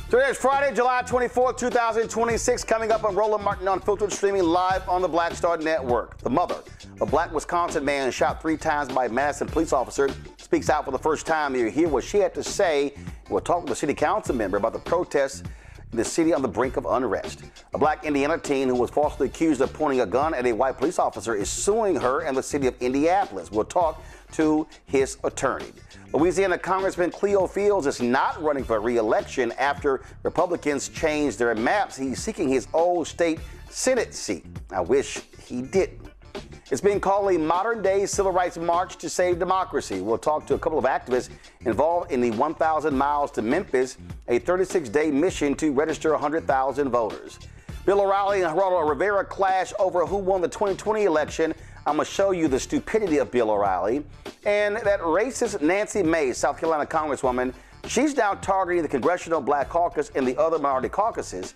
Today is Friday, July 24th, 2026, coming up on Roland Martin Unfiltered, streaming live on the Black Star Network. The mother, a black Wisconsin man shot 3 times by a Madison police officer, speaks out for the first time. You hear what she had to say. We'll talk with a city council member about the protests in the city on the brink of unrest. A black Indiana teen who was falsely accused of pointing a gun at a white police officer is suing her and the city of Indianapolis. We'll talk to his attorney. Louisiana Congressman Cleo Fields is not running for re-election after Republicans changed their maps. He's seeking his old state Senate seat. I wish he didn't. It's being called a modern-day civil rights march to save democracy. We'll talk to a couple of activists involved in the 1,000 miles to Memphis, a 36-day mission to register 100,000 voters. Bill O'Reilly and Geraldo Rivera clash over who won the 2020 election. I'm going to show you the stupidity of Bill O'Reilly. And that racist Nancy Mace, South Carolina Congresswoman, she's now targeting the Congressional Black Caucus and the other minority caucuses.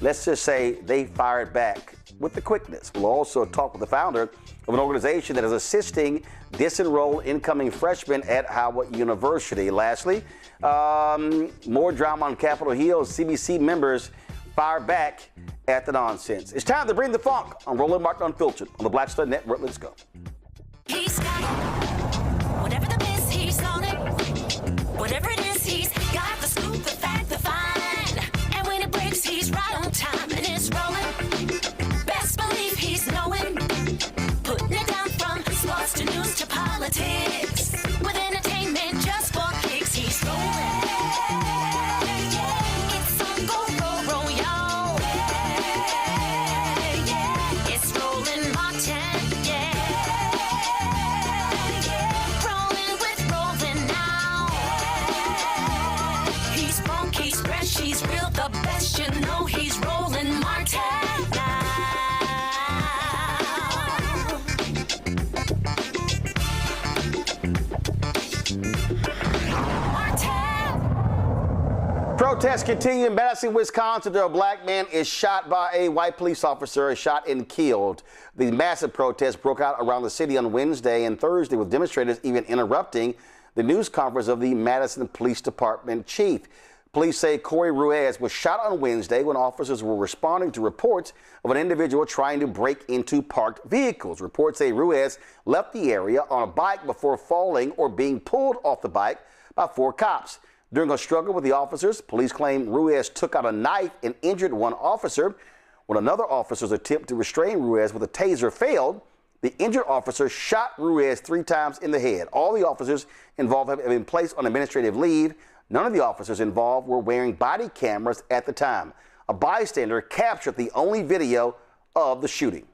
Let's just say they fired back with the quickness. We'll also talk with the founder of an organization that is assisting disenrolled incoming freshmen at Howard University. Lastly, more drama on Capitol Hill. CBC members fire back at the nonsense. It's time to bring the funk on Roland Martin Unfiltered on the Black Star Network. Let's go. He's got it. Whatever the miss, he's on it. Whatever it is, he's got the scoop, the fact, the fine. And when it breaks, he's right on time and it's rolling. Best believe he's knowing. Putting it down from sports to news to politics. With entertainment just for kicks, he's rolling. It's on go, roll, roll, y'all. It's Roland Martin, rolling with Roland now. He's funky, he's fresh, he's real, the best, you know he's Roland Martin now. Protests continue in Madison, Wisconsin. A black man is shot by a white police officer, shot and killed. The massive protests broke out around the city on Wednesday and Thursday, with demonstrators even interrupting the news conference of the Madison Police Department chief. Police say Corey Ruiz was shot on Wednesday when officers were responding to reports of an individual trying to break into parked vehicles. Reports say Ruiz left the area on a bike before falling or being pulled off the bike by 4 cops. During a struggle with the officers, police claim Ruiz took out a knife and injured one officer. When another officer's attempt to restrain Ruiz with a taser failed, the injured officer shot Ruiz 3 times in the head. All the officers involved have been placed on administrative leave. None of the officers involved were wearing body cameras at the time. A bystander captured the only video of the shooting.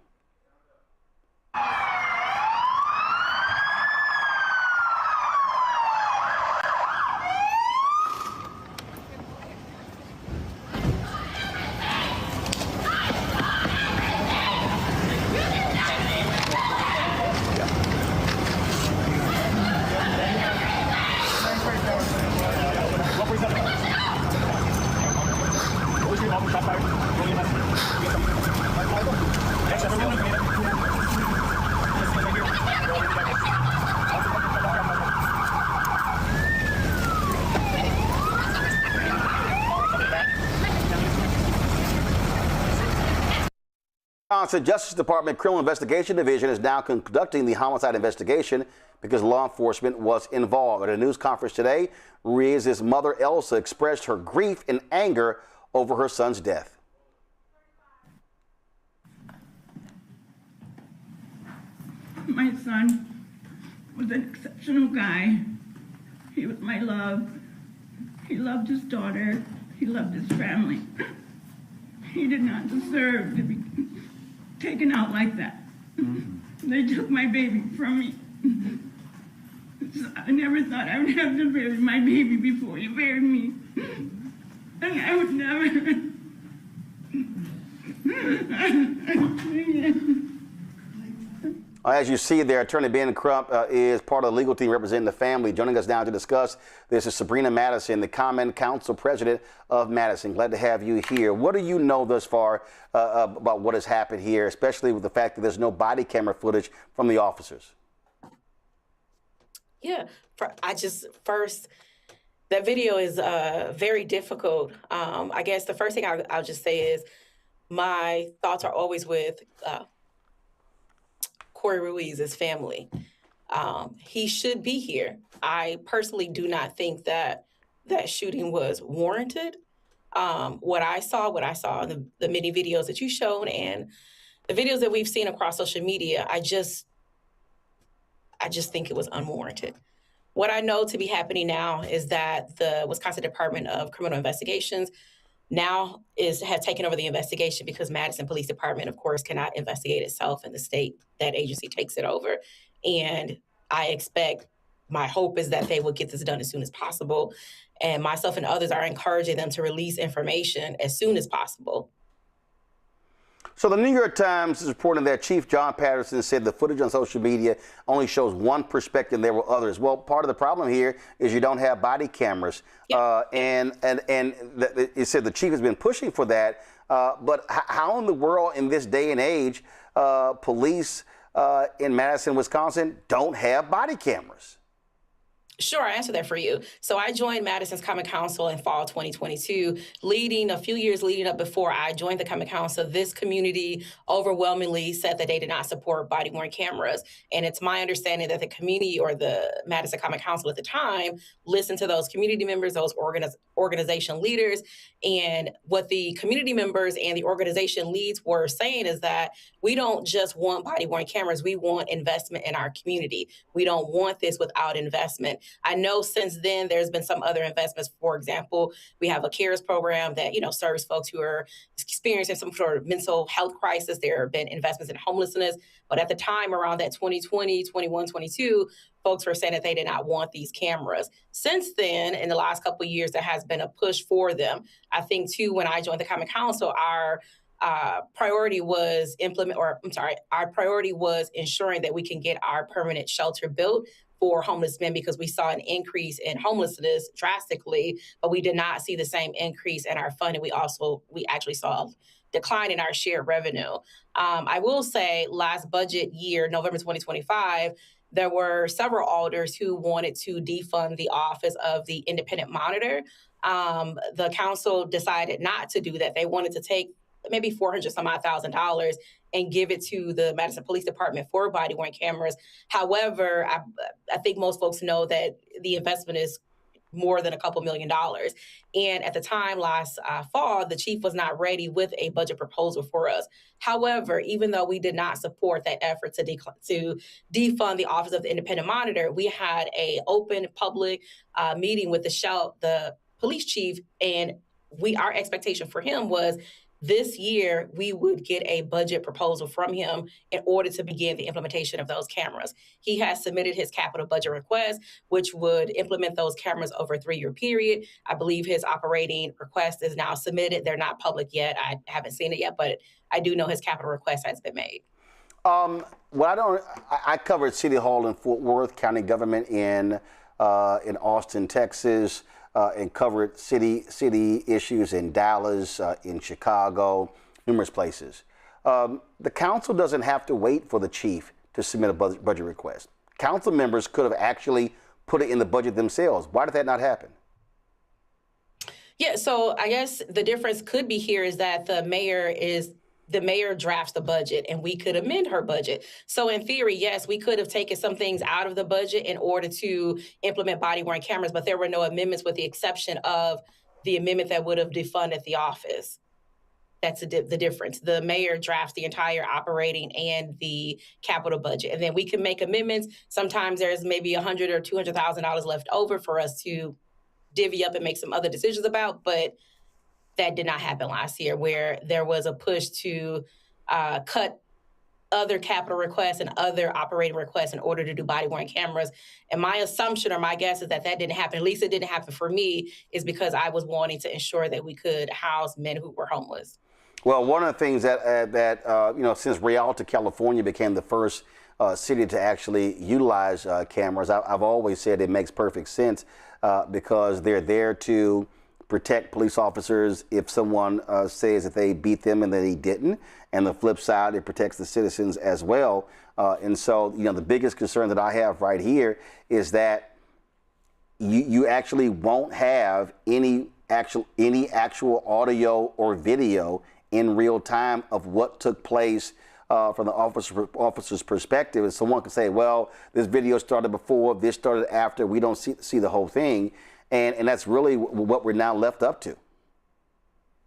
The Justice Department Criminal Investigation Division is now conducting the homicide investigation because law enforcement was involved. At a news conference today, Ruiz's mother, Elsa, expressed her grief and anger over her son's death. My son was an exceptional guy. He was my love. He loved his daughter. He loved his family. He did not deserve to be taken out like that. They took my baby from me. So I never thought I would have to bury my baby before you buried me. And I would never As you see there, Attorney Ben Crump is part of the legal team representing the family. Joining us now to discuss this is Sabrina Madison, the Common Council President of Madison. Glad to have you here. What do you know thus far about what has happened here, especially with the fact that there's no body camera footage from the officers? Yeah, that video is very difficult. I guess the first thing I'll just say is my thoughts are always with Corey Ruiz's family. He should be here. I personally do not think that shooting was warranted. What I saw in the many videos that you showed and the videos that we've seen across social media, I just think it was unwarranted. What I know to be happening now is that the Wisconsin Department of Criminal Investigations now has taken over the investigation because Madison Police Department, of course, cannot investigate itself in the state. That agency takes it over. And my hope is that they will get this done as soon as possible. And myself and others are encouraging them to release information as soon as possible. So the New York Times is reporting that Chief John Patterson said the footage on social media only shows one perspective. There were others. Well, part of the problem here is you don't have body cameras. Yep. It said the chief has been pushing for that. But how in the world in this day and age, police in Madison, Wisconsin don't have body cameras? Sure, I'll answer that for you. So I joined Madison's Common Council in fall 2022, a few years leading up before I joined the Common Council. This community overwhelmingly said that they did not support body-worn cameras. And it's my understanding that the community or the Madison Common Council at the time listened to those community members, those organization leaders. And what the community members and the organization leads were saying is that we don't just want body-worn cameras, we want investment in our community. We don't want this without investment. I know since then there's been some other investments. For example, we have a CARES program that, serves folks who are experiencing some sort of mental health crisis. There have been investments in homelessness. But at the time around that 2020, 21, 22, folks were saying that they did not want these cameras. Since then, in the last couple of years, there has been a push for them. I think, too, when I joined the Common Council, our priority was ensuring that we can get our permanent shelter built for homeless men because we saw an increase in homelessness drastically, but we did not see the same increase in our funding. We actually saw a decline in our shared revenue. I will say last budget year, November 2025, there were several alders who wanted to defund the office of the independent monitor. The council decided not to do that. They wanted to take maybe $400,000 and give it to the Madison Police Department for body-worn cameras. However, I think most folks know that the investment is more than a couple $1 million. And at the time last fall, the chief was not ready with a budget proposal for us. However, even though we did not support that effort to defund the Office of the Independent Monitor, we had an open public meeting with the police chief, and our expectation for him was this year, we would get a budget proposal from him in order to begin the implementation of those cameras. He has submitted his capital budget request, which would implement those cameras over a 3-year period. I believe his operating request is now submitted. They're not public yet. I haven't seen it yet, but I do know his capital request has been made. I covered City Hall in Fort Worth, county government in Austin, Texas. And covered city issues in Dallas, in Chicago, numerous places. The council doesn't have to wait for the chief to submit a budget request. Council members could have actually put it in the budget themselves. Why did that not happen? Yeah, so I guess the difference could be here is that the mayor drafts the budget and we could amend her budget. So in theory, yes, we could have taken some things out of the budget in order to implement body-worn cameras, but there were no amendments with the exception of the amendment that would have defunded the office. That's the difference. The mayor drafts the entire operating and the capital budget, and then we can make amendments. Sometimes there's maybe $100,000 or $200,000 left over for us to divvy up and make some other decisions about, but that did not happen last year, where there was a push to cut other capital requests and other operating requests in order to do body-worn cameras. And my assumption or my guess is that didn't happen. At least it didn't happen for me, is because I was wanting to ensure that we could house men who were homeless. Well, one of the things that you know, since Rialto, California became the first city to actually utilize cameras, I've always said it makes perfect sense because they're there to protect police officers if someone says that they beat them and that he didn't. And the flip side, it protects the citizens as well. And so, you know, the biggest concern that I have right here is that you actually won't have any actual audio or video in real time of what took place from the officer's perspective. And someone can say, well, this video started before, this started after, we don't see the whole thing. And that's really what we're now left up to.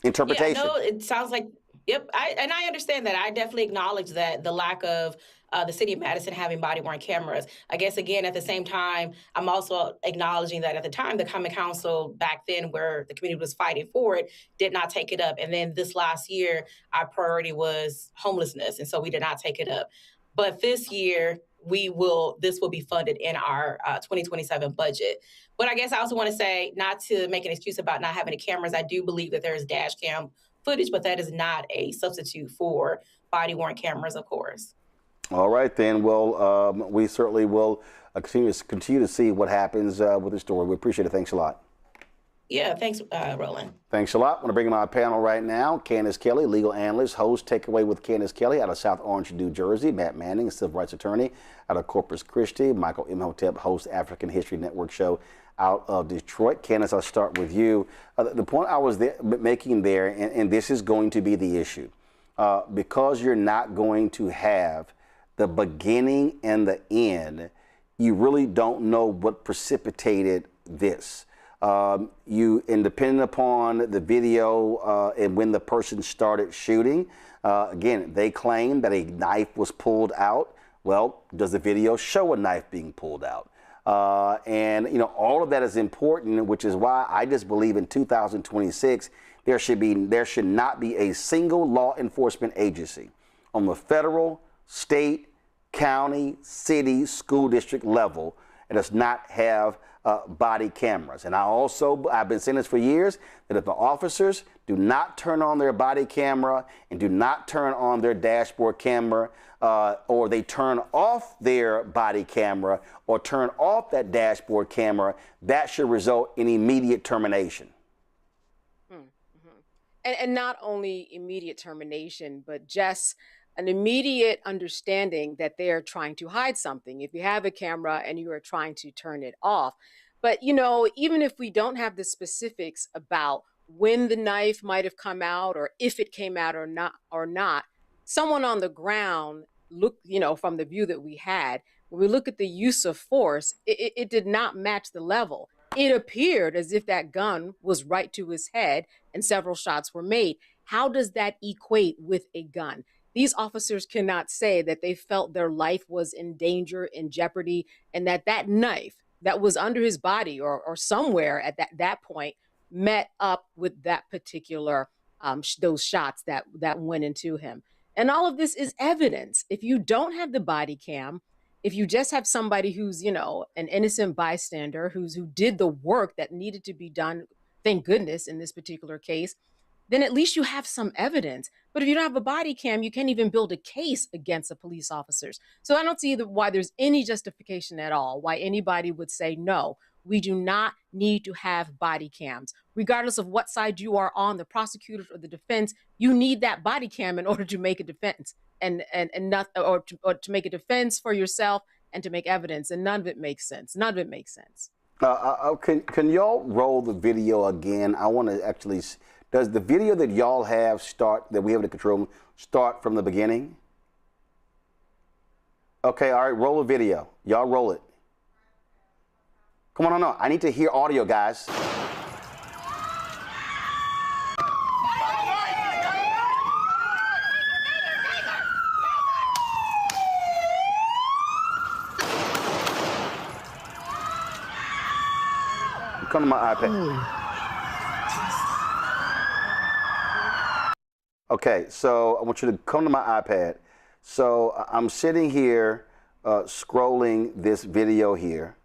Interpretation. Yeah, no, it sounds like, yep. I understand that. I definitely acknowledge that the lack of the city of Madison having body-worn cameras. I guess, again, at the same time, I'm also acknowledging that at the time, the Common Council back then, where the community was fighting for it, did not take it up. And then this last year, our priority was homelessness. And so we did not take it up. But this year, this will be funded in our 2027 budget. But I guess I also want to say, not to make an excuse about not having the cameras, I do believe that there is dash cam footage, but that is not a substitute for body-worn cameras, of course. All right, then. Well, we certainly will continue to see what happens with the story. We appreciate it. Thanks a lot. Yeah, thanks, Roland. Thanks a lot. I want to bring in my panel right now. Candace Kelly, legal analyst, host Takeaway with Candace Kelly out of South Orange, New Jersey. Matt Manning, civil rights attorney out of Corpus Christi. Michael Imhotep, host African History Network show out of Detroit. Candace, I'll start with you. The point I was making there, and this is going to be the issue, because you're not going to have the beginning and the end, you really don't know what precipitated this. And depending upon the video and when the person started shooting, again, they claim that a knife was pulled out. Well, does the video show a knife being pulled out? And, you know, all of that is important, which is why I just believe in 2026, there should not be a single law enforcement agency on the federal, state, county, city, school district level that does not have body cameras. And I've been saying this for years, that if the officers do not turn on their body camera and do not turn on their dashboard camera, or they turn off their body camera or turn off that dashboard camera, that should result in immediate termination. And not only immediate termination, but just an immediate understanding that they're trying to hide something. If you have a camera and you are trying to turn it off. But, you know, even if we don't have the specifics about when the knife might have come out or if it came out or not, someone on the ground, look, you know, from the view that we had, when we look at the use of force, it did not match the level. It appeared as if that gun was right to his head and several shots were made. How does that equate with a gun? These officers cannot say that they felt their life was in danger, in jeopardy, and that knife that was under his body or somewhere at that point met up with that particular, those shots that went into him. And all of this is evidence. If you don't have the body cam, if you just have somebody who's, you know, an innocent bystander who did the work that needed to be done, thank goodness in this particular case, then at least you have some evidence. But if you don't have a body cam, you can't even build a case against the police officers. So I don't see why there's any justification at all, why anybody would say, no, we do not need to have body cams. Regardless of what side you are on, the prosecutors or the defense, you need that body cam in order to make a defense and not, or to make a defense for yourself and to make evidence. And none of it makes sense. None of it makes sense. Can y'all roll the video again? I want to actually. Does the video that y'all have that we have in the control room, start from the beginning? Okay, all right, roll the video. Y'all roll it. Come on, no, I need to hear audio, guys. Come to my iPad. Okay, so I want you to come to my iPad. So I'm sitting here scrolling this video here,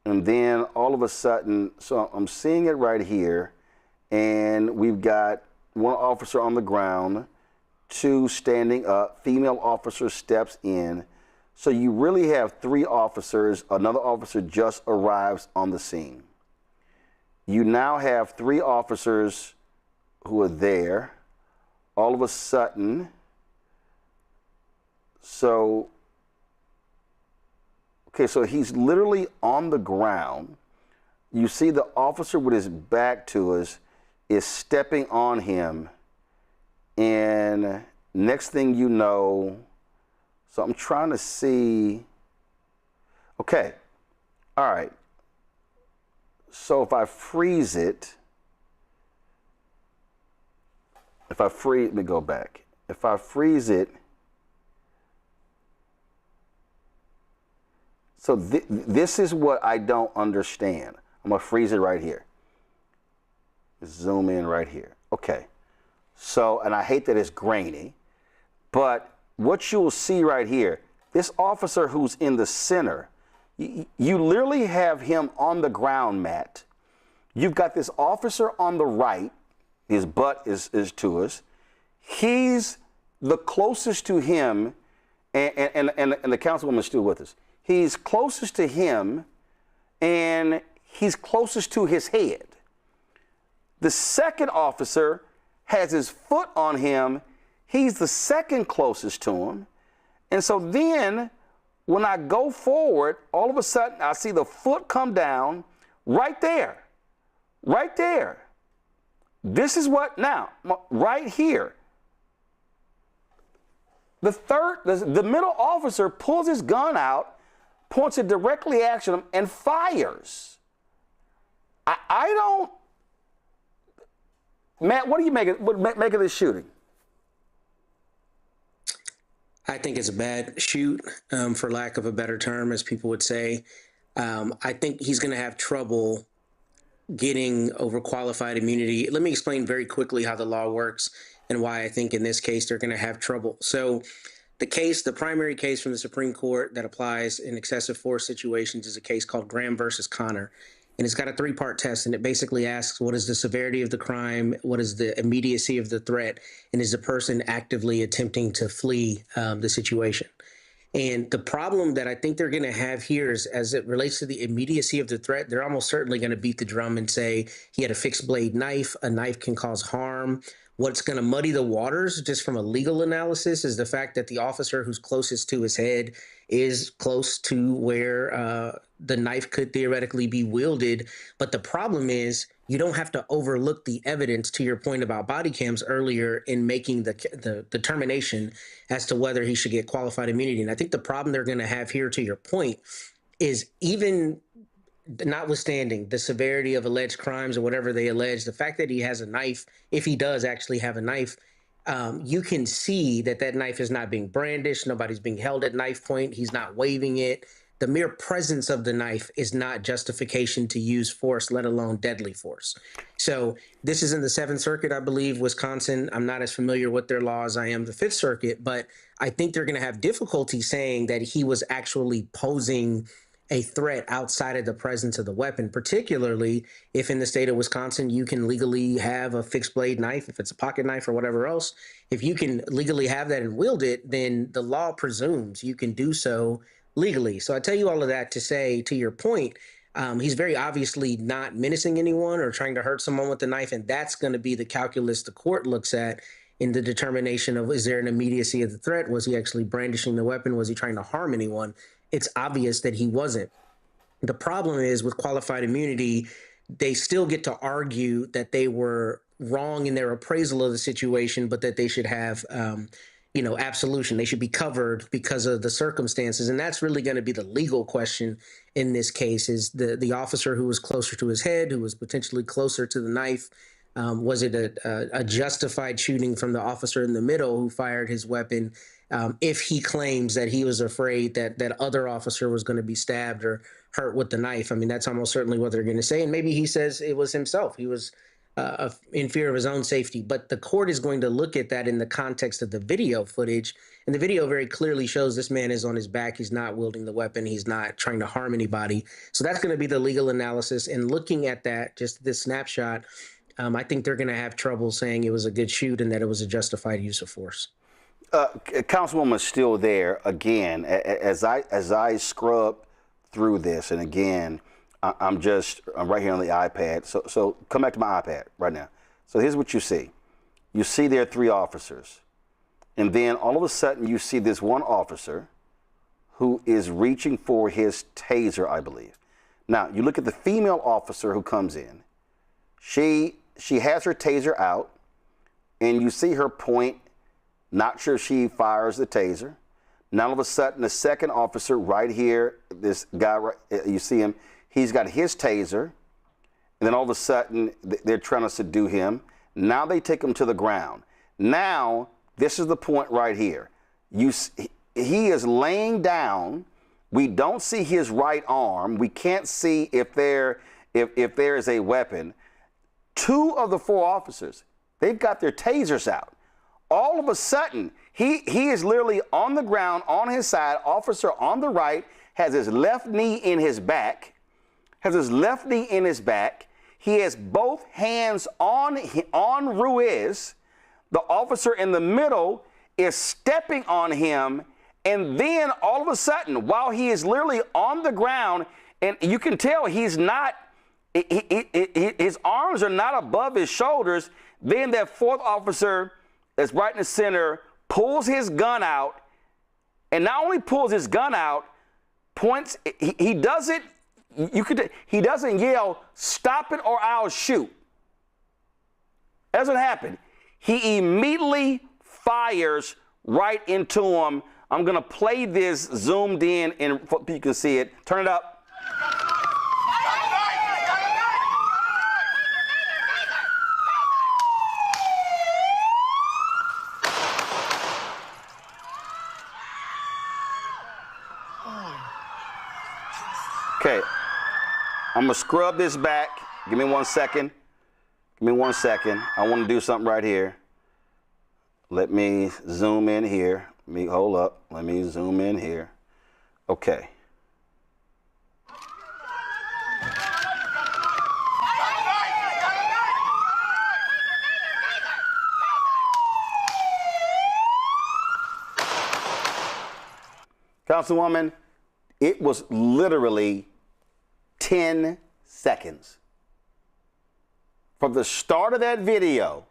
and then all of a sudden, so I'm seeing it right here, and we've got one officer on the ground, two standing up, female officer steps in. So you really have three officers. Another officer just arrives on the scene. You now have three officers who are there. All of a sudden, so he's literally on the ground. You see the officer with his back to us is stepping on him. And next thing you know, so I'm trying to see. Okay. All right. So if I freeze it, let me go back. If I freeze it, so this is what I don't understand. I'm gonna freeze it right here. Zoom in right here. Okay. So, and I hate that it's grainy, but what you'll see right here, this officer who's in the center, you literally have him on the ground, Matt. You've got this officer on the right, his butt is to us. He's the closest to him, and the councilwoman is still with us. He's closest to him, and he's closest to his head. The second officer has his foot on him. He's the second closest to him. And so then when I go forward, all of a sudden I see the foot come down right there, right there. This is what now, right here. The middle officer pulls his gun out, points it directly at him, and fires. I don't, Matt, what do you make of this shooting? I think it's a bad shoot, for lack of a better term, as people would say. I think he's going to have trouble getting overqualified immunity. Let me explain very quickly how the law works and why I think in this case they're going to have trouble. So the primary case from the Supreme Court that applies in excessive force situations is a case called Graham versus Connor. And it's got a three-part test, and it basically asks, what is the severity of the crime? What is the immediacy of the threat? And is the person actively attempting to flee the situation? And the problem that I think they're going to have here is, as it relates to the immediacy of the threat, they're almost certainly going to beat the drum and say he had a fixed blade knife. A knife can cause harm. What's going to muddy the waters, just from a legal analysis, is the fact that the officer who's closest to his head is close to where the knife could theoretically be wielded. But the problem is you don't have to overlook the evidence, to your point about body cams earlier, in making the determination as to whether he should get qualified immunity. And I think the problem they're going to have here, to your point, is even notwithstanding the severity of alleged crimes or whatever they allege, the fact that he has a knife, if he does actually have a knife, you can see that that knife is not being brandished. Nobody's being held at knife point. He's not waving it. The mere presence of the knife is not justification to use force, let alone deadly force. So this is in the Seventh Circuit, I believe, Wisconsin. I'm not as familiar with their law as I am the Fifth Circuit, but I think they're going to have difficulty saying that he was actually posing a threat outside of the presence of the weapon, particularly if in the state of Wisconsin, you can legally have a fixed blade knife, if it's a pocket knife or whatever else. If you can legally have that and wield it, then the law presumes you can do so legally. So I tell you all of that to say, to your point, he's very obviously not menacing anyone or trying to hurt someone with the knife. And that's going to be the calculus the court looks at in the determination of, is there an immediacy of the threat? Was he actually brandishing the weapon? Was he trying to harm anyone? It's obvious that he wasn't. The problem is with qualified immunity, they still get to argue that they were wrong in their appraisal of the situation, but that they should have, absolution. They should be covered because of the circumstances. And that's really going to be the legal question in this case, is the officer who was closer to his head, who was potentially closer to the knife. Was it a justified shooting from the officer in the middle who fired his weapon? If he claims that he was afraid that other officer was going to be stabbed or hurt with the knife. I mean, that's almost certainly what they're going to say. And maybe he says it was himself. He was in fear of his own safety. But the court is going to look at that in the context of the video footage. And the video very clearly shows this man is on his back. He's not wielding the weapon. He's not trying to harm anybody. So that's going to be the legal analysis. And looking at that, just this snapshot, I think they're going to have trouble saying it was a good shoot and that it was a justified use of force. Councilwoman is still there again. As I scrub through this, and again, I'm right here on the iPad. So come back to my iPad right now. So here's what you see. You see there are 3 officers. And then all of a sudden you see this one officer who is reaching for his taser, I believe. Now, you look at the female officer who comes in. She has her taser out, and you see her point, not sure she fires the taser. Now, all of a sudden, the second officer right here, this guy, you see him, he's got his taser, and then all of a sudden, they're trying to subdue him. Now they take him to the ground. Now, this is the point right here. He is laying down. We don't see his right arm. We can't see if there is a weapon. 2 of the 4 officers, they've got their tasers out. All of a sudden, he is literally on the ground, on his side. Officer on the right has his left knee in his back. He has both hands on Ruiz. The officer in the middle is stepping on him, and then all of a sudden, while he is literally on the ground, and you can tell he's not, his arms are not above his shoulders, then that 4th officer that's right in the center pulls his gun out, and not only pulls his gun out, points, he doesn't yell, "Stop it or I'll shoot." That's what happened. He immediately fires right into him. I'm going to play this zoomed in and you can see it. Turn it up. Okay. I'm going to scrub this back. Give me 1 second. I want to do something right here. Let me zoom in here. Hold up. Let me zoom in here. Okay. Councilwoman, it was literally 10 seconds. From the start of that video,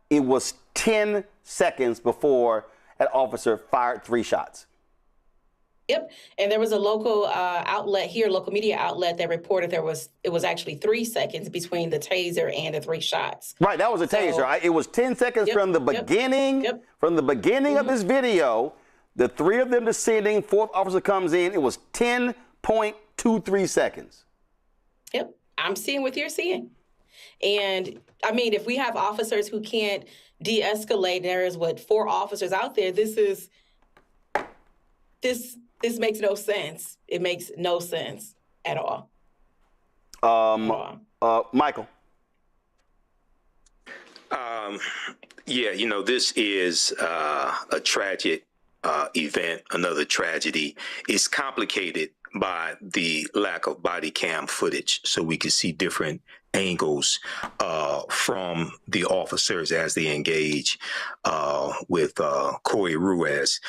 it was 10 seconds before that officer fired 3 shots. Yep. And there was a local outlet here, local media outlet that reported it was actually 3 seconds between the taser and the 3 shots. Right, that was a taser. It was 10 seconds from the beginning. From the beginning of this video, the 3 of them descending, 4th officer comes in. It was 10.23 seconds. Yep. I'm seeing what you're seeing. And I mean, if we have officers who can't de-escalate, there is 4 officers out there. This makes no sense. It makes no sense at all. Michael. Yeah, this is a tragic event, another tragedy. It's complicated by the lack of body cam footage, so we can see different angles from the officers as they engage with Corey Ruiz.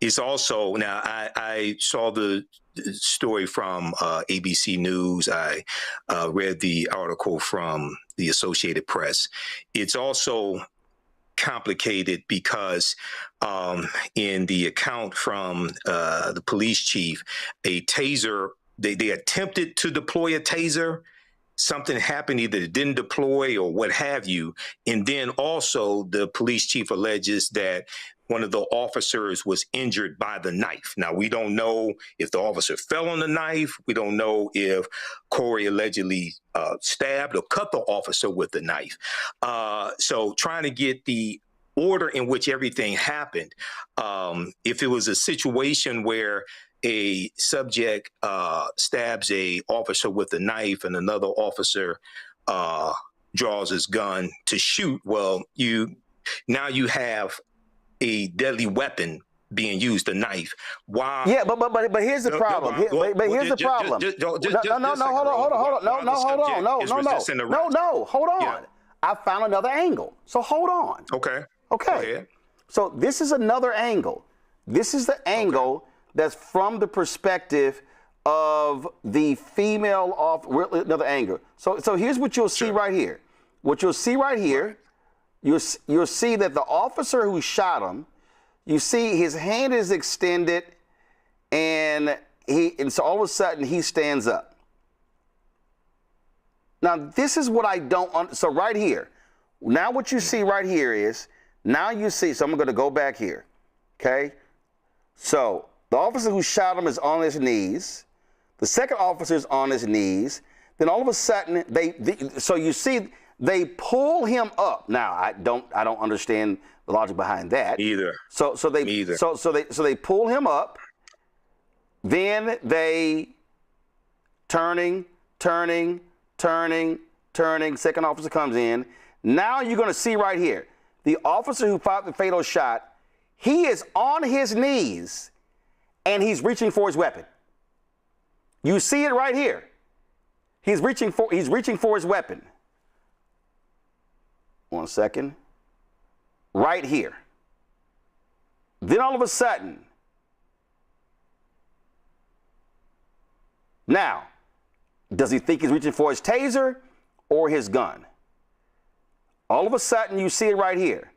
It's also, now I saw the story from ABC News. I read the article from the Associated Press. It's also complicated because in the account from the police chief, a taser, they attempted to deploy a taser. Something happened, either it didn't deploy or what have you. And then also the police chief alleges that one of the officers was injured by the knife. Now, we don't know if the officer fell on the knife. We don't know if Corey allegedly stabbed or cut the officer with the knife. So trying to get the order in which everything happened. If it was a situation where a subject stabs a officer with a knife and another officer draws his gun to shoot, well, now you have a deadly weapon being used, the knife. While but here's the problem. But here's the problem. No, hold on. Yeah. I found another angle. So hold on. Okay. Okay. Go ahead. So this is another angle. This is the angle that's from the perspective of the female another angle. So here's what you'll see right here. What you'll see right here, you'll see that the officer who shot him, you see his hand is extended, and so all of a sudden he stands up. Now this is what I don't. So right here, now what you see right here is now you see. So I'm going to go back here. Okay. So the officer who shot him is on his knees. The second officer is on his knees. Then all of a sudden so you see they pull him up. Now I don't understand the logic behind that either. So they pull him up. Then they turning. Second officer comes in. Now you're going to see right here the officer who fired the fatal shot. He is on his knees and he's reaching for his weapon. You see it right here. He's reaching for his weapon. 1 second. Right here. Then all of a sudden, now, does he think he's reaching for his taser or his gun? All of a sudden, you see it right here.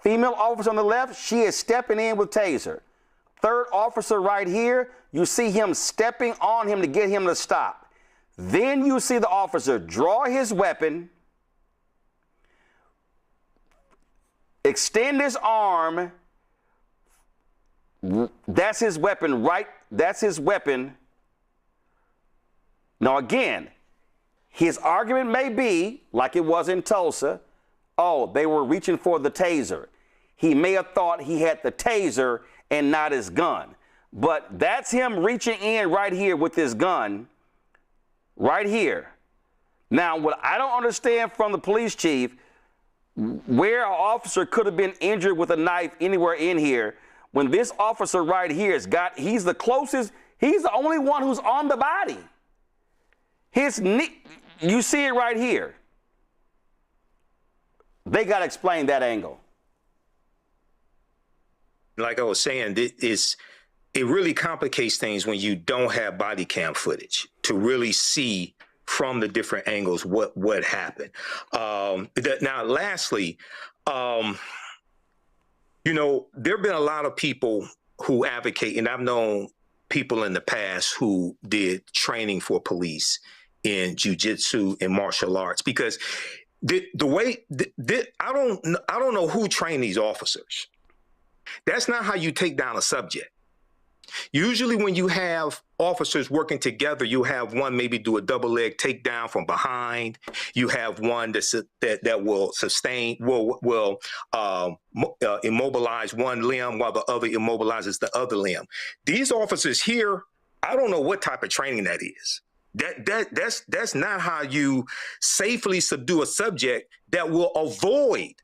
Female officer on the left, she is stepping in with taser. Third officer right here, you see him stepping on him to get him to stop. Then you see the officer draw his weapon, extend his arm. That's his weapon, right? That's his weapon. Now again, his argument may be, like it was in Tulsa, oh, they were reaching for the taser. He may have thought he had the taser and not his gun. But that's him reaching in right here with his gun, right here. Now, what I don't understand from the police chief, where an officer could have been injured with a knife anywhere in here, when this officer right here he's the closest, he's the only one who's on the body. His knee, you see it right here. They got to explain that angle. Like I was saying, it really complicates things when you don't have body cam footage to really see from the different angles what happened. Now, lastly, there have been a lot of people who advocate, and I've known people in the past who did training for police in jiu-jitsu and martial arts, because I don't know who trained these officers. That's not how you take down a subject. Usually when you have officers working together, you have one maybe do a double leg takedown from behind. You have one that will immobilize one limb while the other immobilizes the other limb. These officers here, I don't know what type of training that is. That's not how you safely subdue a subject that will avoid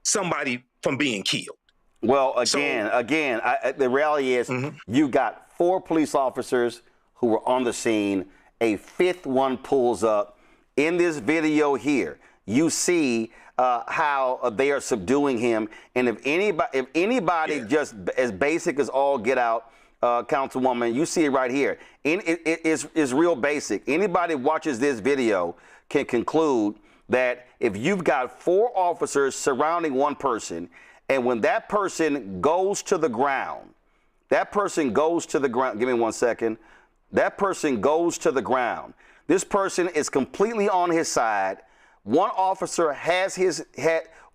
somebody from being killed. Well, the reality is you got 4 police officers who were on the scene. A 5th one pulls up. In this video here, you see how they are subduing him. And if anybody just as basic as all get out, Councilwoman, you see it right here. It's real basic. Anybody watches this video can conclude that if you've got 4 officers surrounding one person, and when that person goes to the ground, give me 1 second. That person goes to the ground. This person is completely on his side. One officer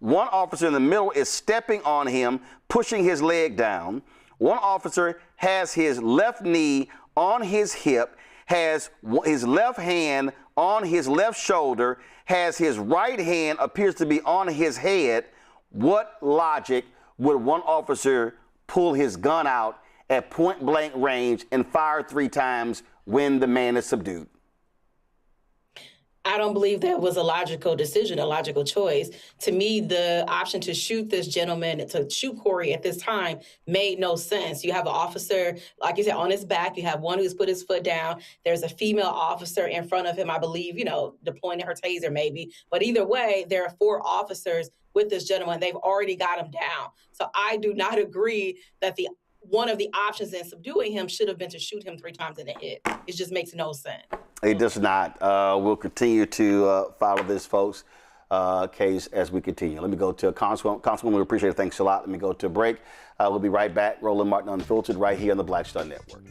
one officer in the middle is stepping on him, pushing his leg down. One officer has his left knee on his hip, has his left hand on his left shoulder, has his right hand appears to be on his head. What logic would one officer pull his gun out at point blank range and fire 3 times when the man is subdued? I don't believe that was a logical decision, a logical choice. To me, the option to shoot this gentleman, to shoot Corey at this time, made no sense. You have an officer, like you said, on his back. You have one who's put his foot down. There's a female officer in front of him, I believe, deploying her taser maybe. But either way, there are 4 officers with this gentleman. They've already got him down. So I do not agree that one of the options in subduing him should have been to shoot him 3 times in the head. It just makes no sense. It does not. We'll continue to follow this, folks, case as we continue. Let me go to Councilwoman. We appreciate it. Thanks a lot. Let me go to a break. We'll be right back. Roland Martin Unfiltered right here on the Black Star Network.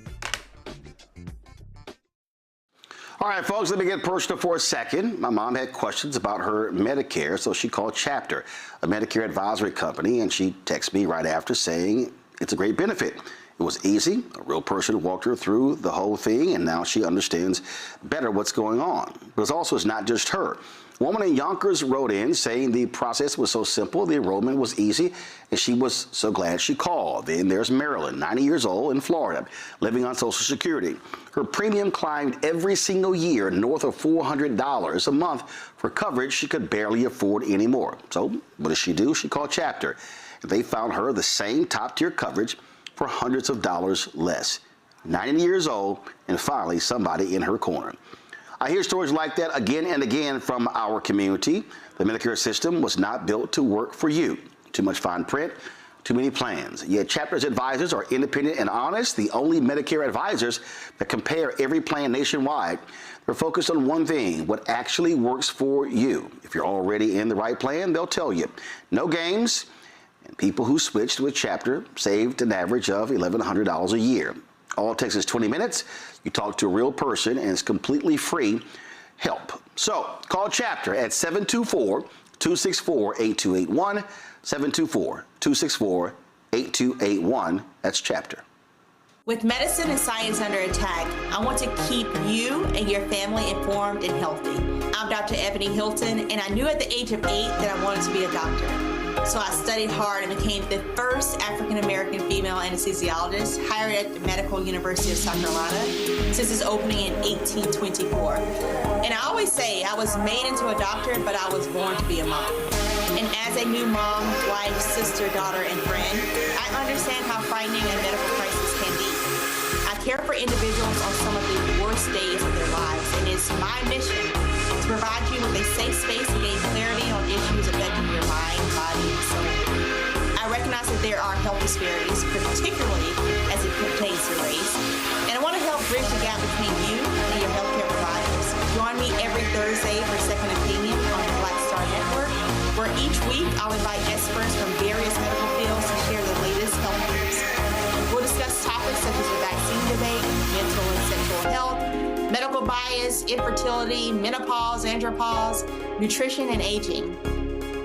All right, folks, let me get personal for a second. My mom had questions about her Medicare, so she called Chapter, a Medicare advisory company, and she texted me right after saying it's a great benefit. It was easy. A real person walked her through the whole thing, and now she understands better what's going on. But it's not just her. A woman in Yonkers wrote in saying the process was so simple, the enrollment was easy, and she was so glad she called. Then there's Marilyn, 90 years old, in Florida, living on Social Security. Her premium climbed every single year north of $400 a month for coverage she could barely afford anymore. So what does she do? She called Chapter. They found her the same top-tier coverage for hundreds of dollars less. 90 years old, and finally somebody in her corner. I hear stories like that again and again from our community. The Medicare system was not built to work for you. Too much fine print, too many plans. Yet Chapter's advisors are independent and honest, the only Medicare advisors that compare every plan nationwide. They're focused on one thing, what actually works for you. If you're already in the right plan, they'll tell you. No games. And people who switched with Chapter saved an average of $1,100 a year. All it takes is 20 minutes. You talk to a real person, and it's completely free help. So call Chapter at 724-264-8281, 724-264-8281. That's Chapter. With medicine and science under attack, I want to keep you and your family informed and healthy. I'm Dr. Ebony Hilton, and I knew at the age of 8 that I wanted to be a doctor. So I studied hard and became the first African-American female anesthesiologist hired at the Medical University of South Carolina since its opening in 1824. And I always say I was made into a doctor, but I was born to be a mom. And as a new mom, wife, sister, daughter, and friend, I understand how frightening a medical crisis can be. I care for individuals on some of the worst days of their lives, and it's my mission to provide you with a safe space to gain clarity on issues affecting your mind, body, and soul. I recognize that there are health disparities, particularly as it pertains to race, and I want to help bridge the gap between you and your healthcare providers. Join me every Thursday for Second Opinion on the Black Star Network, where each week I'll invite experts from various medical fields to share the latest health news. We'll discuss topics such as the vaccine debate, mental and sexual health, medical bias, infertility, menopause, andropause, nutrition, and aging.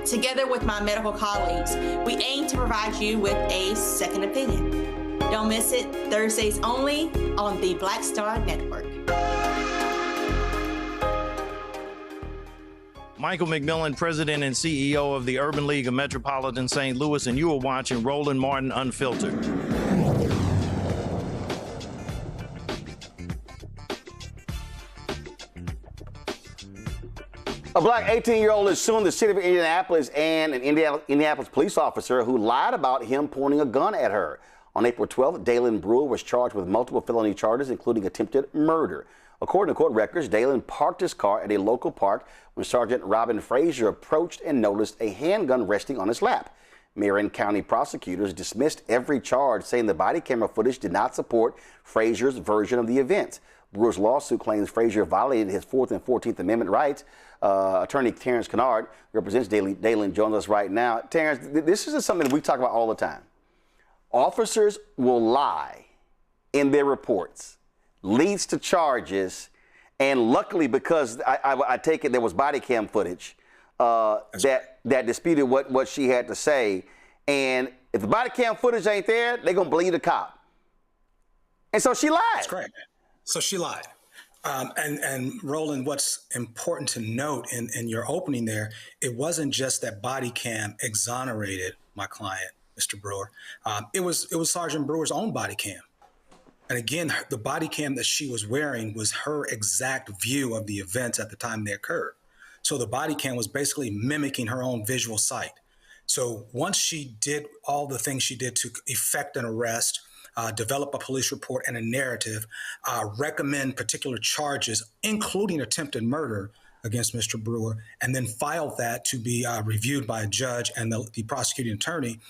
Together with my medical colleagues, we aim to provide you with a second opinion. Don't miss it, Thursdays only on the Black Star Network. Michael McMillan, President and CEO of the Urban League of Metropolitan St. Louis, and you are watching Roland Martin Unfiltered. A black 18-year-old is suing the city of Indianapolis and an Indianapolis police officer who lied about him pointing a gun at her. On April 12th, Dalen Brewer was charged with multiple felony charges, including attempted murder. According to court records, Dalen parked his car at a local park when Sergeant Robin Frazier approached and noticed a handgun resting on his lap. Marion County prosecutors dismissed every charge, saying the body camera footage did not support Frazier's version of the events. Brewer's lawsuit claims Frazier violated his 4th and 14th Amendment rights. Attorney Terrence Kennard represents Dalen, joins us right now. Terrence, this is something that we talk about all the time. Officers will lie in their reports, leads to charges, and luckily, because I take it there was body cam footage that disputed what she had to say, and if the body cam footage ain't there, they're gonna believe the cop. And so she lied. That's correct. So she lied. And Roland, what's important to note in your opening there, it wasn't just that body cam exonerated my client, Mr. Brewer. It was Sergeant Brewer's own body cam And again, the body cam that she was wearing was her exact view of the events at the time they occurred. So the body cam was basically mimicking her own visual sight. So once she did all the things she did to effect an arrest, develop a police report and a narrative, recommend particular charges, including attempted murder against Mr. Brewer, and then filed that to be reviewed by a judge and the prosecuting attorney,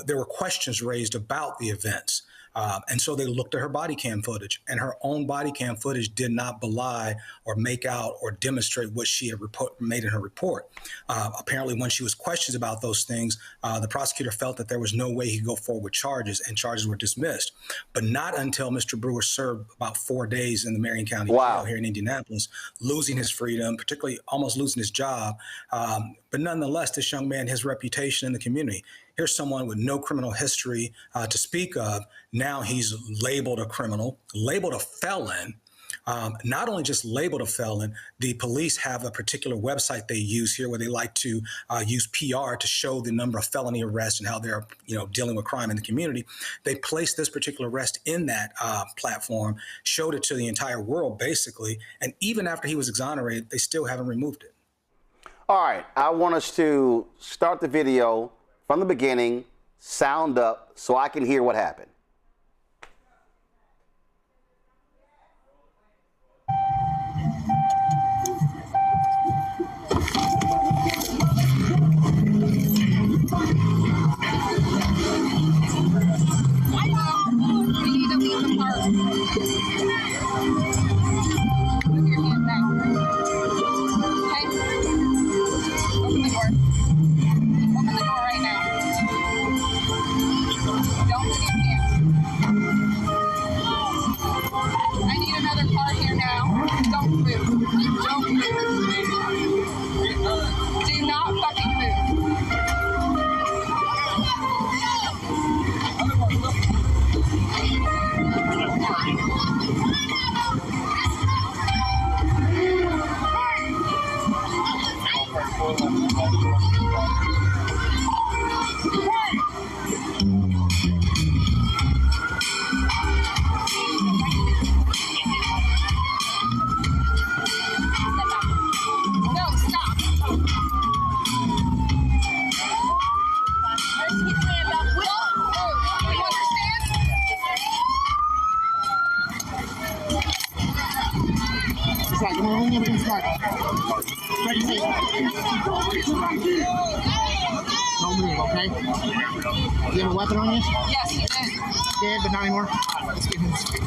there were questions raised about the events. And so they looked at her body cam footage, and her own body cam footage did not belie or make out or demonstrate what she had made in her report. Apparently, when she was questioned about those things, the prosecutor felt that there was no way he could go forward with charges, and charges were dismissed. But not until Mr. Brewer served about 4 days in the Marion County Jail here in Indianapolis, losing his freedom, particularly almost losing his job. But nonetheless, this young man, his reputation in the community, here's someone with no criminal history to speak of. Now he's labeled a criminal, labeled a felon. Not only just labeled a felon, the police have a particular website they use here where they like to use PR to show the number of felony arrests and how they're dealing with crime in the community. They placed this particular arrest in that platform, showed it to the entire world, basically. And even after he was exonerated, they still haven't removed it. All right, I want us to start the video from the beginning, sound up, so I can hear what happened. You need to leave the park. Move your hand down. Okay? Open the door. Open the door right now. Don't move your hands. I need another car here now. Don't move. Don't move. Do not fucking move. No, stop. Right, come on, when everything starts. Ready, say. Don't move, okay? You have a weapon on you? Yes, he did. Dead, but not anymore. Let's get him straight.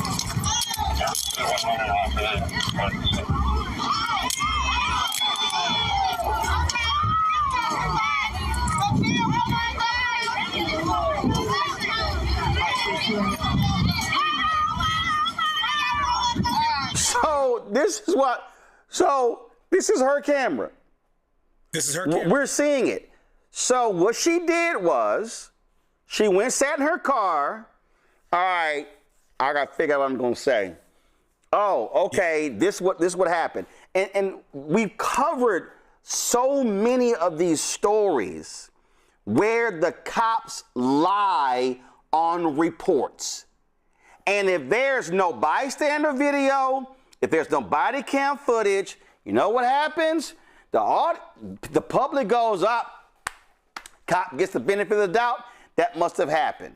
So this is her camera. This is her camera. We're seeing it. So what she did was she went, sat in her car. All right, I got to figure out what I'm going to say. Oh, okay, this what happened. And we've covered so many of these stories where the cops lie on reports. And if there's no bystander video, if there's no body cam footage, you know what happens? The public goes up, cop gets the benefit of the doubt, that must have happened.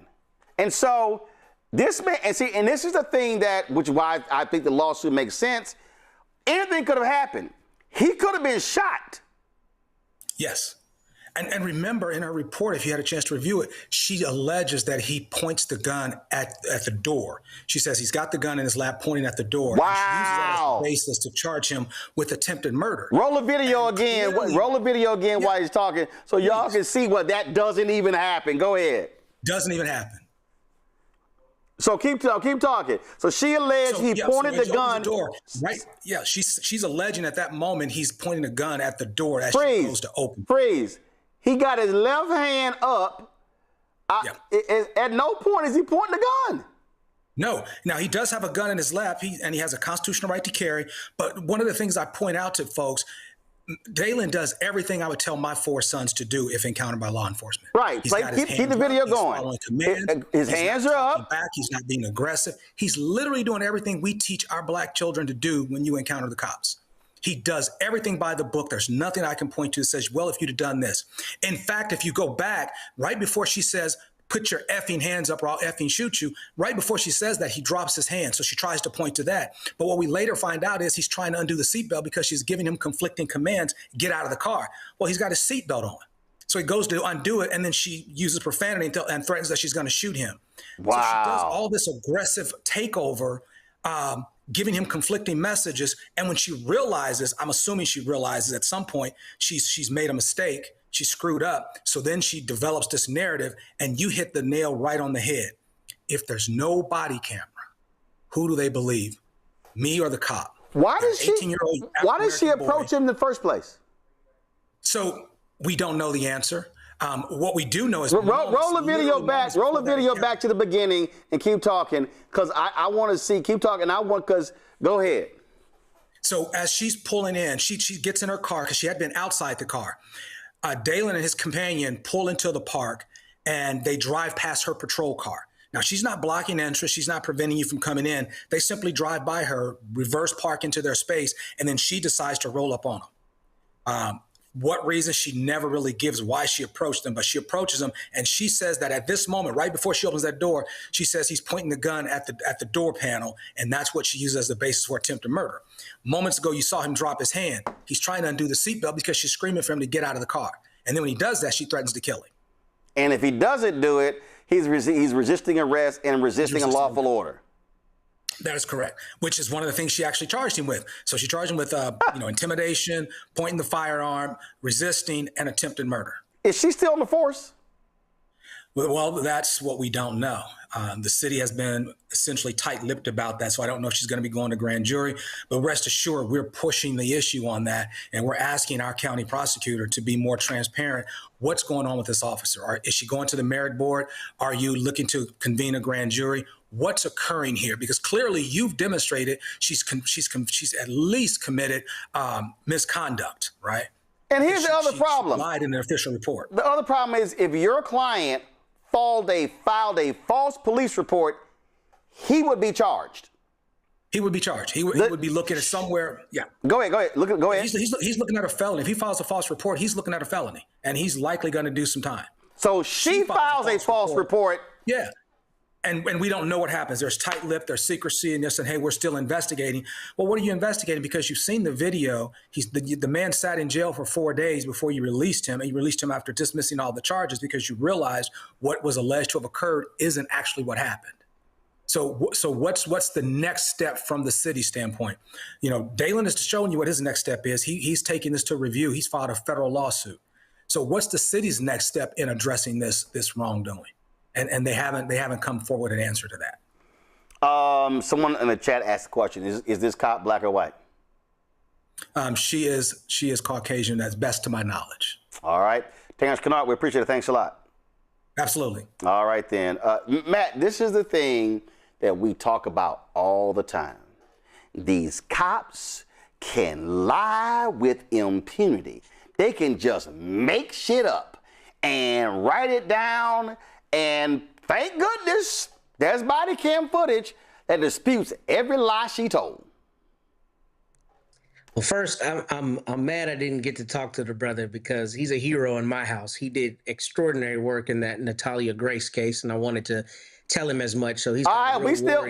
And so this man, and this is the thing which is why I think the lawsuit makes sense. Anything could have happened. He could have been shot. Yes. And remember, in her report, if you had a chance to review it, she alleges that he points the gun at the door. She says he's got the gun in his lap pointing at the door. Wow. And she uses that as a basis to charge him with attempted murder. Roll the video again. Roll the video again while he's talking so y'all can see what that doesn't even happen. Go ahead. Doesn't even happen. So keep talking. So she alleged he pointed the gun. The door, right? Yeah, she's alleging at that moment he's pointing a gun at the door as she goes to open. Freeze. He got his left hand up. At no point is he pointing the gun. No. Now, he does have a gun in his lap, and he has a constitutional right to carry. But one of the things I point out to folks, Dalen does everything I would tell my 4 sons to do if encountered by law enforcement. Right. Keep the video going. His hands are up. Back. He's not being aggressive. He's literally doing everything we teach our black children to do when you encounter the cops. He does everything by the book. There's nothing I can point to that says, well, if you'd have done this. In fact, if you go back, right before she says, put your effing hands up or I'll effing shoot you, right before she says that, he drops his hand. So she tries to point to that. But what we later find out is he's trying to undo the seatbelt because she's giving him conflicting commands, get out of the car. Well, he's got his seatbelt on. So he goes to undo it, and then she uses profanity and threatens that she's going to shoot him. Wow. So she does all this aggressive takeover, giving him conflicting messages. And when she realizes, I'm assuming she realizes at some point she's made a mistake, she screwed up. So then she develops this narrative, and you hit the nail right on the head. If there's no body camera, who do they believe? Me or the cop? Why does she approach him in the first place? So we don't know the answer. What we do know is roll the video back. Roll the video back to the beginning and keep talking, because I want to see. Keep talking. Go ahead. So as she's pulling in, she gets in her car because she had been outside the car. Dalen and his companion pull into the park, and they drive past her patrol car. Now, she's not blocking entrance. She's not preventing you from coming in. They simply drive by her, reverse park into their space, and then she decides to roll up on them. What reason, she never really gives why she approached them, but she approaches them, and she says that at this moment, right before she opens that door, she says he's pointing the gun at the door panel, and that's what she uses as the basis for attempted murder. Moments ago, you saw him drop his hand. He's trying to undo the seatbelt because she's screaming for him to get out of the car. And then when he does that, she threatens to kill him. And if he doesn't do it, he's resisting arrest and resisting a lawful order. That is correct, which is one of the things she actually charged him with. So she charged him with, intimidation, pointing the firearm, resisting, and attempted murder. Is she still on the force? Well, that's what we don't know. The city has been essentially tight-lipped about that, so I don't know if she's going to be going to grand jury. But rest assured, we're pushing the issue on that, and we're asking our county prosecutor to be more transparent. What's going on with this officer? Is she going to the merit board? Are you looking to convene a grand jury? What's occurring here? Because clearly you've demonstrated she's at least committed misconduct, right? And here's the other problem. Lied in an official report. The other problem is if your client filed a false police report, he would be charged. He would be charged. He would be looking at somewhere. Yeah. Go ahead. Go ahead. He's looking at a felony. If he files a false report, he's looking at a felony, and he's likely going to do some time. So she files a false report. Yeah. And we don't know what happens. There's tight-lipped, there's secrecy, and they're saying, hey, we're still investigating. Well, what are you investigating? Because you've seen the video. The man sat in jail for 4 days before you released him, and you released him after dismissing all the charges because you realized what was alleged to have occurred isn't actually what happened. So what's the next step from the city standpoint? Dalen is showing you what his next step is. He's taking this to review. He's filed a federal lawsuit. So what's the city's next step in addressing this wrongdoing? And they haven't come forward an answer to that. Someone in the chat asked a question: Is this cop black or white? She is Caucasian, that's best to my knowledge. All right, Terrence Kennard, we appreciate it. Thanks a lot. Absolutely. All right then, Matt. This is the thing that we talk about all the time. These cops can lie with impunity. They can just make shit up and write it down. And thank goodness there's body cam footage that disputes every lie she told. Well, first, I'm mad I didn't get to talk to the brother because he's a hero in my house. He did extraordinary work in that Natalia Grace case, and I wanted to tell him as much. So he's all right. We still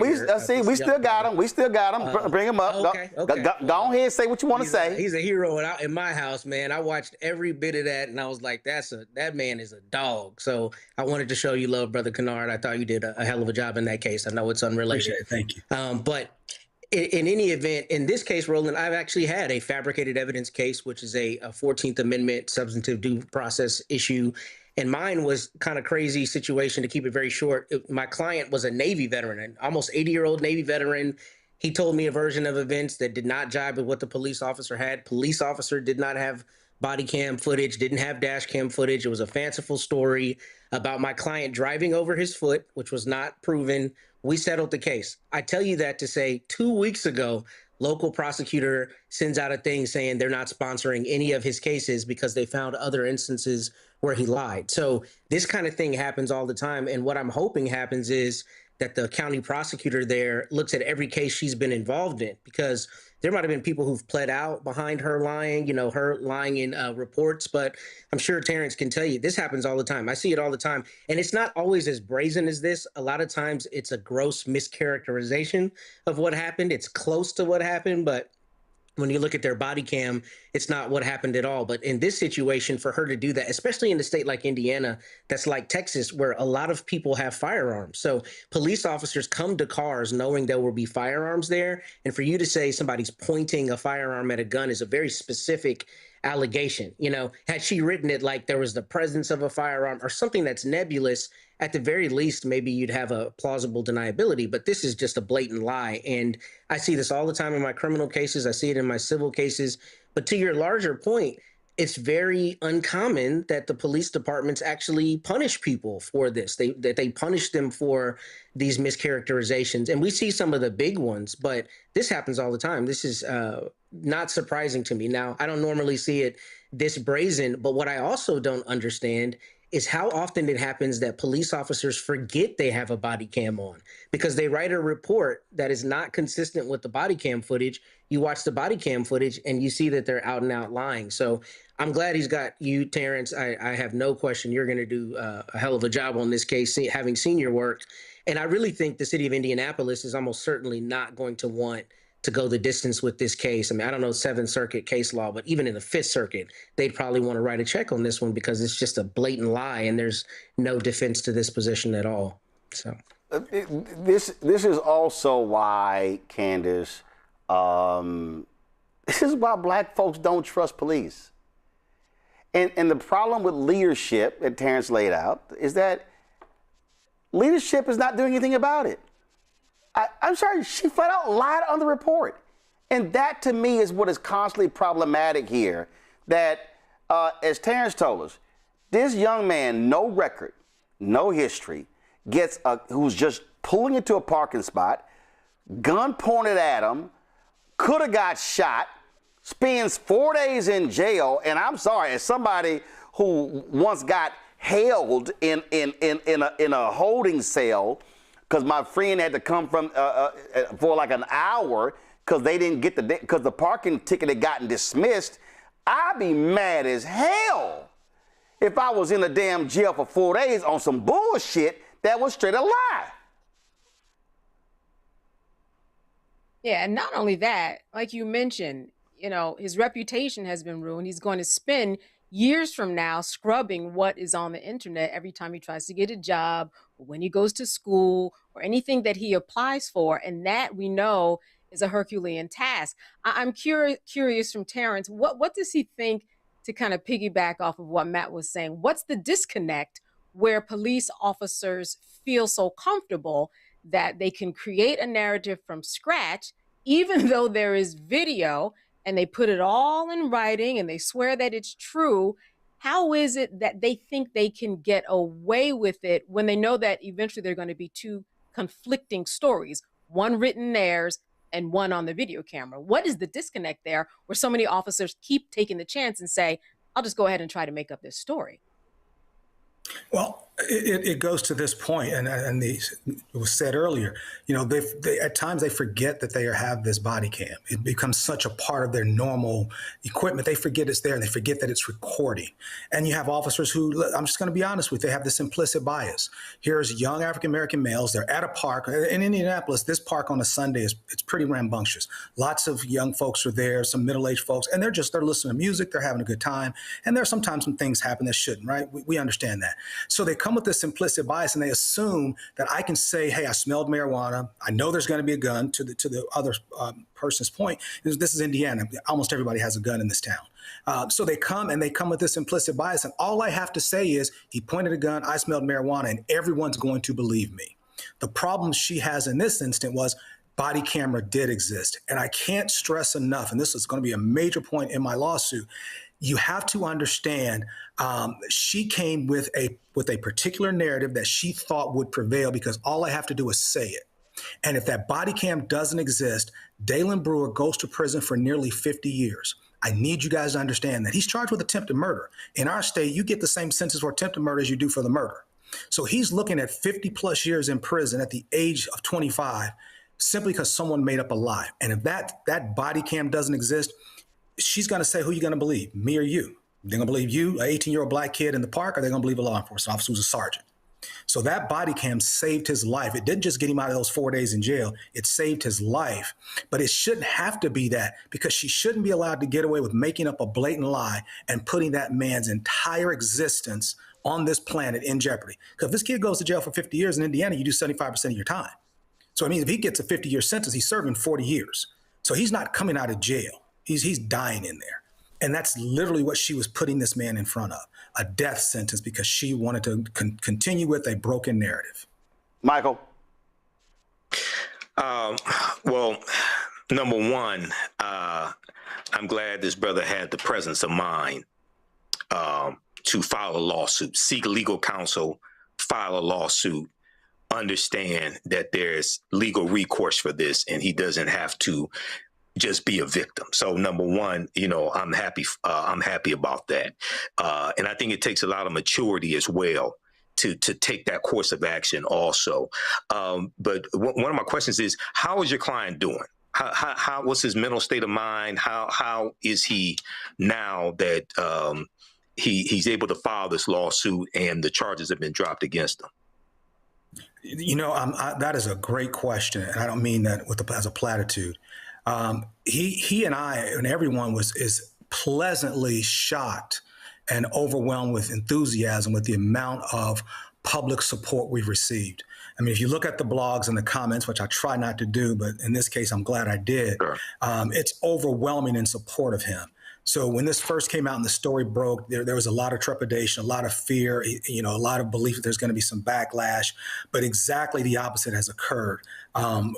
got him. We still got him. Bring him up. Okay. Go ahead and say what you want to say. He's a hero in my house, man. I watched every bit of that, and I was like, that man is a dog. So I wanted to show you love, Brother Kennard. I thought you did a hell of a job in that case. I know it's unrelated. Appreciate it. Thank you. But in any event, in this case, Roland, I've actually had a fabricated evidence case, which is a 14th Amendment substantive due process issue. And mine was kind of crazy situation, to keep it very short. My client was a Navy veteran, an almost 80-year-old Navy veteran. He told me a version of events that did not jibe with what the police officer had. Police officer did not have body cam footage, didn't have dash cam footage. It was a fanciful story about my client driving over his foot, which was not proven. We settled the case. I tell you that to say 2 weeks ago, local prosecutor sends out a thing saying they're not sponsoring any of his cases because they found other instances where he lied. So this kind of thing happens all the time. And what I'm hoping happens is that the county prosecutor there looks at every case she's been involved in, because there might have been people who've pled out behind her lying, her lying in reports. But I'm sure Terrence can tell you this happens all the time. I see it all the time. And it's not always as brazen as this. A lot of times it's a gross mischaracterization of what happened. It's close to what happened, but when you look at their body cam, it's not what happened at all. But in this situation, for her to do that, especially in a state like Indiana, that's like Texas, where a lot of people have firearms. So police officers come to cars knowing there will be firearms there. And for you to say somebody's pointing a firearm at a gun is a very specific allegation. Had she written it like there was the presence of a firearm or something that's nebulous, at the very least, maybe you'd have a plausible deniability, but this is just a blatant lie. And I see this all the time in my criminal cases. I see it in my civil cases. But to your larger point, it's very uncommon that the police departments actually punish people for this, that they punish them for these mischaracterizations. And we see some of the big ones, but this happens all the time. This is not surprising to me. Now, I don't normally see it this brazen, but what I also don't understand is how often it happens that police officers forget they have a body cam on because they write a report that is not consistent with the body cam footage. You watch the body cam footage and you see that they're out and out lying. So I'm glad he's got you, Terrence. I have no question you're going to do a hell of a job on this case, having seen your work. And I really think the city of Indianapolis is almost certainly not going to want to go the distance with this case. I mean, I don't know Seventh Circuit case law, but even in the Fifth Circuit, they'd probably want to write a check on this one because it's just a blatant lie and there's no defense to this position at all. So this is also why, Candace, this is why black folks don't trust police. And the problem with leadership that Terrence laid out is that leadership is not doing anything about it. I'm sorry, she flat out lied on the report. And that to me is what is constantly problematic here, that as Terrence told us, this young man, no record, no history, who's just pulling into a parking spot, gun pointed at him, could have got shot, spends 4 days in jail. And I'm sorry, as somebody who once got held in a holding cell, because my friend had to come from for like an hour because they didn't get because the parking ticket had gotten dismissed. I'd be mad as hell if I was in a damn jail for 4 days on some bullshit that was straight a lie. Yeah, and not only that, like you mentioned, his reputation has been ruined. He's going to spend years from now scrubbing what is on the internet every time he tries to get a job or when he goes to school or anything that he applies for. And that we know is a Herculean task. I'm curious from Terrence, what does he think, to kind of piggyback off of what Matt was saying? What's the disconnect where police officers feel so comfortable that they can create a narrative from scratch, even though there is video, and they put it all in writing and they swear that it's true? How is it that they think they can get away with it when they know that eventually they're going to be two conflicting stories, one written theirs and one on the video camera? What is the disconnect there where so many officers keep taking the chance and say, I'll just go ahead and try to make up this story? Well, it goes to this point, and it was said earlier, they at times they forget that they have this body cam. It becomes such a part of their normal equipment. They forget it's there, and they forget that it's recording. And you have officers who, I'm just going to be honest with you, they have this implicit bias. Here's young African-American males. They're at a park. In Indianapolis, this park on a Sunday it's pretty rambunctious. Lots of young folks are there, some middle-aged folks, and they're listening to music. They're having a good time. And there's sometimes some things happen that shouldn't, right? We understand that. So they come with this implicit bias and they assume that I can say, hey, I smelled marijuana. I know there's going to be a gun. To the other person's point, this is Indiana. Almost everybody has a gun in this town. So they come with this implicit bias. And all I have to say is he pointed a gun, I smelled marijuana, and everyone's going to believe me. The problem she has in this instant was body camera did exist. And I can't stress enough, and this is going to be a major point in my lawsuit, you have to understand she came with a particular narrative that she thought would prevail because all I have to do is say it. And if that body cam doesn't exist, Dalen Brewer goes to prison for nearly 50 years. I need you guys to understand that he's charged with attempted murder. In our state, you get the same sentence for attempted murder as you do for the murder. So he's looking at 50 plus years in prison at the age of 25 simply because someone made up a lie. And if that body cam doesn't exist, she's going to say, who are you going to believe, me or you? They're going to believe you, an 18-year-old black kid in the park, or they're going to believe a law enforcement officer who's a sergeant. So that body cam saved his life. It didn't just get him out of those 4 days in jail. It saved his life. But it shouldn't have to be that, because she shouldn't be allowed to get away with making up a blatant lie and putting that man's entire existence on this planet in jeopardy. Because if this kid goes to jail for 50 years in Indiana, you do 75% of your time. So I mean, if he gets a 50-year sentence, he's serving 40 years. So he's not coming out of jail. He's dying in there. And that's literally what she was putting this man in front of, a death sentence, because she wanted to continue with a broken narrative. Michael? Well, number one, I'm glad this brother had the presence of mind to file a lawsuit, seek legal counsel, file a lawsuit, understand that there's legal recourse for this, and he doesn't have to just be a victim. So number one, I'm happy about that. And I think it takes a lot of maturity as well to take that course of action also. But one of my questions is, how is your client doing? What's his mental state of mind? How is he now that he's able to file this lawsuit and the charges have been dropped against him? That is a great question, and I don't mean that as a platitude. He and I and everyone is pleasantly shocked and overwhelmed with enthusiasm with the amount of public support we've received. I mean, if you look at the blogs and the comments, which I try not to do, but in this case, I'm glad I did, sure. It's overwhelming in support of him. So when this first came out and the story broke, there was a lot of trepidation, a lot of fear, a lot of belief that there's going to be some backlash, but exactly the opposite has occurred.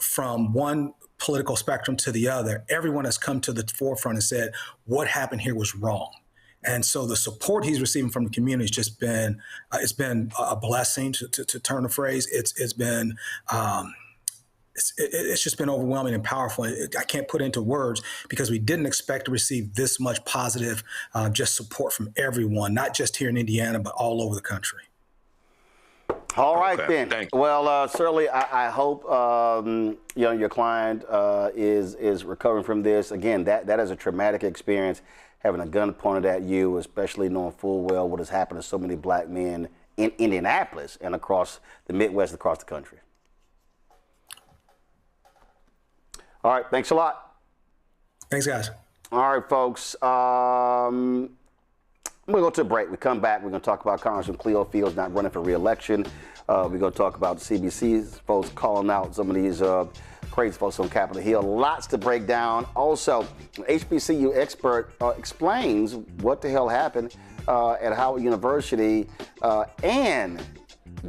From one political spectrum to the other, everyone has come to the forefront and said, what happened here was wrong. And so the support he's receiving from the community has just been, it's been a blessing, to turn the phrase. It's just been overwhelming and powerful. I can't put it into words because we didn't expect to receive this much positive just support from everyone, not just here in Indiana, but all over the country. All right, Okay, then. Well, certainly, I hope your client is recovering from this. Again, that is a traumatic experience, having a gun pointed at you, especially knowing full well what has happened to so many black men in Indianapolis and across the Midwest, across the country. All right, thanks a lot. Thanks, guys. All right, folks. We're going to go to a break. We come back. We're going to talk about Congressman Cleo Fields not running for re-election. We're going to talk about the CBC's folks calling out some of these crazy folks on Capitol Hill. Lots to break down. Also, an HBCU expert explains what the hell happened at Howard University. And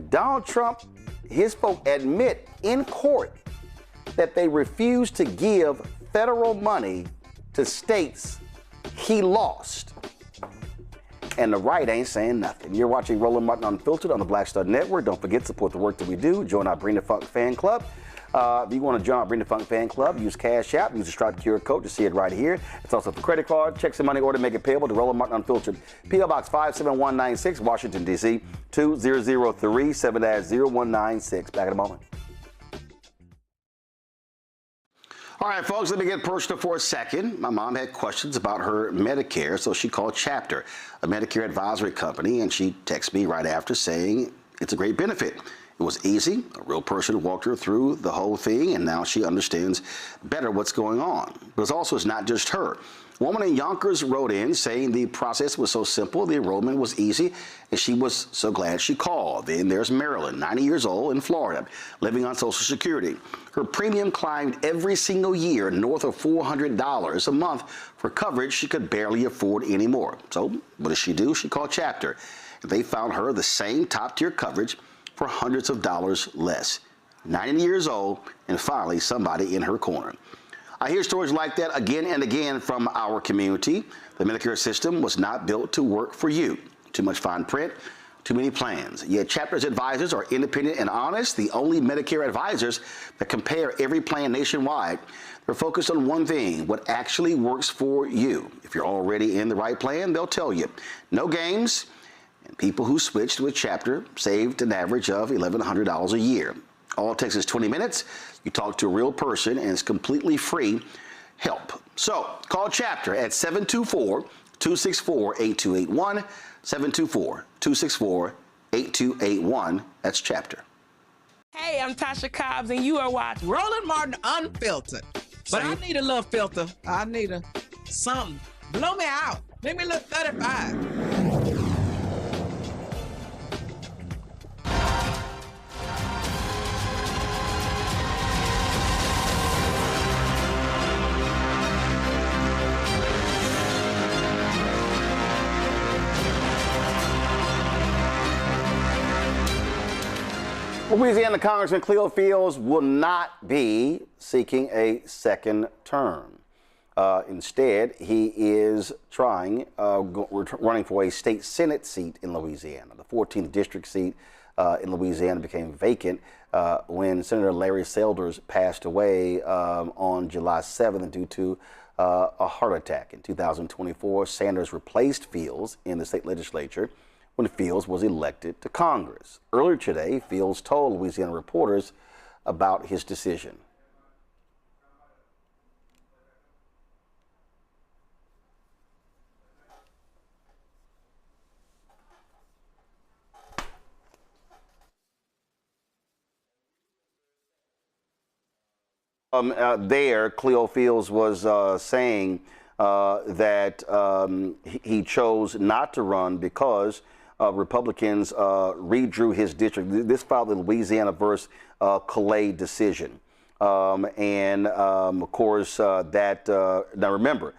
Donald Trump, his folk admit in court that they refused to give federal money to states he lost. And the right ain't saying nothing. You're watching Roland Martin Unfiltered on the Black Star Network. Don't forget to support the work that we do. Join our Bring the Funk fan club. If you want to join our Bring the Funk fan club, use Cash App, use the Stripe QR code to see it right here. It's also for credit card, checks and money order, make it payable to Roland Martin Unfiltered. P.O. Box 57196, Washington, D.C. 2003 7-0196. Back in a moment. All right, folks, let me get personal for a second. My mom had questions about her Medicare, so she called Chapter, a Medicare advisory company, and she texted me right after saying it's a great benefit. It was easy. A real person walked her through the whole thing, and now she understands better what's going on. But it's not just her. A woman in Yonkers wrote in saying the process was so simple, the enrollment was easy, and she was so glad she called. Then there's Marilyn, 90 years old, in Florida, living on Social Security. Her premium climbed every single year north of $400 a month for coverage she could barely afford anymore. So what does she do? She called Chapter. They found her the same top-tier coverage for hundreds of dollars less. 90 years old, and finally somebody in her corner. I hear stories like that again and again from our community. The Medicare system was not built to work for you. Too much fine print, too many plans. Yet Chapter's advisors are independent and honest, the only Medicare advisors that compare every plan nationwide. They're focused on one thing, what actually works for you. If you're already in the right plan, they'll tell you. No games, and people who switched with Chapter saved an average of $1,100 a year. All it takes is 20 minutes. You talk to a real person, and it's completely free help. So call Chapter at 724-264-8281, 724-264-8281. That's Chapter. Hey, I'm Tasha Cobbs, and you are watching Roland Martin Unfiltered. But I need a little filter. I need something. Blow me out. Make me look 35. Louisiana Congressman Cleo Fields will not be seeking a second term. Instead, he is running for a state Senate seat in Louisiana. The 14th district seat in Louisiana became vacant when Senator Larry Selders passed away on July 7th due to a heart attack. In 2024, Sanders replaced Fields in the state legislature when Fields was elected to Congress. Earlier today, Fields told Louisiana reporters about his decision. Cleo Fields was saying that he chose not to run because Republicans redrew his district. This filed the Louisiana versus Calais decision. Of course, now remember,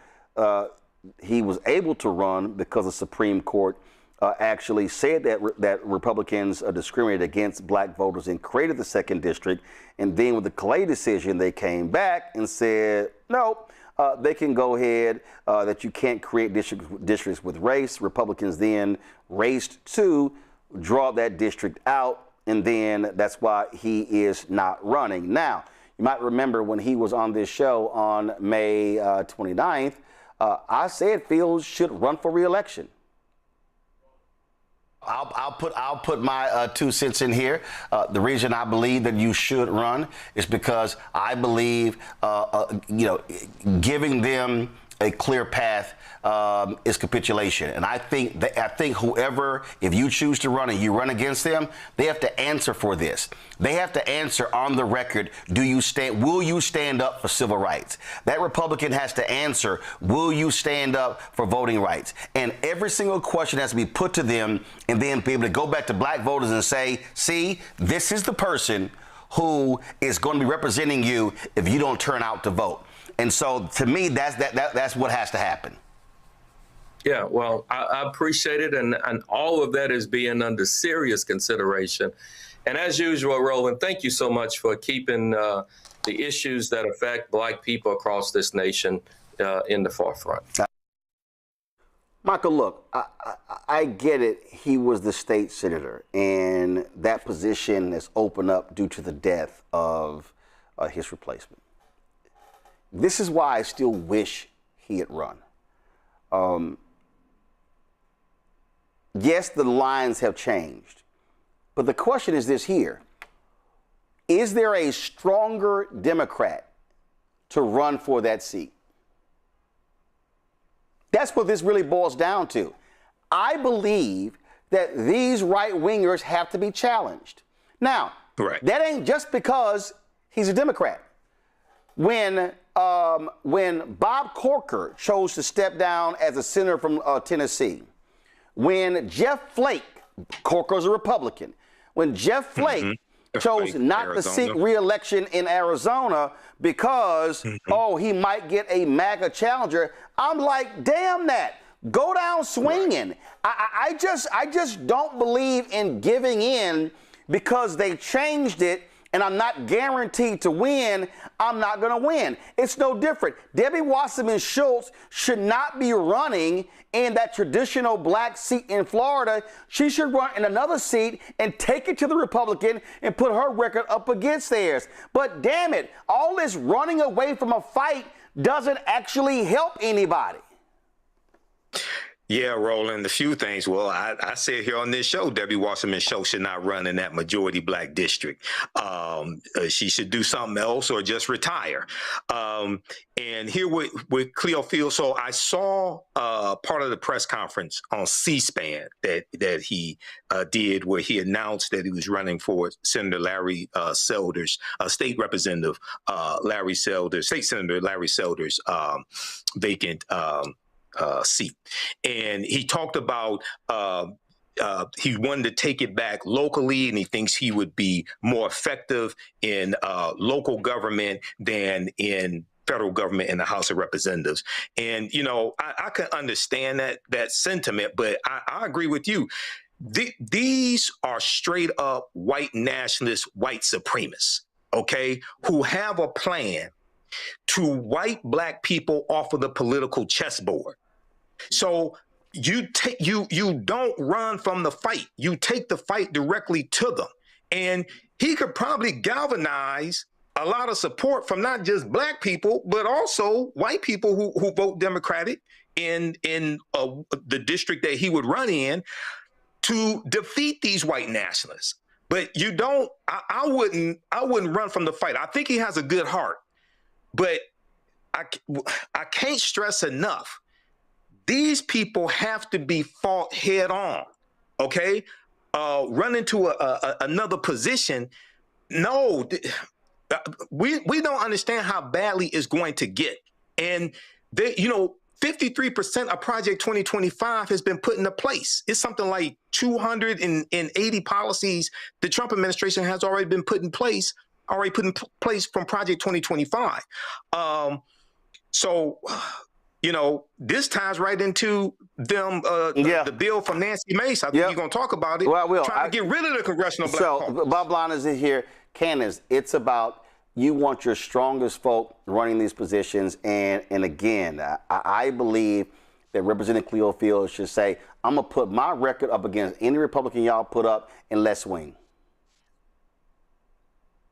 he was able to run because the Supreme Court actually said that Republicans discriminated against black voters and created the second district. And then with the Calais decision, they came back and said, nope. They can go ahead, that you can't create districts with race. Republicans then raced to draw that district out, and then that's why he is not running. Now, you might remember when he was on this show on May 29th, I said Fields should run for re-election. I'll put my 2 cents in here. The reason I believe that you should run is because I believe, giving them a clear path is capitulation. And I think whoever, if you choose to run and you run against them, they have to answer for this. They have to answer on the record, will you stand up for civil rights? That Republican has to answer, will you stand up for voting rights? And every single question has to be put to them and then be able to go back to black voters and say, see, this is the person who is going to be representing you if you don't turn out to vote. And so to me, that's what has to happen. Yeah, well, I appreciate it. And all of that is being under serious consideration. And as usual, Roland, thank you so much for keeping the issues that affect black people across this nation in the forefront. Michael, look, I get it. He was the state senator, and that position is opened up due to the death of his replacement. This is why I still wish he had run. Yes, the lines have changed, but the question is this here. Is there a stronger Democrat to run for that seat? That's what this really boils down to. I believe that these right-wingers have to be challenged. Now, that ain't just because he's a Democrat. When Bob Corker chose to step down as a senator from Tennessee, when Jeff Flake, Corker's a Republican, when Jeff Flake chose not to seek re-election in Arizona because, he might get a MAGA challenger, I'm like, damn that. Go down swinging. I just don't believe in giving in because they changed it and I'm not guaranteed to win, I'm not going to win. It's no different. Debbie Wasserman Schultz should not be running in that traditional black seat in Florida. She should run in another seat and take it to the Republican and put her record up against theirs. But damn it, all this running away from a fight doesn't actually help anybody. Yeah, Roland, a few things. Well, I said here on this show, Debbie Wasserman Schultz should not run in that majority black district. She should do something else or just retire. And here with Cleo Fields, so I saw part of the press conference on C-SPAN that he did, where he announced that he was running for Senator Larry Selder's, State Representative Larry Selder's, State Senator Larry Selder's vacant seat. And he talked about he wanted to take it back locally, and he thinks he would be more effective in local government than in federal government in the House of Representatives. And, you know, I can understand that sentiment, but I agree with you. These are straight up white nationalists, white supremacists, okay, who have a plan to wipe black people off of the political chessboard. So you don't run from the fight. You take the fight directly to them. And he could probably galvanize a lot of support from not just black people, but also white people who vote Democratic in the district that he would run in to defeat these white nationalists. But you don't, I wouldn't run from the fight. I think he has a good heart, but I can't stress enough. These people have to be fought head on, okay? Run into another position. No, we don't understand how badly it's going to get. And, 53% of Project 2025 has been put into place. It's something like 280 policies the Trump administration has already put in place from Project 2025. This ties right into them, the bill from Nancy Mace. I think you're going to talk about it. Well, I will. Trying to get rid of the congressional black caucus. So, Bob Line is in here. Candace, it's about you want your strongest folk running these positions. And again, I believe that Representative Cleo Fields should say, I'm going to put my record up against any Republican y'all put up and let's swing.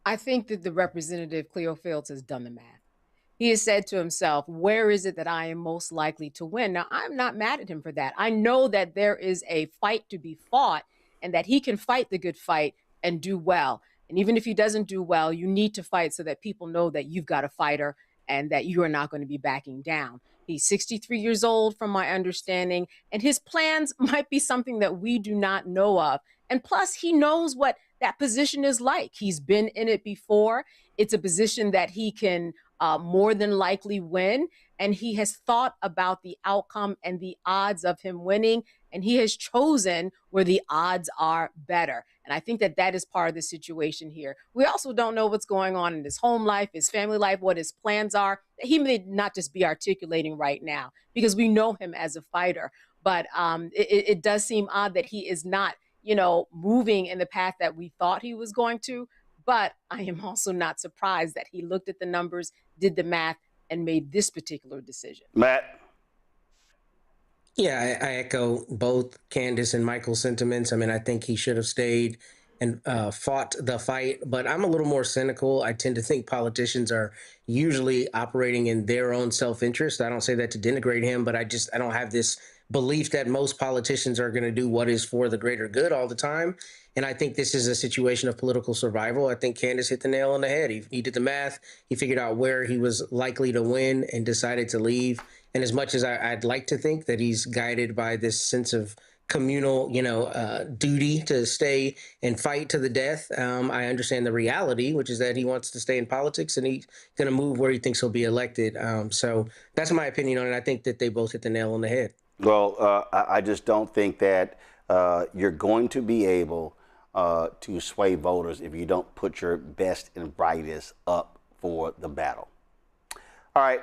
I think that the Representative Cleo Fields has done the math. He has said to himself, where is it that I am most likely to win? Now, I'm not mad at him for that. I know that there is a fight to be fought and that he can fight the good fight and do well. And even if he doesn't do well, you need to fight so that people know that you've got a fighter and that you are not going to be backing down. He's 63 years old, from my understanding, and his plans might be something that we do not know of. And plus, he knows what that position is like. He's been in it before. It's a position that he can more than likely win. And he has thought about the outcome and the odds of him winning. And he has chosen where the odds are better. And I think that that is part of the situation here. We also don't know what's going on in his home life, his family life, what his plans are. He may not just be articulating right now because we know him as a fighter. But it does seem odd that he is not, moving in the path that we thought he was going to. But I am also not surprised that he looked at the numbers, did the math, and made this particular decision. Matt? Yeah, I echo both Candace and Michael's sentiments. I mean, I think he should have stayed and fought the fight, but I'm a little more cynical. I tend to think politicians are usually operating in their own self-interest. I don't say that to denigrate him, but I don't have this belief that most politicians are going to do what is for the greater good all the time. And I think this is a situation of political survival. I think Candace hit the nail on the head. He did the math. He figured out where he was likely to win and decided to leave. And as much as I'd like to think that he's guided by this sense of communal, duty to stay and fight to the death, I understand the reality, which is that he wants to stay in politics and he's going to move where he thinks he'll be elected. So that's my opinion on it. I think that they both hit the nail on the head. Well, I just don't think that you're going to be able to sway voters if you don't put your best and brightest up for the battle. All right,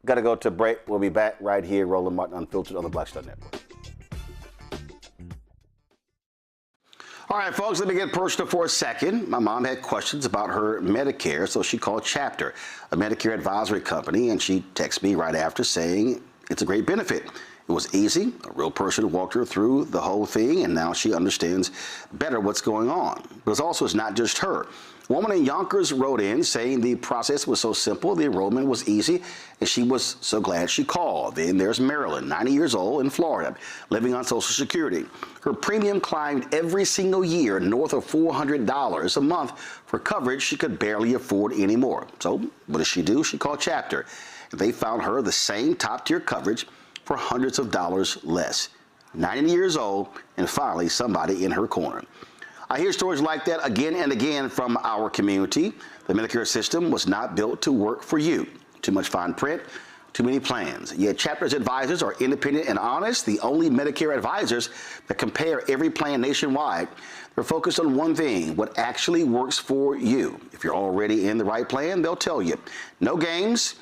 got to go to break. We'll be back right here, Roland Martin Unfiltered on the Black Star Network. All right, folks, let me get personal for a second. My mom had questions about her Medicare, so she called Chapter, a Medicare advisory company, and she texted me right after saying it's a great benefit. It was easy. A real person walked her through the whole thing, and now she understands better what's going on. But it's not just her. A woman in Yonkers wrote in saying the process was so simple, the enrollment was easy, and she was so glad she called. Then there's Marilyn, 90 years old, in Florida, living on Social Security. Her premium climbed every single year north of $400 a month for coverage she could barely afford anymore. So what does she do? She called Chapter. And they found her the same top-tier coverage for hundreds of dollars less. 90 years old, and finally somebody in her corner. I hear stories like that again and again from our community. The Medicare system was not built to work for you. Too much fine print, too many plans. Yet Chapter's advisors are independent and honest, the only Medicare advisors that compare every plan nationwide. They're focused on one thing, what actually works for you. If you're already in the right plan, they'll tell you. No games,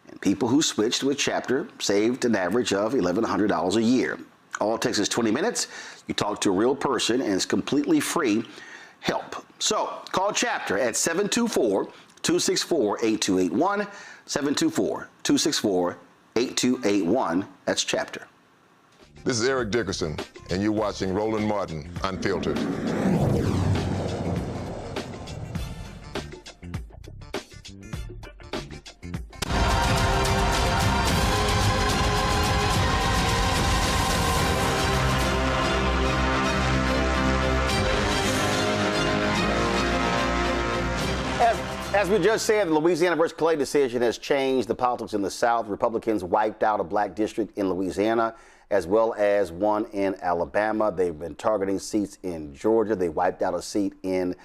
and people who switched with Chapter saved an average of $1,100 a year. All it takes is 20 minutes. You talk to a real person, and it's completely free help. So call Chapter at 724-264-8281, 724-264-8281. That's Chapter. This is Eric Dickerson, and you're watching Roland Martin Unfiltered. As we just said, the Louisiana versus Clay decision has changed the politics in the South. Republicans wiped out a black district in Louisiana, as well as one in Alabama. They've been targeting seats in Georgia. They wiped out a seat in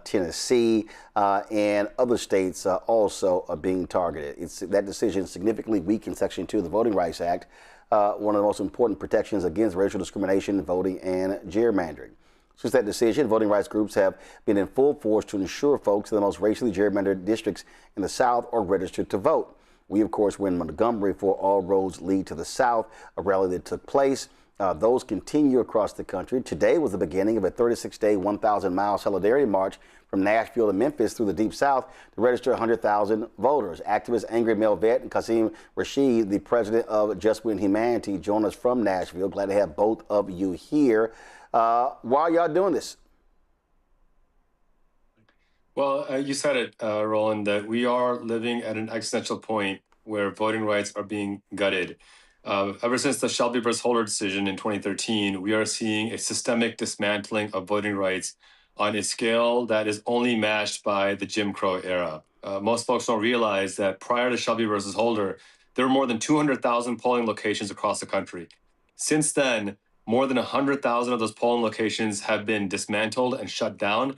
Tennessee, and other states also are being targeted. That decision significantly weakened Section 2 of the Voting Rights Act, one of the most important protections against racial discrimination, voting, and gerrymandering. Since that decision, voting rights groups have been in full force to ensure folks in the most racially gerrymandered districts in the South are registered to vote. We, of course, were in Montgomery for All Roads Lead to the South, a rally that took place. Those continue across the country. Today was the beginning of a 36-day, 1,000-mile solidarity march from Nashville to Memphis through the Deep South to register 100,000 voters. Activist Angry Male Vet and Kasim Rashid, the president of Just Win Humanity, join us from Nashville. Glad to have both of you here. Why are y'all doing this? Well, you said it, Roland, that we are living at an existential point where voting rights are being gutted. Ever since the Shelby versus Holder decision in 2013, we are seeing a systemic dismantling of voting rights on a scale that is only matched by the Jim Crow era. Most folks don't realize that prior to Shelby versus Holder, there were more than 200,000 polling locations across the country. Since then, more than 100,000 of those polling locations have been dismantled and shut down,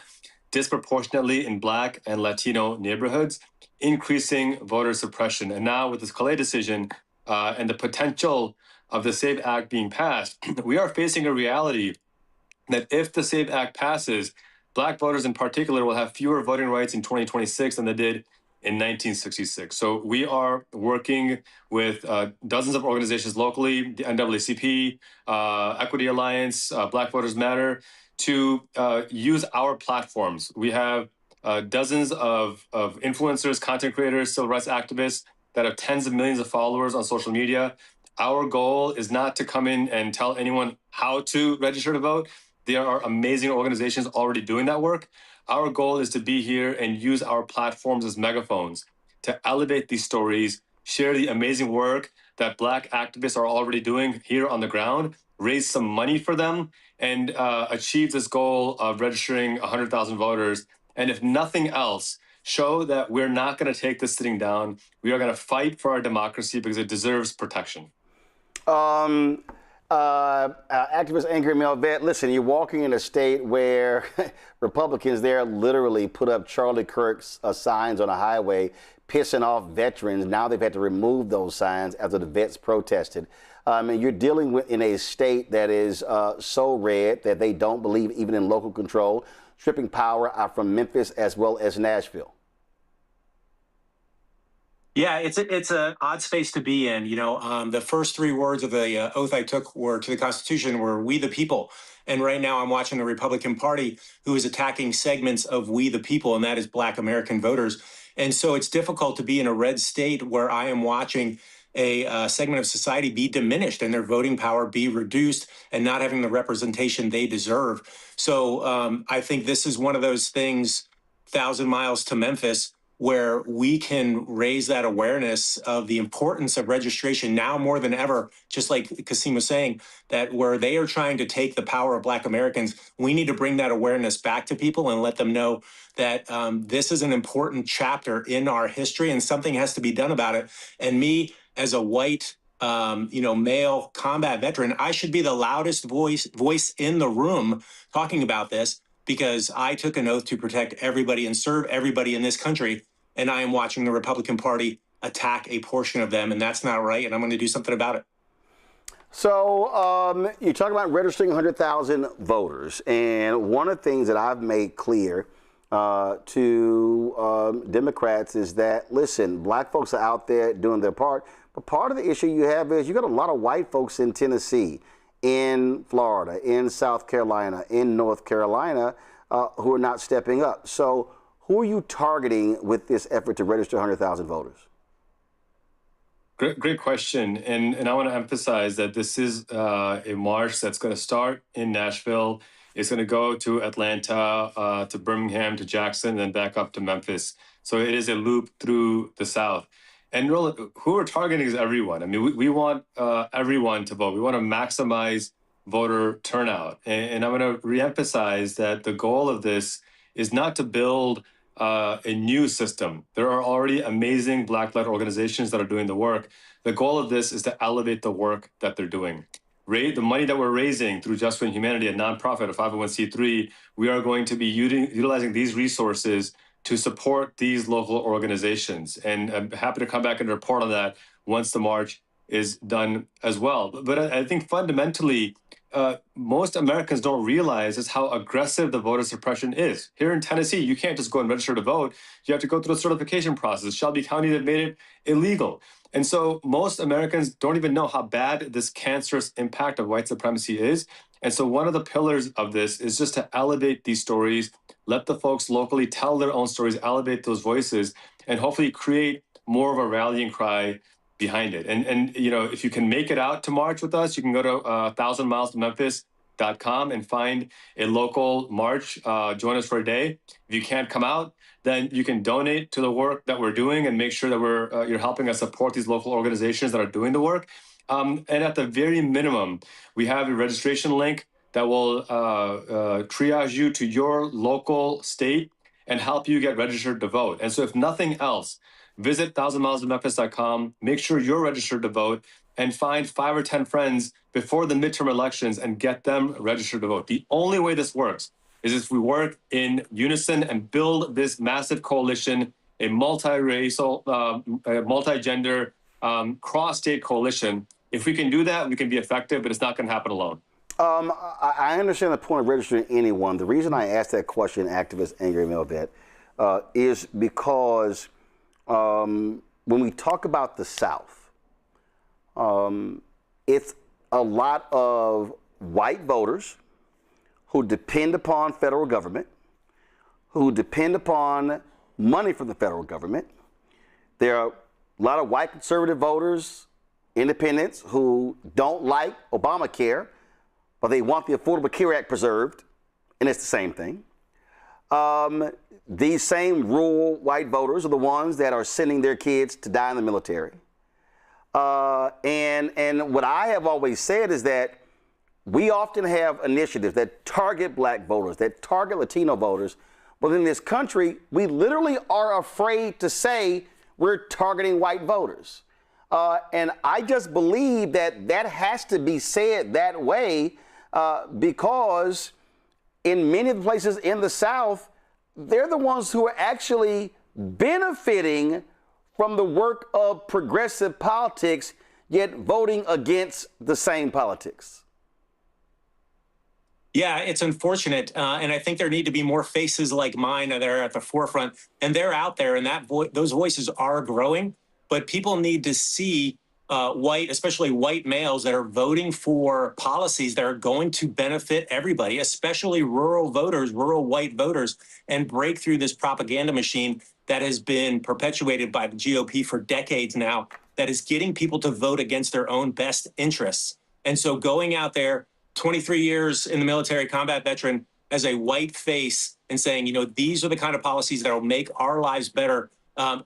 disproportionately in Black and Latino neighborhoods, increasing voter suppression. And now with this Calais decision and the potential of the SAVE Act being passed, we are facing a reality that if the SAVE Act passes, Black voters in particular will have fewer voting rights in 2026 than they did in 1966. So we are working with dozens of organizations locally, the NAACP, Equity Alliance, Black Voters Matter, to use our platforms. We have dozens of influencers, content creators, civil rights activists that have tens of millions of followers on social media. Our goal is not to come in and tell anyone how to register to vote. There are amazing organizations already doing that work. Our goal is to be here and use our platforms as megaphones to elevate these stories, share the amazing work that Black activists are already doing here on the ground, raise some money for them, and achieve this goal of registering 100,000 voters. And if nothing else, show that we're not going to take this sitting down. We are going to fight for our democracy because it deserves protection. Activist Angry Male Vet, listen, you're walking in a state where Republicans there literally put up Charlie Kirk's signs on a highway, pissing off veterans. Now they've had to remove those signs after the vets protested. And you're dealing with in a state that is so red that they don't believe even in local control, stripping power out from Memphis as well as Nashville. Yeah, it's a odd space to be in. You know, the first three words of the oath I took were to the Constitution were "We the people," and right now I'm watching the Republican Party, who is attacking segments of "We the people," and that is Black American voters. And so it's difficult to be in a red state where I am watching a segment of society be diminished and their voting power be reduced and not having the representation they deserve. So I think this is one of those things, 1,000 miles to Memphis, where we can raise that awareness of the importance of registration now more than ever, just like Kasim was saying, that where they are trying to take the power of Black Americans, we need to bring that awareness back to people and let them know that this is an important chapter in our history and something has to be done about it. And me, as a white, male combat veteran, I should be the loudest voice in the room talking about this, because I took an oath to protect everybody and serve everybody in this country. And I am watching the Republican Party attack a portion of them, and that's not right. And I'm going to do something about it. So you talk about registering 100,000 voters. And one of the things that I've made clear to Democrats is that, listen, Black folks are out there doing their part. But part of the issue you have is you got a lot of white folks in Tennessee, in Florida, in South Carolina, in North Carolina, who are not stepping up. So who are you targeting with this effort to register 100,000 voters? Great question. And I want to emphasize that this is a march that's going to start in Nashville. It's going to go to Atlanta, to Birmingham, to Jackson, and back up to Memphis. So it is a loop through the South. And Roland, who we're targeting is everyone. I mean, we want everyone to vote. We want to maximize voter turnout. And I'm going to reemphasize that the goal of this is not to build a new system. There are already amazing Black-led organizations that are doing the work. The goal of this is to elevate the work that they're doing. The money that we're raising through Just for Humanity, a nonprofit, a 501c3, we are going to be utilizing these resources to support these local organizations. And I'm happy to come back and report on that once the march is done as well. But I think fundamentally, most Americans don't realize is how aggressive the voter suppression is. Here in Tennessee, you can't just go and register to vote. You have to go through a certification process. Shelby County, that made it illegal. And so most Americans don't even know how bad this cancerous impact of white supremacy is. And so one of the pillars of this is just to elevate these stories, let the folks locally tell their own stories, elevate those voices, and hopefully create more of a rallying cry behind it. And you know, if you can make it out to march with us, you can go to 1000milestomemphis.com and find a local march. Join us for a day. If you can't come out, then you can donate to the work that we're doing and make sure that you're helping us support these local organizations that are doing the work. And at the very minimum, we have a registration link that will triage you to your local state and help you get registered to vote. And so if nothing else, visit 1000milestomemphis.com, make sure you're registered to vote, and find 5 or 10 friends before the midterm elections and get them registered to vote. The only way this works is if we work in unison and build this massive coalition, a multi-racial, multi-gender, cross-state coalition. If we can do that, we can be effective, but it's not going to happen alone. I understand the point of registering anyone. The reason I asked that question, activist Angry Melvet, is because when we talk about the South, it's a lot of white voters who depend upon federal government, who depend upon money from the federal government. There are a lot of white conservative voters, independents, who don't like Obamacare, but they want the Affordable Care Act preserved, and it's the same thing. These same rural white voters are the ones that are sending their kids to die in the military. And what I have always said is that we often have initiatives that target Black voters, that target Latino voters, but in this country, we literally are afraid to say we're targeting white voters. And I just believe that that has to be said that way because in many of the places in the South, they're the ones who are actually benefiting from the work of progressive politics, yet voting against the same politics. Yeah, it's unfortunate. And I think there need to be more faces like mine that are at the forefront. And they're out there, and those voices are growing. but people need to see especially white males that are voting for policies that are going to benefit everybody, especially rural voters, rural white voters, and break through this propaganda machine that has been perpetuated by the GOP for decades now, that is getting people to vote against their own best interests. And so going out there, 23 years in the military, combat veteran, as a white face and saying, these are the kind of policies that will make our lives better,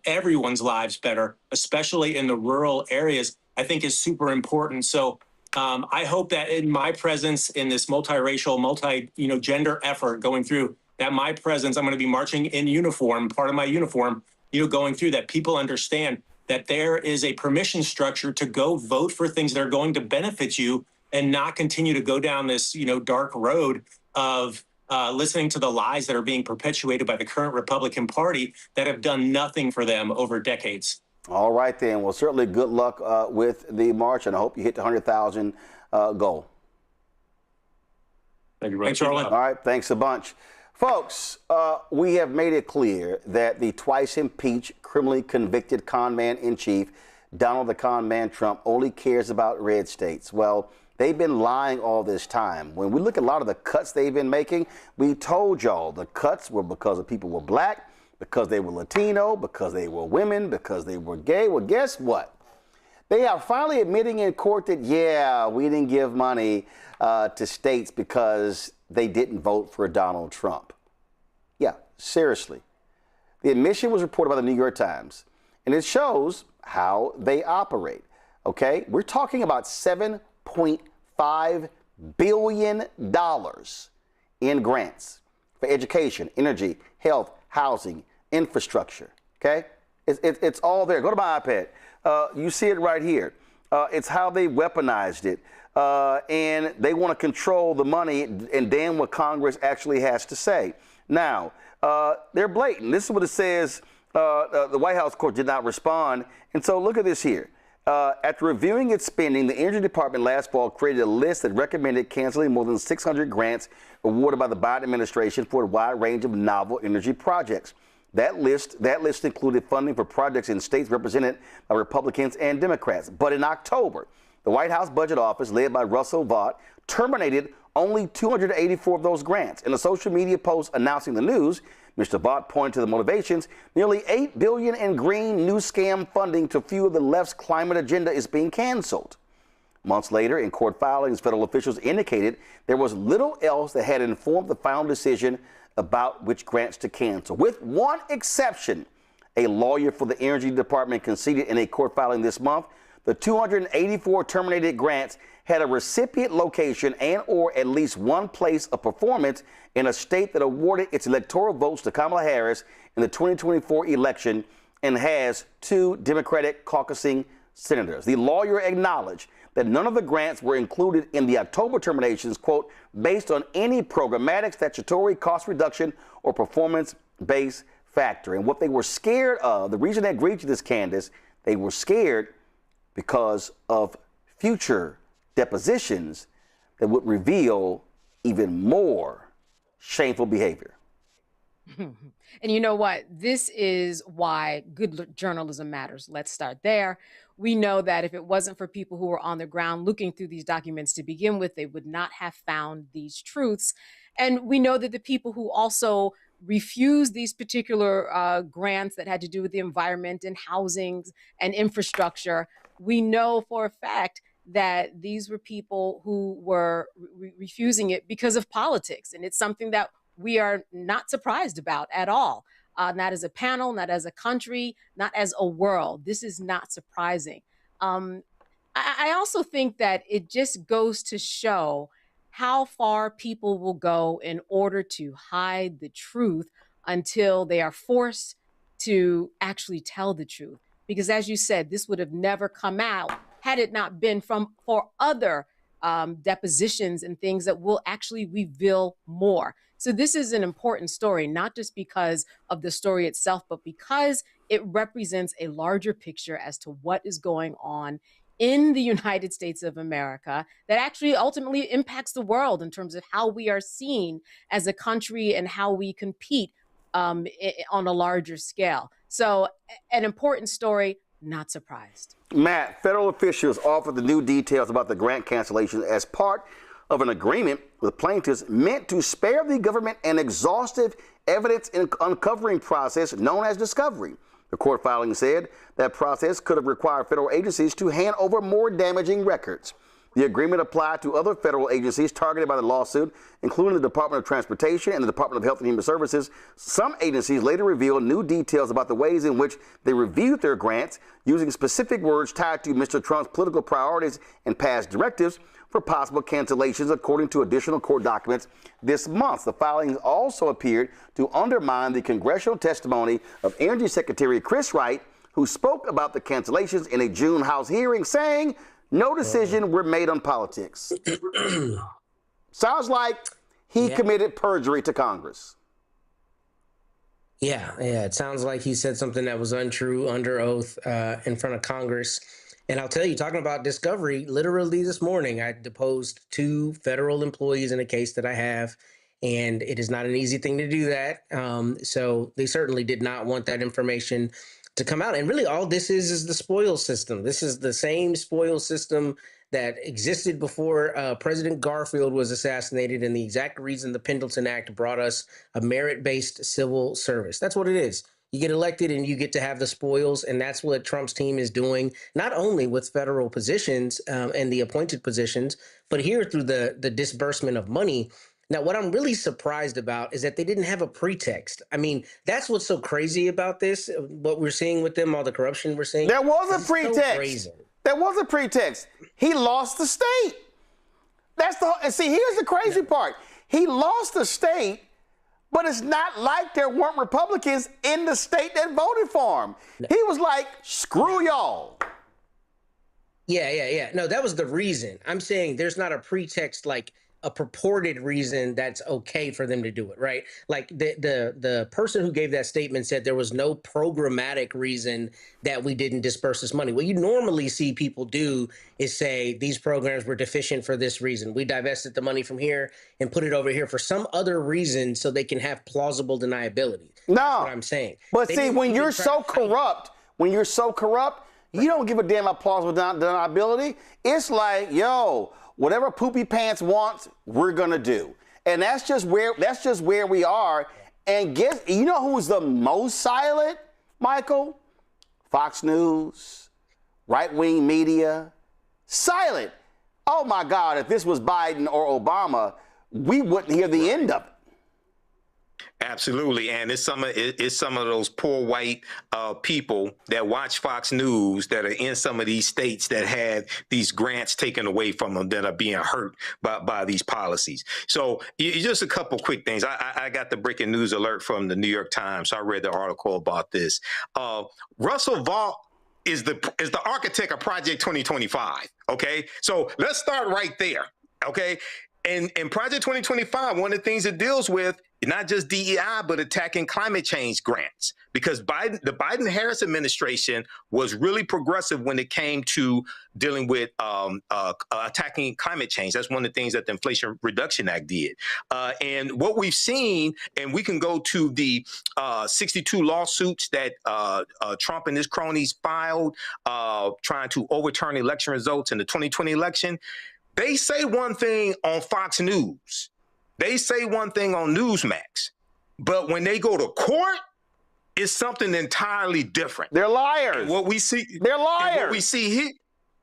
everyone's lives better, especially in the rural areas, I think is super important. So I hope that in my presence in this multiracial, gender effort going through, that my presence, I'm going to be marching in uniform, part of my uniform, going through, that people understand that there is a permission structure to go vote for things that are going to benefit you and not continue to go down this, dark road of listening to the lies that are being perpetuated by the current Republican Party that have done nothing for them over decades. All right, then. Well, certainly good luck with the march, and I hope you hit the 100,000 goal. Thank you, Thanks, Roland. All right, thanks a bunch. Folks, we have made it clear that the twice impeached, criminally convicted con man in chief, Donald the Con Man Trump, only cares about red states. Well, they've been lying all this time. When we look at a lot of the cuts they've been making, we told y'all the cuts were because the people were black, because they were Latino, because they were women, because they were gay. Well, guess what? They are finally admitting in court that, yeah, we didn't give money to states because they didn't vote for Donald Trump. Yeah, seriously. The admission was reported by the New York Times, and it shows how they operate. Okay? We're talking about $7.5 billion in grants for education, energy, health, housing, infrastructure. Okay? It's all there. Go to my iPad. You see it right here. It's how they weaponized it. And they want to control the money and damn what Congress actually has to say. Now, they're blatant. This is what it says. The White House court did not respond. And so look at this here. After reviewing its spending, the Energy Department last fall created a list that recommended canceling more than 600 grants awarded by the Biden administration for a wide range of novel energy projects. That list included funding for projects in states represented by Republicans and Democrats. But in October, the White House Budget Office, led by Russell Vought, terminated only 284 of those grants. In a social media post announcing the news, Mr. Vought pointed to the motivations. Nearly $8 billion in green new scam funding to fuel the left's climate agenda is being canceled. Months later, in court filings, federal officials indicated there was little else that had informed the final decision about which grants to cancel. With one exception, a lawyer for the Energy Department conceded in a court filing this month, the 284 terminated grants had a recipient location and or at least one place of performance in a state that awarded its electoral votes to Kamala Harris in the 2024 election and has 2 Democratic caucusing senators. The lawyer acknowledged that none of the grants were included in the October terminations, quote, based on any programmatic, statutory cost reduction or performance-based factor. And what they were scared of, the reason they agreed to this, Candace, they were scared because of future depositions that would reveal even more shameful behavior. And you know what? This is why good journalism matters. Let's start there. We know that if it wasn't for people who were on the ground looking through these documents to begin with, they would not have found these truths. And we know that the people who also refused these particular grants that had to do with the environment and housing and infrastructure, we know for a fact that these were people who were refusing it because of politics. And it's something that we are not surprised about at all. Not as a panel, not as a country, not as a world. This is not surprising. I also think that it just goes to show how far people will go in order to hide the truth until they are forced to actually tell the truth. Because as you said, this would have never come out had it not been for other depositions and things that will actually reveal more. So this is an important story, not just because of the story itself, but because it represents a larger picture as to what is going on in the United States of America that actually ultimately impacts the world in terms of how we are seen as a country and how we compete on a larger scale. So an important story, not surprised. Matt, federal officials offered the new details about the grant cancellation as part of an agreement with plaintiffs meant to spare the government an exhaustive evidence uncovering process known as discovery. The court filing said that process could have required federal agencies to hand over more damaging records. The agreement applied to other federal agencies targeted by the lawsuit, including the Department of Transportation and the Department of Health and Human Services. Some agencies later revealed new details about the ways in which they reviewed their grants, using specific words tied to Mr. Trump's political priorities and past directives for possible cancellations, according to additional court documents this month. The filings also appeared to undermine the congressional testimony of Energy Secretary Chris Wright, who spoke about the cancellations in a June House hearing, saying no decision were made on politics. Sounds like he committed perjury to Congress. Yeah, it sounds like he said something that was untrue under oath in front of Congress. And I'll tell you, talking about discovery, literally this morning, I deposed 2 federal employees in a case that I have, and it is not an easy thing to do that. So they certainly did not want that information to come out. And really all this is the spoil system. This is the same spoil system that existed before President Garfield was assassinated, and the exact reason the Pendleton Act brought us a merit-based civil service. That's what it is. You get elected and you get to have the spoils, and that's what Trump's team is doing, not only with federal positions and the appointed positions, but here through the disbursement of money. Now, what I'm really surprised about is that they didn't have a pretext. I mean, that's what's so crazy about this, what we're seeing with them, all the corruption we're seeing. There was a pretext. So there was a pretext. He lost the state. And see, here's the crazy part. He lost the state, but it's not like there weren't Republicans in the state that voted for him. He was like, screw y'all. Yeah. No, that was the reason. I'm saying there's not a pretext, like a purported reason that's okay for them to do it, right? Like the person who gave that statement said there was no programmatic reason that we didn't disperse this money. What you normally see people do is say these programs were deficient for this reason. We divested the money from here and put it over here for some other reason so they can have plausible deniability. No, that's what I'm saying. But see, when you're so corrupt, you don't give a damn about plausible deniability. It's like, yo, whatever Poopy Pants wants, we're gonna do, and that's just where we are. And you know who's the most silent, Michael? Fox News, right-wing media, silent. Oh my God! If this was Biden or Obama, we wouldn't hear the end of it. Absolutely, and it's some of those poor white people that watch Fox News that are in some of these states that had these grants taken away from them that are being hurt by these policies. So just a couple quick things. I got the breaking news alert from the New York Times. So I read the article about this. Russell Vought is the architect of Project 2025. Okay, so let's start right there. Okay. And Project 2025, one of the things it deals with, not just DEI, but attacking climate change grants, because the Biden-Harris administration was really progressive when it came to dealing with attacking climate change. That's one of the things that the Inflation Reduction Act did. And what we've seen, and we can go to the 62 lawsuits that Trump and his cronies filed trying to overturn election results in the 2020 election. They say one thing on Fox News. They say one thing on Newsmax. But when they go to court, it's something entirely different. They're liars. And what we see, they're liars. What we see here,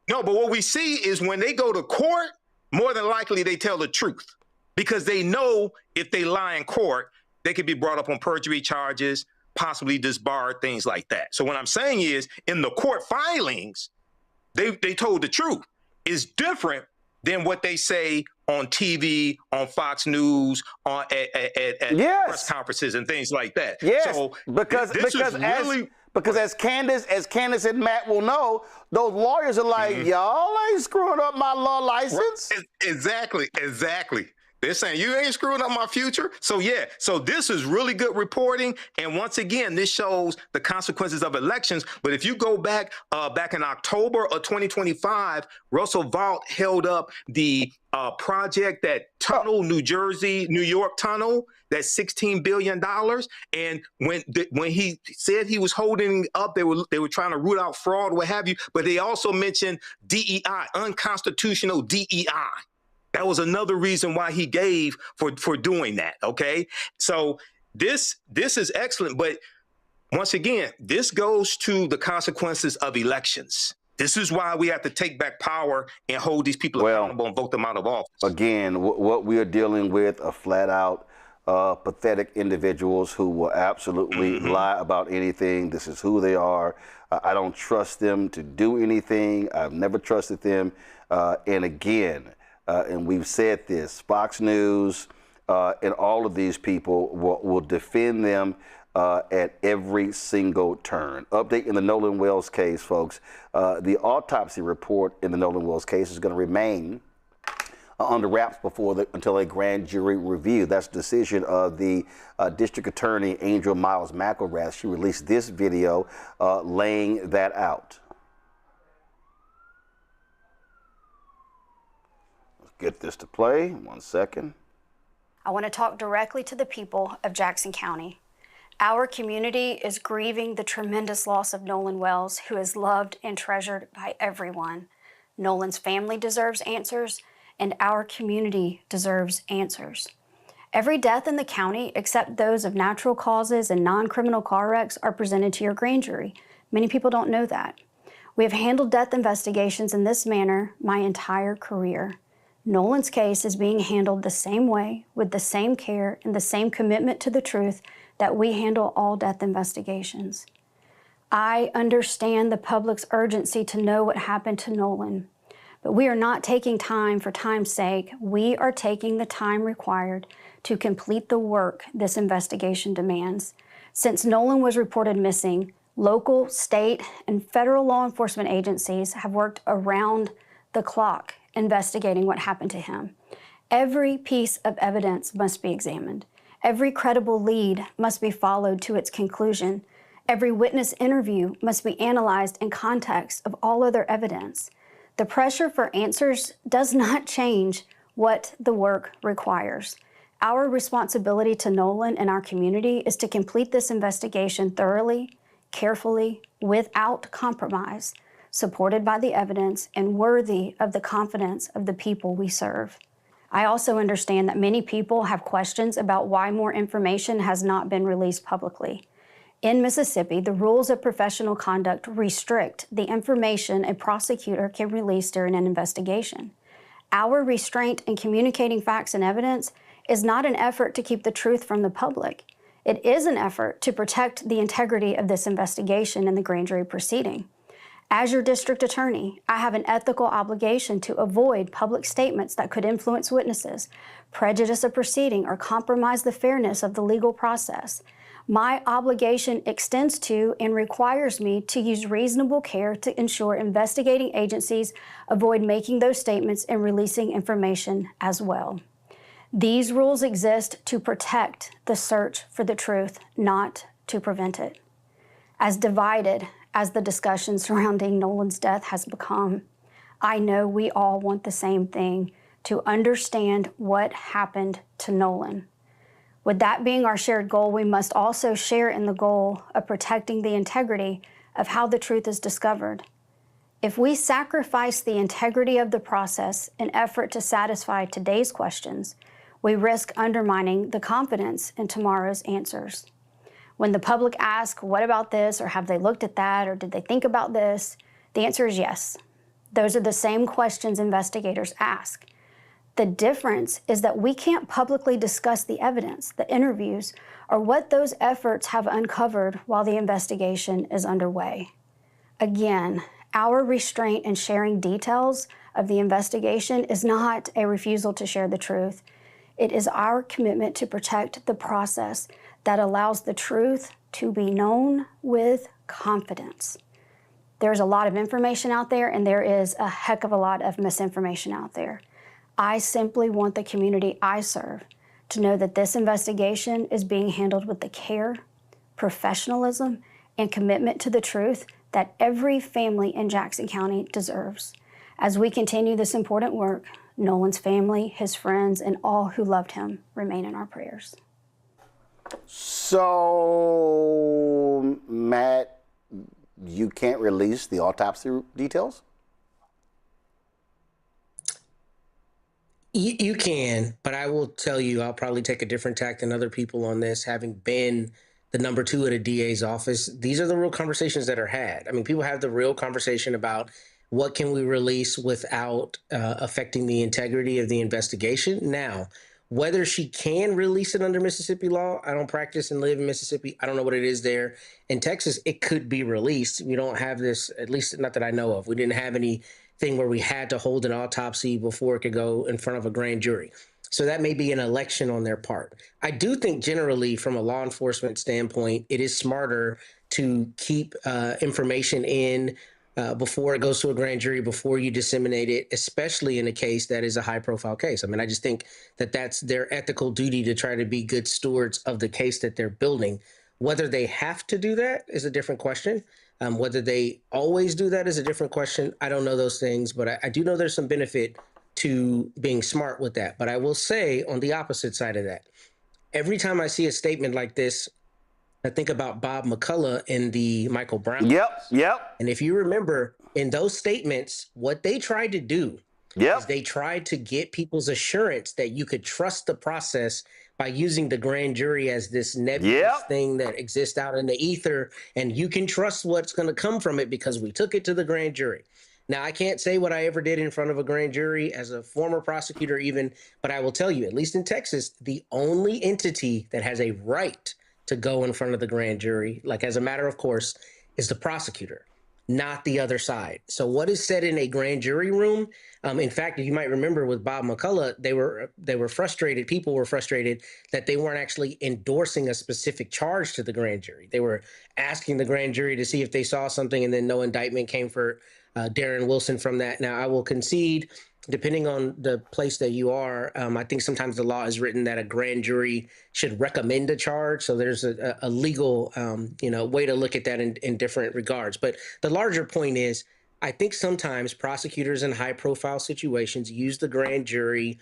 but what we see is when they go to court, more than likely they tell the truth, because they know if they lie in court, they could be brought up on perjury charges, possibly disbarred, things like that. So what I'm saying is, in the court filings, they told the truth. It's different than what they say on TV, on Fox News, at press conferences and things like that. Yes, so because as Candace and Matt will know, those lawyers are like, y'all ain't screwing up my law license. Exactly. They're saying, you ain't screwing up my future. So yeah, so this is really good reporting. And once again, this shows the consequences of elections. But if you go back in October of 2025, Russell Vought held up the project, that tunnel, New York tunnel, that's $16 billion. And when he said he was holding up, they were trying to root out fraud, what have you. But they also mentioned DEI, unconstitutional DEI. That was another reason why he gave for doing that. Okay, so this is excellent. But once again, this goes to the consequences of elections. This is why we have to take back power and hold these people accountable and vote them out of office. Again, what we are dealing with are flat out pathetic individuals who will absolutely lie about anything. This is who they are. I don't trust them to do anything. I've never trusted them. And again, and we've said this, Fox News and all of these people will defend them at every single turn. Update in the Nolan Wells case, folks. The autopsy report in the Nolan Wells case is going to remain under wraps until a grand jury review. That's the decision of the District Attorney Angel Miles McElrath. She released this video laying that out. Let's get this to play. 1 second. I want to talk directly to the people of Jackson County. Our community is grieving the tremendous loss of Nolan Wells, who is loved and treasured by everyone. Nolan's family deserves answers, and our community deserves answers. Every death in the county, except those of natural causes and non-criminal car wrecks, are presented to your grand jury. Many people don't know that. We have handled death investigations in this manner my entire career. Nolan's case is being handled the same way, with the same care and the same commitment to the truth that we handle all death investigations. I understand the public's urgency to know what happened to Nolan, but we are not taking time for time's sake. We are taking the time required to complete the work this investigation demands. Since Nolan was reported missing, local, state, and federal law enforcement agencies have worked around the clock investigating what happened to him. Every piece of evidence must be examined. Every credible lead must be followed to its conclusion. Every witness interview must be analyzed in context of all other evidence. The pressure for answers does not change what the work requires. Our responsibility to Nolan and our community is to complete this investigation thoroughly, carefully, without compromise, supported by the evidence and worthy of the confidence of the people we serve. I also understand that many people have questions about why more information has not been released publicly. In Mississippi, the rules of professional conduct restrict the information a prosecutor can release during an investigation. Our restraint in communicating facts and evidence is not an effort to keep the truth from the public. It is an effort to protect the integrity of this investigation in the grand jury proceeding. As your district attorney, I have an ethical obligation to avoid public statements that could influence witnesses, prejudice a proceeding, or compromise the fairness of the legal process. My obligation extends to and requires me to use reasonable care to ensure investigating agencies avoid making those statements and releasing information as well. These rules exist to protect the search for the truth, not to prevent it. As divided as the discussion surrounding Nolan's death has become, I know we all want the same thing, to understand what happened to Nolan. With that being our shared goal, we must also share in the goal of protecting the integrity of how the truth is discovered. If we sacrifice the integrity of the process in effort to satisfy today's questions, we risk undermining the confidence in tomorrow's answers. When the public asks, what about this, or have they looked at that, or did they think about this? The answer is yes. Those are the same questions investigators ask. The difference is that we can't publicly discuss the evidence, the interviews, or what those efforts have uncovered while the investigation is underway. Again, our restraint in sharing details of the investigation is not a refusal to share the truth. It is our commitment to protect the process that allows the truth to be known with confidence. There's a lot of information out there, and there is a heck of a lot of misinformation out there. I simply want the community I serve to know that this investigation is being handled with the care, professionalism, and commitment to the truth that every family in Jackson County deserves. As we continue this important work, Nolan's family, his friends, and all who loved him remain in our prayers. So, Matt, you can't release the autopsy details? You can, but I will tell you, I'll probably take a different tack than other people on this, having been the number 2 at a DA's office. These are the real conversations that are had. I mean, people have the real conversation about what can we release without affecting the integrity of the investigation. Now, whether she can release it under Mississippi law, I don't practice and live in Mississippi. I don't know what it is there. In Texas, it could be released. We don't have this, at least not that I know of. We didn't have anything where we had to hold an autopsy before it could go in front of a grand jury. So that may be an election on their part. I do think generally from a law enforcement standpoint, it is smarter to keep information in before it goes to a grand jury, before you disseminate it, especially in a case that is a high profile case. I mean, I just think that that's their ethical duty to try to be good stewards of the case that they're building. Whether they have to do that is a different question. Whether they always do that is a different question. I don't know those things, but I do know there's some benefit to being smart with that. But I will say on the opposite side of that, every time I see a statement like this, I think about Bob McCullough in the Michael Brown. Yep. And if you remember in those statements, what they tried to do is they tried to get people's assurance that you could trust the process by using the grand jury as this nebulous thing that exists out in the ether, and you can trust what's going to come from it because we took it to the grand jury. Now, I can't say what I ever did in front of a grand jury as a former prosecutor even, but I will tell you, at least in Texas, the only entity that has a right to go in front of the grand jury, like as a matter of course, is the prosecutor, not the other side. So what is said in a grand jury room? In fact, you might remember with Bob McCullough, they were frustrated. People were frustrated that they weren't actually endorsing a specific charge to the grand jury. They were asking the grand jury to see if they saw something, and then no indictment came for Darren Wilson from that. Now, I will concede, depending on the place that you are, I think sometimes the law is written that a grand jury should recommend a charge. So there's a legal, way to look at that in different regards. But the larger point is, I think sometimes prosecutors in high profile situations use the grand jury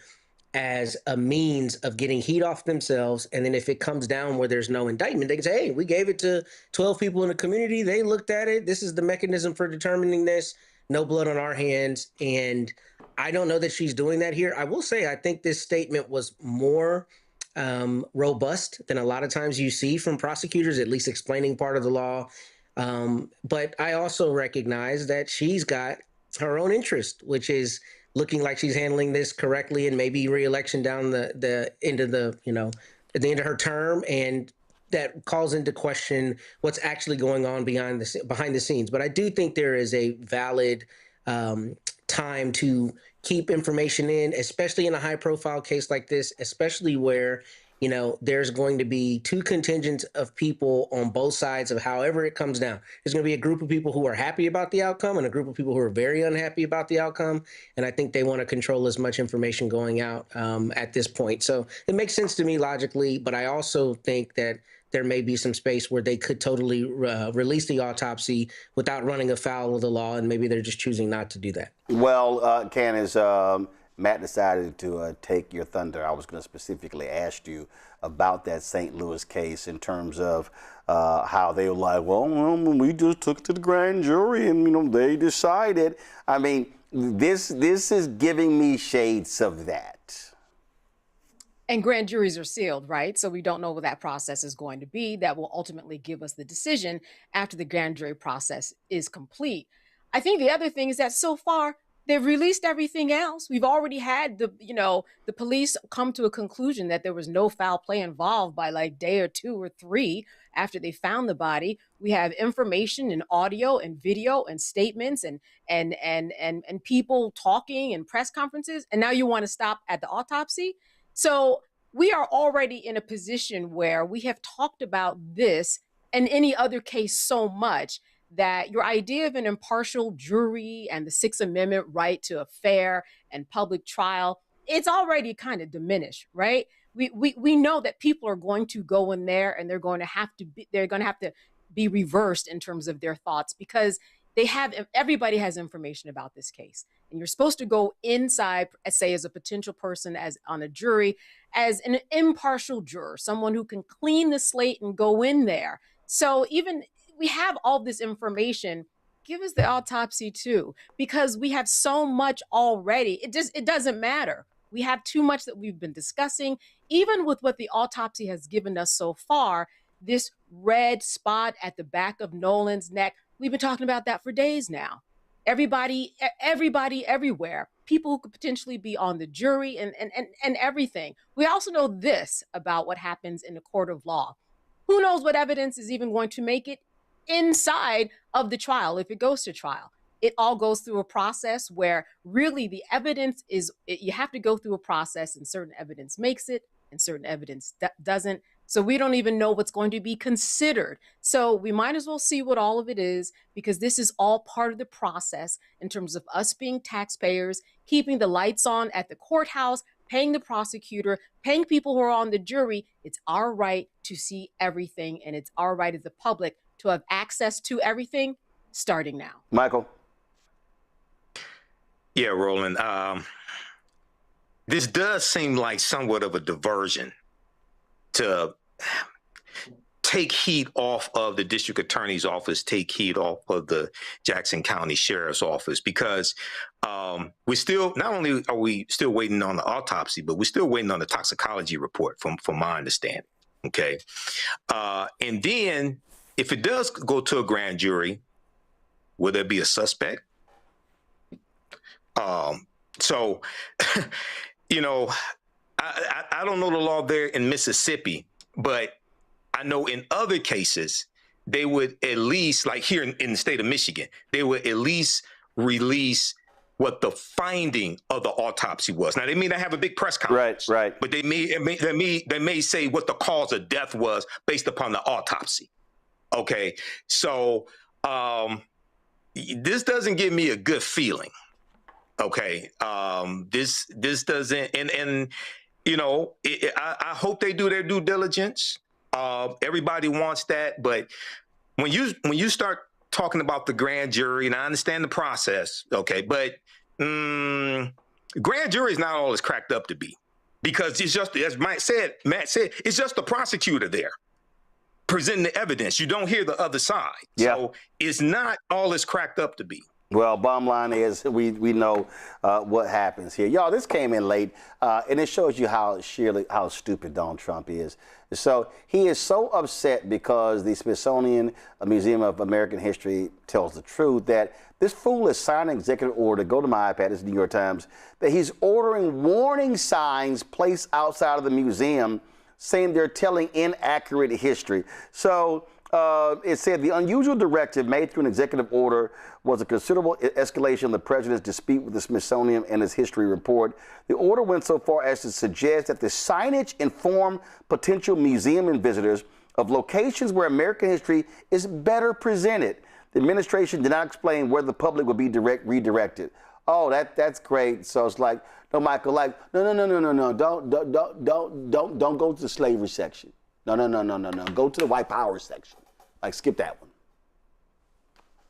as a means of getting heat off themselves. And then if it comes down where there's no indictment, they can say, hey, we gave it to 12 people in the community. They looked at it. This is the mechanism for determining this. No blood on our hands. And I don't know that she's doing that here. I will say, I think this statement was more robust than a lot of times you see from prosecutors, at least explaining part of the law. But I also recognize that she's got her own interest, which is looking like she's handling this correctly and maybe re-election down the end of at the end of her term. And that calls into question what's actually going on behind the scenes. But I do think there is a valid time to keep information in, especially in a high profile case like this, especially where, there's going to be two contingents of people on both sides of however it comes down. There's going to be a group of people who are happy about the outcome and a group of people who are very unhappy about the outcome. And I think they want to control as much information going out at this point. So it makes sense to me logically, but I also think that there may be some space where they could totally release the autopsy without running afoul of the law, and maybe they're just choosing not to do that. Well, Candace, Matt decided to take your thunder. I was going to specifically ask you about that St. Louis case in terms of how they were like, well, we just took it to the grand jury and, they decided. I mean, this is giving me shades of that. And grand juries are sealed, right? So we don't know what that process is going to be. That will ultimately give us the decision after the grand jury process is complete. I think the other thing is that so far, they've released everything else. We've already had the police come to a conclusion that there was no foul play involved by like day or 2 or 3 after they found the body. We have information and audio and video and statements and people talking and press conferences. And now you want to stop at the autopsy? So we are already in a position where we have talked about this and any other case so much that your idea of an impartial jury and the Sixth Amendment right to a fair and public trial it's already kind of diminished, right? We know that people are going to go in there and they're going to have to be reversed in terms of their thoughts, because everybody has information about this case. And you're supposed to go inside, say, as a potential person, as on a jury, as an impartial juror, someone who can clean the slate and go in there. So even we have all this information, give us the autopsy too, because we have so much already. It doesn't matter. We have too much that we've been discussing. Even with what the autopsy has given us so far, this red spot at the back of Nolan's neck, we've been talking about that for days now. Everybody everywhere, people who could potentially be on the jury and everything. We also know this about what happens in a court of law. Who knows what evidence is even going to make it inside of the trial if it goes to trial. It all goes through a process where really the evidence you have to go through a process, and certain evidence makes it and certain evidence doesn't. So we don't even know what's going to be considered. So we might as well see what all of it is, because this is all part of the process in terms of us being taxpayers, keeping the lights on at the courthouse, paying the prosecutor, paying people who are on the jury. It's our right to see everything, and it's our right as the public to have access to everything starting now. Michael? Yeah, Roland. This does seem like somewhat of a diversion to take heat off of the district attorney's office, take heat off of the Jackson County Sheriff's Office, because we still, not only are we still waiting on the autopsy, but we're still waiting on the toxicology report from my understanding. Okay. And then if it does go to a grand jury, will there be a suspect? So, you know, I don't know the law there in Mississippi, but I know in other cases, they would at least, like here in the state of Michigan, they would at least release what the finding of the autopsy was. Now, they may not have a big press conference, right. But they may say what the cause of death was based upon the autopsy. Okay, so this doesn't give me a good feeling. Okay, this doesn't, and you know, I hope they do their due diligence. Everybody wants that, but when you start talking about the grand jury, and I understand the process, okay, but grand jury is not all it's cracked up to be, because it's just, as Matt said, it's just the prosecutor there presenting the evidence. You don't hear the other side. Yeah. So it's not all it's cracked up to be. Well, bottom line is we know what happens here. Y'all, this came in late, and it shows you how stupid Donald Trump is. So he is so upset because the Smithsonian Museum of American History tells the truth that this fool has signed an executive order, go to my iPad, it's the New York Times, that he's ordering warning signs placed outside of the museum saying they're telling inaccurate history. So it said the unusual directive made through an executive order was a considerable escalation of the president's dispute with the Smithsonian and his history report. The order went so far as to suggest that the signage inform potential museum and visitors of locations where American history is better presented. The administration did not explain where the public would be redirected. Oh, that's great. So it's like, no, Michael, like, no, don't go to the slavery section. No. Go to the white power section. Like, skip that one.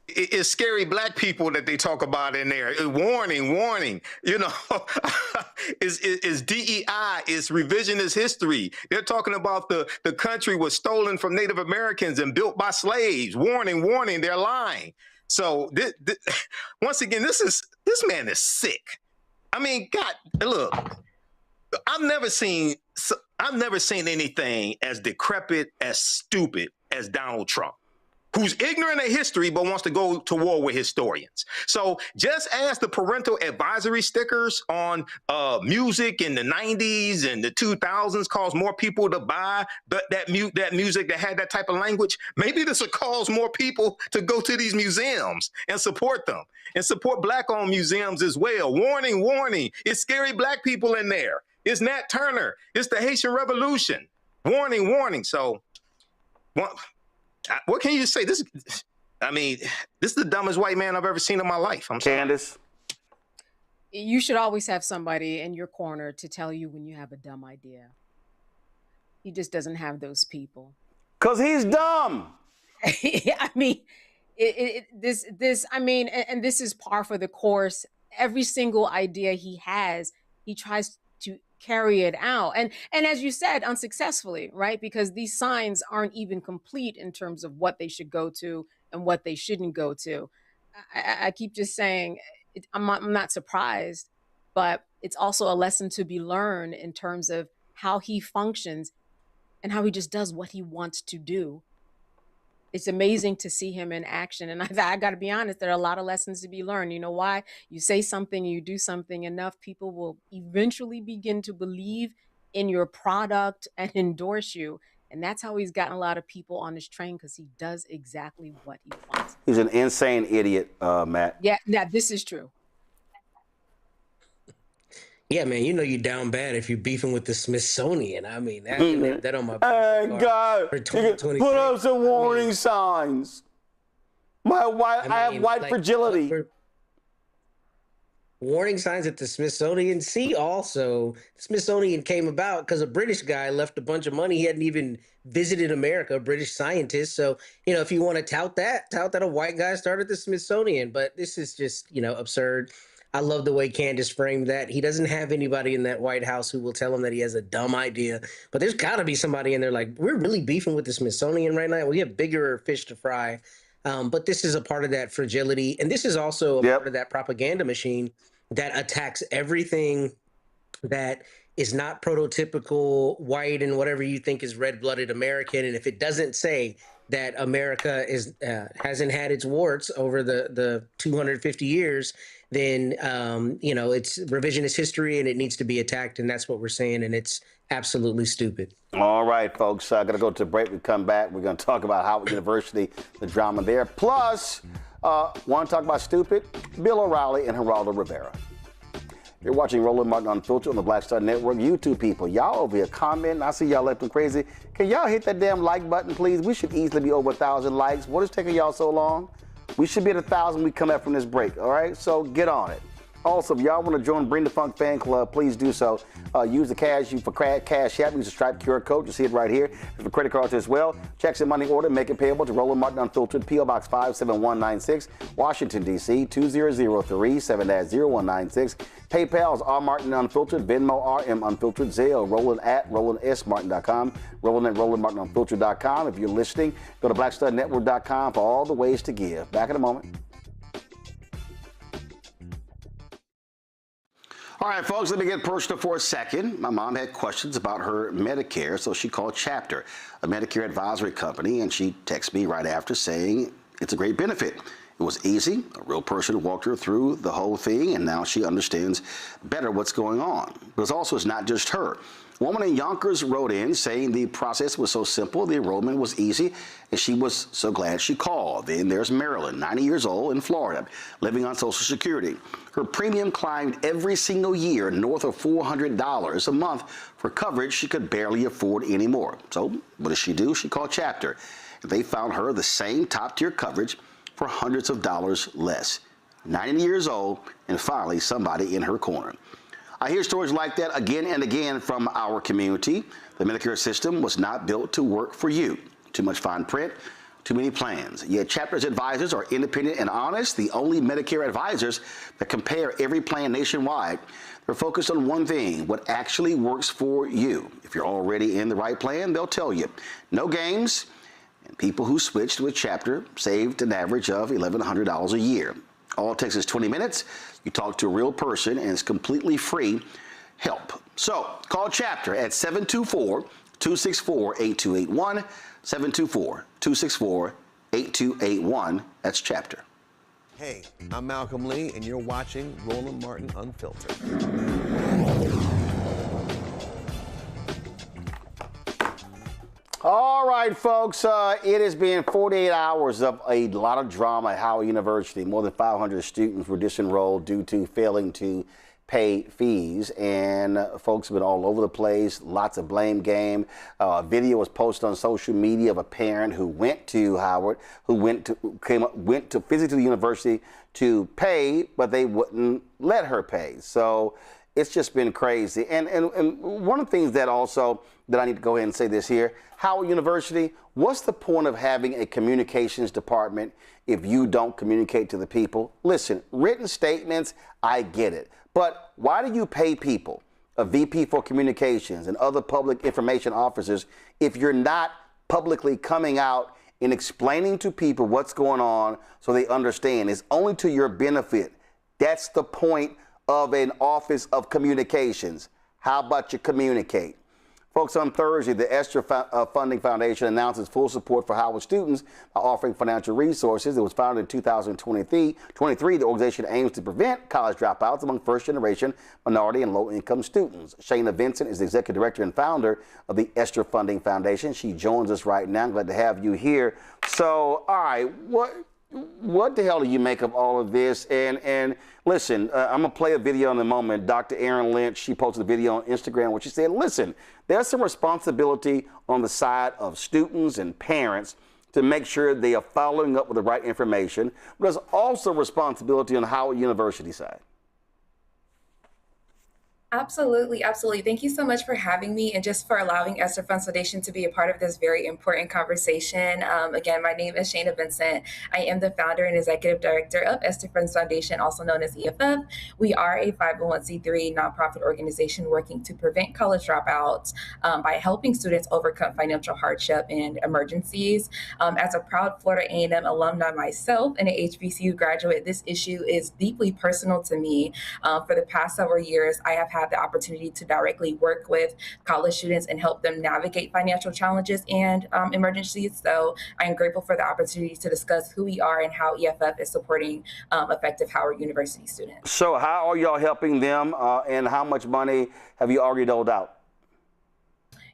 It's scary black people that they talk about in there. Warning. You know, is DEI, is revisionist history. They're talking about the country was stolen from Native Americans and built by slaves. Warning, they're lying. So once again, this man is sick. I mean, God, look, I've never seen anything as decrepit, as stupid as Donald Trump, who's ignorant of history but wants to go to war with historians. So just as the parental advisory stickers on music in the 90s and the 2000s caused more people to buy that music that had that type of language, maybe this will cause more people to go to these museums and support them and support Black-owned museums as well. Warning, it's scary black people in there. It's Nat Turner. It's the Haitian Revolution. Warning. So what can you say? This is the dumbest white man I've ever seen in my life. I'm sorry. Candace? you should always have somebody in your corner to tell you when you have a dumb idea. He just doesn't have those people. Because he's dumb. I mean, this and this is par for the course. Every single idea he has, he tries to carry it out. And as you said, unsuccessfully, right? Because these signs aren't even complete in terms of what they should go to and what they shouldn't go to. I keep just saying, I'm not surprised, but it's also a lesson to be learned in terms of how he functions and how he just does what he wants to do. It's amazing to see him in action. And I got to be honest, there are a lot of lessons to be learned. You know why? You say something, you do something enough, people will eventually begin to believe in your product and endorse you. And that's how he's gotten a lot of people on his train, because he does exactly what he wants. He's an insane idiot, Matt. Yeah, this is true. Yeah, man, you know you're down bad if you're beefing with the Smithsonian. I mean, that on my God, for 2023. put up some warning signs. I have white fragility. Warning signs at the Smithsonian. See, also, the Smithsonian came about because a British guy left a bunch of money. He hadn't even visited America, a British scientist. So, if you want to tout that a white guy started the Smithsonian. But this is just, absurd. I love the way Candace framed that. He doesn't have anybody in that White House who will tell him that he has a dumb idea. But there's got to be somebody in there like, we're really beefing with the Smithsonian right now. We have bigger fish to fry. But this is a part of that fragility. And this is also a part of that propaganda machine that attacks everything that is not prototypical white and whatever you think is red-blooded American. And if it doesn't say that America hasn't had its warts over the 250 years, then, it's revisionist history and it needs to be attacked. And that's what we're saying. And it's absolutely stupid. All right, folks, I'm going to go to a break. We come back. We're going to talk about Howard University, the drama there. Plus, want to talk about stupid? Bill O'Reilly and Geraldo Rivera. You're watching Roland Martin Unfiltered on the Black Star Network. YouTube people, y'all over here commenting. I see y'all left them crazy. Can y'all hit that damn like button, please? We should easily be over 1,000 likes. What is taking y'all so long? We should be at 1,000 when we come back from this break, all right? So get on it. Also, if y'all want to join Bring the Funk Fan Club, please do so. Use the Cash App. Use the Stripe QR code. You see it right here. There's a credit card as well. Checks and money order. Make it payable to Roland Martin Unfiltered, P.O. Box 57196, Washington, D.C. 2003 7-0196. PayPal is rmartin unfiltered. Venmo RM Unfiltered. Zelle Roland at RolandSMartin.com. Roland at RolandMartinUnfiltered.com. If you're listening, go to BlackStarNetwork.com for all the ways to give. Back in a moment. All right, folks, let me get personal for a second. My mom had questions about her Medicare, so she called Chapter, a Medicare advisory company, and she texted me right after saying it's a great benefit. It was easy. A real person walked her through the whole thing, and now she understands better what's going on. But it's not just her. A woman in Yonkers wrote in saying the process was so simple, the enrollment was easy, and she was so glad she called. Then there's Marilyn, 90 years old, in Florida, living on Social Security. Her premium climbed every single year north of $400 a month for coverage she could barely afford anymore. So what does she do? She called Chapter. They found her the same top-tier coverage for hundreds of dollars less. 90 years old, and finally somebody in her corner. I hear stories like that again and again from our community. The Medicare system was not built to work for you. Too much fine print, too many plans. Yet Chapter's advisors are independent and honest, the only Medicare advisors that compare every plan nationwide. They're focused on one thing, what actually works for you. If you're already in the right plan, they'll tell you. No games, and people who switched with Chapter saved an average of $1,100 a year. All it takes is 20 minutes. You talk to a real person, and it's completely free help. So call Chapter at 724-264-8281, 724-264-8281. That's Chapter. Hey, I'm Malcolm Lee, and you're watching Roland Martin Unfiltered. All right, folks, it has been 48 hours of a lot of drama at Howard University. More than 500 students were disenrolled due to failing to pay fees, and folks have been all over the place. Lots of blame game. A video was posted on social media of a parent who went to Howard, who went to physically to the university to pay, but they wouldn't let her pay. So it's just been crazy. And one of the things that I need to go ahead and say this here, Howard University, what's the point of having a communications department if you don't communicate to the people? Listen, written statements, I get it. But why do you pay people, a VP for communications and other public information officers, if you're not publicly coming out and explaining to people what's going on so they understand? It's only to your benefit. That's the point of an office of communications. How about you communicate? Folks, on Thursday, the Esther Funding Foundation announces full support for Howard students by offering financial resources. It was founded in 2023. The organization aims to prevent college dropouts among first-generation minority and low-income students. Shayna Vincent is the executive director and founder of the Esther Funding Foundation. She joins us right now. I'm glad to have you here. So, all right, what the hell do you make of all of this? And listen, I'm going to play a video in a moment. Dr. Erin Lynch, she posted a video on Instagram where she said, listen, there's some responsibility on the side of students and parents to make sure they are following up with the right information. But there's also responsibility on Howard University side. Absolutely, absolutely. Thank you so much for having me and just for allowing Esther Funds Foundation to be a part of this very important conversation. Again, my name is Shayna Vincent. I am the founder and executive director of Esther Funds Foundation, also known as EFF. We are a 501c3 nonprofit organization working to prevent college dropouts by helping students overcome financial hardship and emergencies. As a proud Florida A&M alumni myself and an HBCU graduate, this issue is deeply personal to me. For the past several years, I have had the opportunity to directly work with college students and help them navigate financial challenges and emergencies. So I am grateful for the opportunity to discuss who we are and how EFF is supporting effective Howard University students. So how are y'all helping them and how much money have you already doled out?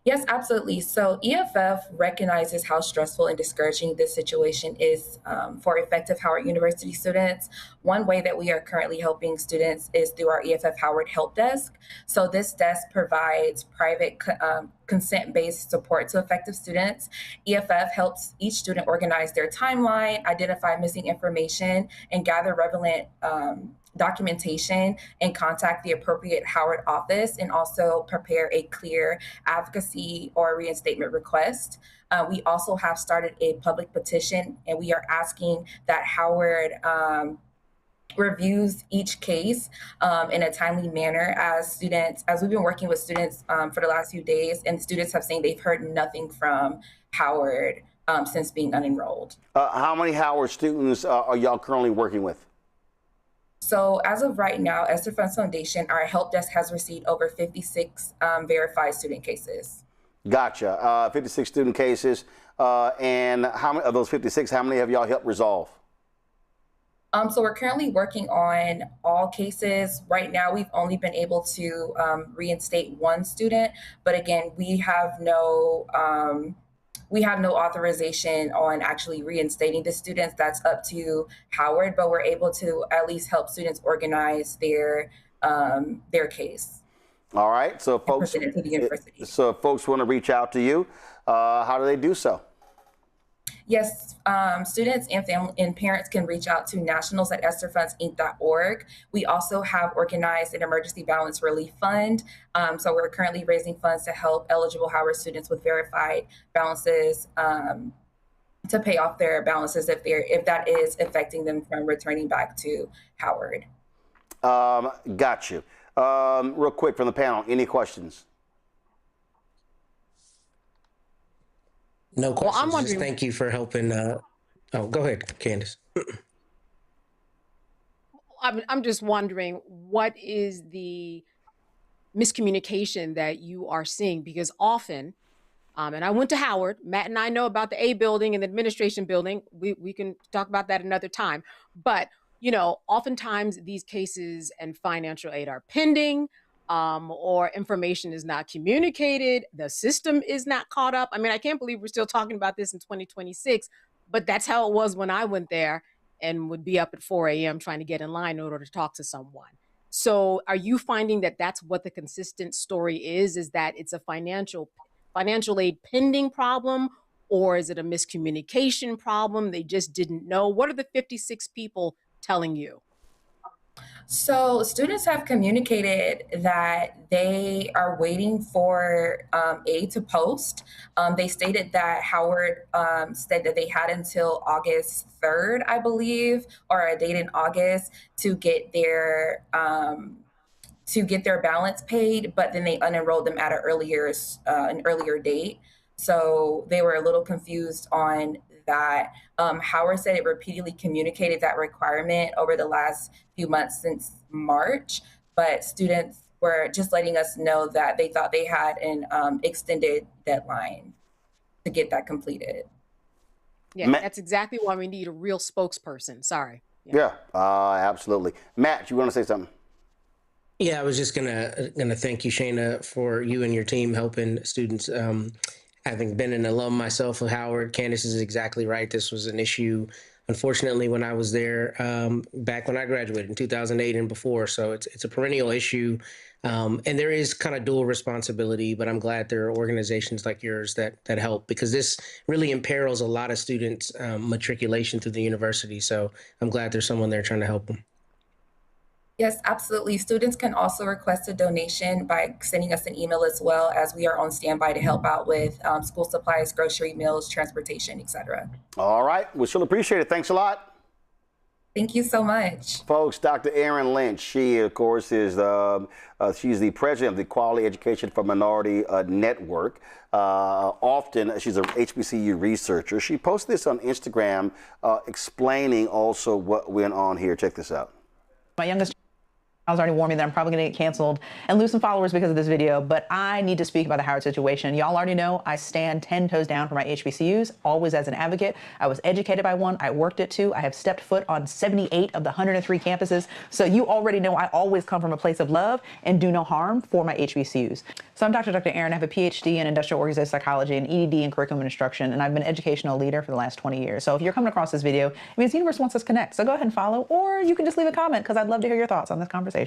Yes, absolutely. So EFF recognizes how stressful and discouraging this situation is for effective Howard University students. One way that we are currently helping students is through our EFF Howard Help Desk. So this desk provides private consent-based support to effective students. EFF helps each student organize their timeline, identify missing information, and gather relevant documentation and contact the appropriate Howard office, and also prepare a clear advocacy or reinstatement request. We also have started a public petition, and we are asking that Howard reviews each case in a timely manner as we've been working with students for the last few days, and students have saying they've heard nothing from Howard since being unenrolled. How many Howard students are y'all currently working with? So as of right now, Esther Funds Foundation, our help desk has received over 56 verified student cases. Gotcha. 56 student cases. And how many of those 56, how many have y'all helped resolve? So we're currently working on all cases. Right now, we've only been able to reinstate one student. But again, we have no authorization on actually reinstating the students. That's up to Howard, but we're able to at least help students organize their case. All right. So folks, if folks want to reach out to you, how do they do so? Yes, students and family and parents can reach out to nationals@estherfundsinc.org. We also have organized an emergency balance relief fund. So we're currently raising funds to help eligible Howard students with verified balances to pay off their balances if that is affecting them from returning back to Howard. Got you. Real quick from the panel, any questions? No questions. Well, I'm wondering. Just thank you for helping. Go ahead, Candace. I'm just wondering, what is the miscommunication that you are seeing? Because often, and I went to Howard, Matt and I know about the A building and the administration building. We can talk about that another time. But, you know, oftentimes these cases and financial aid are pending. Or information is not communicated, the system is not caught up. I mean, I can't believe we're still talking about this in 2026, but that's how it was when I went there and would be up at 4 a.m. trying to get in line in order to talk to someone. So are you finding that that's what the consistent story is that it's a financial aid pending problem, or is it a miscommunication problem? They just didn't know. What are the 56 people telling you? So students have communicated that they are waiting for aid to post. They stated that Howard said that they had until August 3rd, I believe, or a date in August to get their balance paid, but then they unenrolled them at an earlier date. So they were a little confused on that. Howard said it repeatedly communicated that requirement over the last few months since March, but students were just letting us know that they thought they had an extended deadline to get that completed. Yeah, that's exactly why we need a real spokesperson. Sorry. Yeah, absolutely. Matt, you want to say something? Yeah, I was just gonna thank you, Shayna, for you and your team helping students. Having been an alum myself of Howard, Candace is exactly right. This was an issue, unfortunately, when I was there back when I graduated in 2008 and before. So it's a perennial issue, and there is kind of dual responsibility. But I'm glad there are organizations like yours that help, because this really imperils a lot of students' matriculation through the university. So I'm glad there's someone there trying to help them. Yes, absolutely. Students can also request a donation by sending us an email, as well as we are on standby to help out with school supplies, grocery, meals, transportation, etc. All right. We still appreciate it. Thanks a lot. Thank you so much. Folks, Dr. Erin Lynch, she, of course, is she's the president of the Quality Education for Minority Network. Often, she's a HBCU researcher. She posted this on Instagram explaining also what went on here. Check this out. My youngest already warned me that I'm probably going to get canceled and lose some followers because of this video, but I need to speak about the Howard situation. Y'all already know I stand 10 toes down for my HBCUs, always as an advocate. I was educated by one. I worked at two. I have stepped foot on 78 of the 103 campuses. So you already know I always come from a place of love and do no harm for my HBCUs. So I'm Dr. Erin. I have a PhD in industrial organizational psychology and EDD in curriculum instruction, and I've been an educational leader for the last 20 years. So if you're coming across this video, it means the universe wants us to connect. So go ahead and follow, or you can just leave a comment, because I'd love to hear your thoughts on this conversation.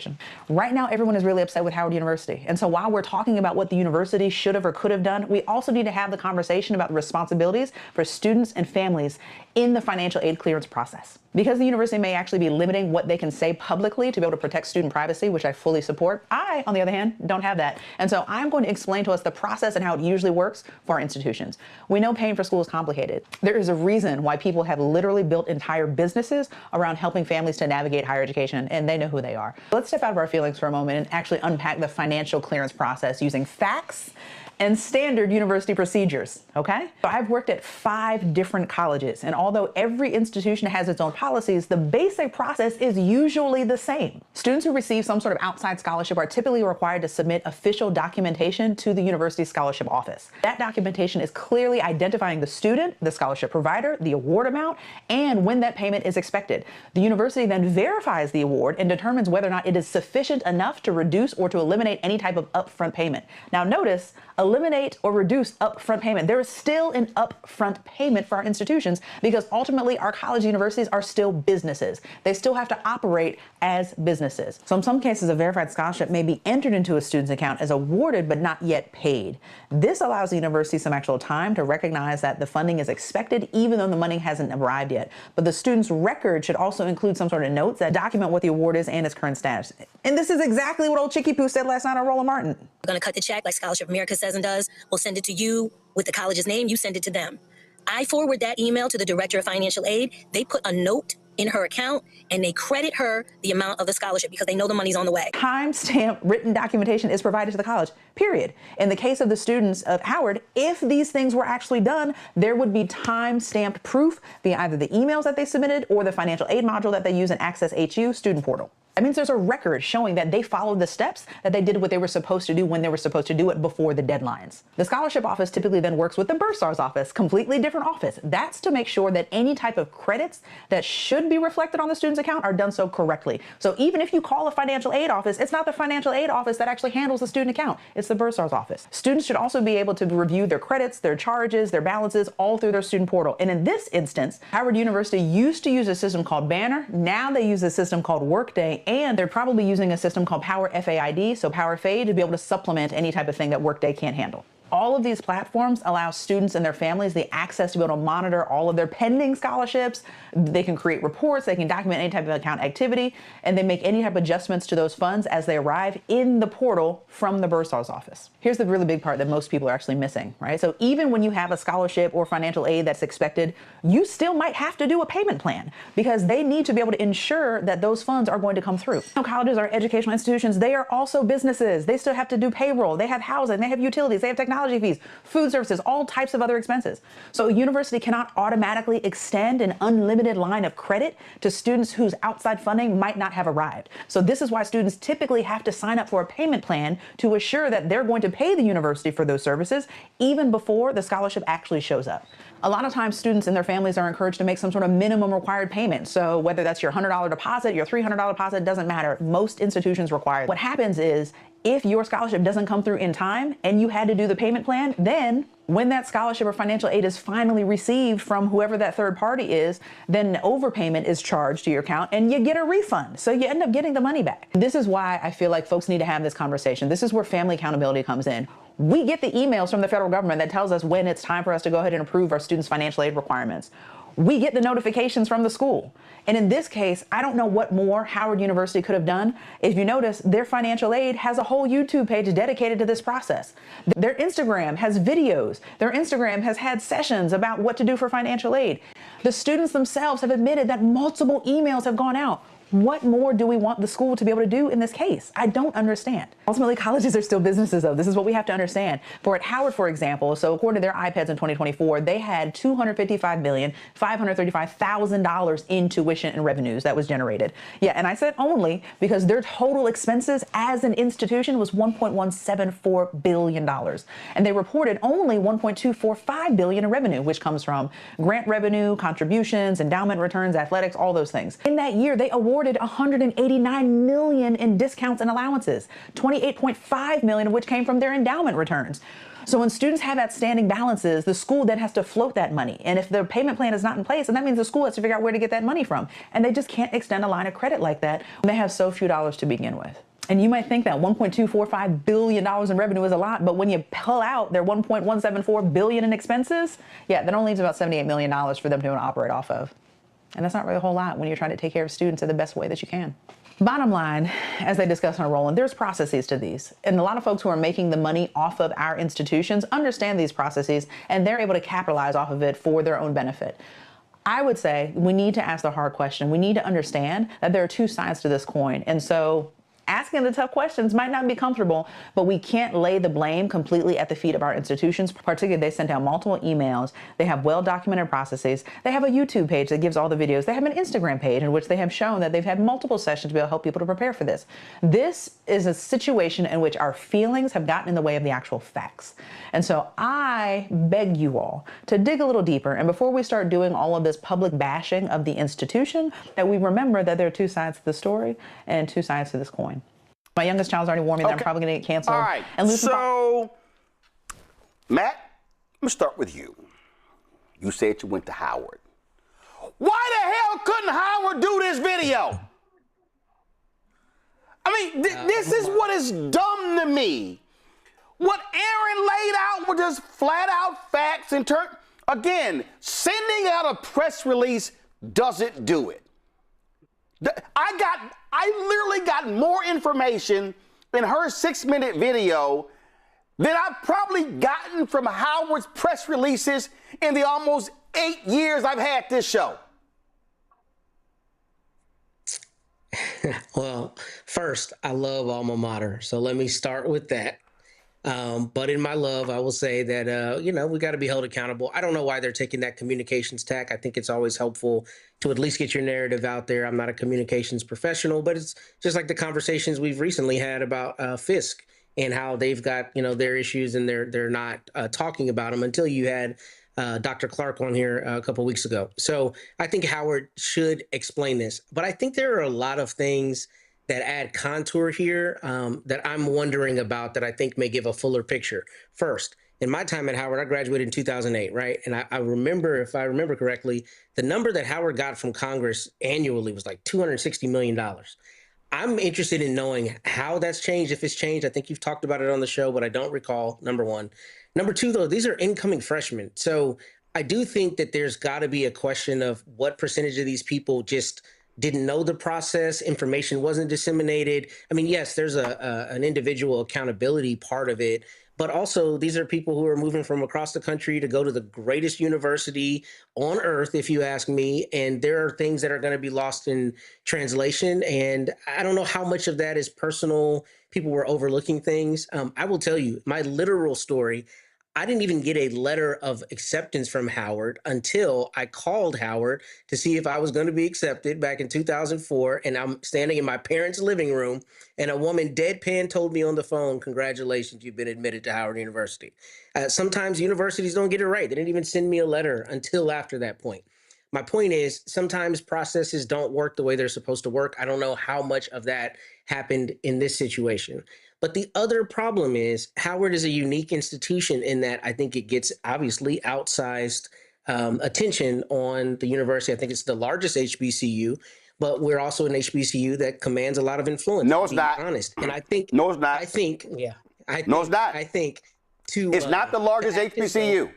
Right now, everyone is really upset with Howard University. And so while we're talking about what the university should have or could have done, we also need to have the conversation about the responsibilities for students and families in the financial aid clearance process. Because the university may actually be limiting what they can say publicly to be able to protect student privacy, which I fully support, I, on the other hand, don't have that. And so I'm going to explain to us the process and how it usually works for our institutions. We know paying for school is complicated. There is a reason why people have literally built entire businesses around helping families to navigate higher education, and they know who they are. Let's step out of our feelings for a moment and actually unpack the financial clearance process using facts and standard university procedures, okay? So I've worked at 5 different colleges, and although every institution has its own policies, the basic process is usually the same. Students who receive some sort of outside scholarship are typically required to submit official documentation to the university scholarship office. That documentation is clearly identifying the student, the scholarship provider, the award amount, and when that payment is expected. The university then verifies the award and determines whether or not it is sufficient enough to reduce or to eliminate any type of upfront payment. Now notice, eliminate or reduce upfront payment. There is still an upfront payment for our institutions, because ultimately our college universities are still businesses. They still have to operate as businesses. So in some cases, a verified scholarship may be entered into a student's account as awarded but not yet paid. This allows the university some actual time to recognize that the funding is expected even though the money hasn't arrived yet. But the student's record should also include some sort of notes that document what the award is and its current status. And this is exactly what old Chicky Poo said last night on Roland Martin. We're going to cut the check like Scholarship America says and does. We'll send it to you with the college's name. You send it to them. I forward that email to the director of financial aid. They put a note in her account and they credit her the amount of the scholarship because they know the money's on the way. Time-stamped written documentation is provided to the college, period. In the case of the students of Howard, if these things were actually done, there would be time-stamped proof via either the emails that they submitted or the financial aid module that they use in Access HU student portal. That means there's a record showing that they followed the steps, that they did what they were supposed to do when they were supposed to do it before the deadlines. The scholarship office typically then works with the bursar's office, completely different office. That's to make sure that any type of credits that should be reflected on the student's account are done so correctly. So even if you call a financial aid office, it's not the financial aid office that actually handles the student account. It's the bursar's office. Students should also be able to review their credits, their charges, their balances, all through their student portal. And in this instance, Howard University used to use a system called Banner. Now they use a system called Workday. and they're probably using a system called Power FAID, so Power FAID, to be able to supplement any type of thing that Workday can't handle. All of these platforms allow students and their families the access to be able to monitor all of their pending scholarships. They can create reports, they can document any type of account activity, and they make any type of adjustments to those funds as they arrive in the portal from the bursar's office. Here's the really big part that most people are actually missing, right? So even when you have a scholarship or financial aid that's expected, you still might have to do a payment plan because they need to be able to ensure that those funds are going to come through. Colleges are educational institutions. They are also businesses. They still have to do payroll. They have housing. They have utilities. They have technology fees, food services, all types of other expenses. So a university cannot automatically extend an unlimited line of credit to students whose outside funding might not have arrived. So this is why students typically have to sign up for a payment plan to assure that they're going to pay the university for those services even before the scholarship actually shows up. A lot of times students and their families are encouraged to make some sort of minimum required payment. So whether that's your $100 deposit, your $300 deposit, doesn't matter. Most institutions require it. What happens is if your scholarship doesn't come through in time and you had to do the payment plan, then when that scholarship or financial aid is finally received from whoever that third party is, then overpayment is charged to your account and you get a refund. So you end up getting the money back. This is why I feel like folks need to have this conversation. This is where family accountability comes in. We get the emails from the federal government that tells us when it's time for us to go ahead and approve our students' financial aid requirements. We get the notifications from the school. And in this case, I don't know what more Howard University could have done. If you notice, their financial aid has a whole YouTube page dedicated to this process. Their Instagram has videos. Their Instagram has had sessions about what to do for financial aid. The students themselves have admitted that multiple emails have gone out. What more do we want the school to be able to do in this case? I don't understand. Ultimately, colleges are still businesses, though. This is what we have to understand. For at Howard, for example, so according to their iPads in 2024, they had $255,535,000 in tuition and revenues that was generated. Yeah, and I said only because their total expenses as an institution was $1.174 billion. And they reported only $1.245 billion in revenue, which comes from grant revenue, contributions, endowment returns, athletics, all those things. In that year, they awarded $189 million in discounts and allowances, $28.5 million of which came from their endowment returns. So when students have outstanding balances, the school then has to float that money. And if their payment plan is not in place, then that means the school has to figure out where to get that money from. And they just can't extend a line of credit like that when they have so few dollars to begin with. And you might think that $1.245 billion in revenue is a lot, but when you pull out their $1.174 billion in expenses, yeah, that only leaves about $78 million for them to operate off of. And that's not really a whole lot when you're trying to take care of students in the best way that you can. Bottom line, as they discussed on Roland, there's processes to these. And a lot of folks who are making the money off of our institutions understand these processes, and they're able to capitalize off of it for their own benefit. I would say we need to ask the hard question. We need to understand that there are two sides to this coin. And so asking the tough questions might not be comfortable, but we can't lay the blame completely at the feet of our institutions. Particularly, they sent out multiple emails. They have well-documented processes. They have a YouTube page that gives all the videos. They have an Instagram page in which they have shown that they've had multiple sessions to be able to help people to prepare for this. This is a situation in which our feelings have gotten in the way of the actual facts. And so I beg you all to dig a little deeper. And before we start doing all of this public bashing of the institution, that we remember that there are two sides to the story and two sides to this coin. My youngest child's already warned me that I'm probably going to get canceled. All right. And so, Matt, I'm going to start with you. You said you went to Howard. Why the hell couldn't Howard do this video? I mean, this is what is dumb to me. What Aaron laid out were just flat out facts. Again, sending out a press release doesn't do it. I literally got more information in her 6-minute video than I've probably gotten from Howard's press releases in the almost 8 years I've had this show. Well, first, I love alma mater, so let me start with that. But in my love, I will say that, we got to be held accountable. I don't know why they're taking that communications tack. I think it's always helpful to at least get your narrative out there. I'm not a communications professional, but it's just like the conversations we've recently had about Fisk and how they've got, their issues and they're not talking about them until you had Dr. Clark on here a couple of weeks ago. So I think Howard should explain this. But I think there are a lot of things that add contour here that I'm wondering about that I think may give a fuller picture. First, in my time at Howard, I graduated in 2008, right? And I remember, if I remember correctly, the number that Howard got from Congress annually was like $260 million. I'm interested in knowing how that's changed, if it's changed. I think you've talked about it on the show, but I don't recall, number one. Number two, though, these are incoming freshmen. So I do think that there's got to be a question of what percentage of these people just didn't know the process, information wasn't disseminated. I mean, yes, there's an individual accountability part of it, but also these are people who are moving from across the country to go to the greatest university on earth, if you ask me. And there are things that are going to be lost in translation. And I don't know how much of that is personal. People were overlooking things. I will tell you my literal story. I didn't even get a letter of acceptance from Howard until I called Howard to see if I was going to be accepted back in 2004. And I'm standing in my parents' living room, and a woman deadpan told me on the phone, "Congratulations, you've been admitted to Howard University." Sometimes universities don't get it right. They didn't even send me a letter until after that point. My point is, sometimes processes don't work the way they're supposed to work. I don't know how much of that happened in this situation. But the other problem is Howard is a unique institution in that I think it gets obviously outsized attention on the university. I think it's the largest HBCU, but we're also an HBCU that commands a lot of influence. No, it's not. Honest. And I think, no, it's not. I think, yeah. No, it's not. I think it's not the largest HBCU.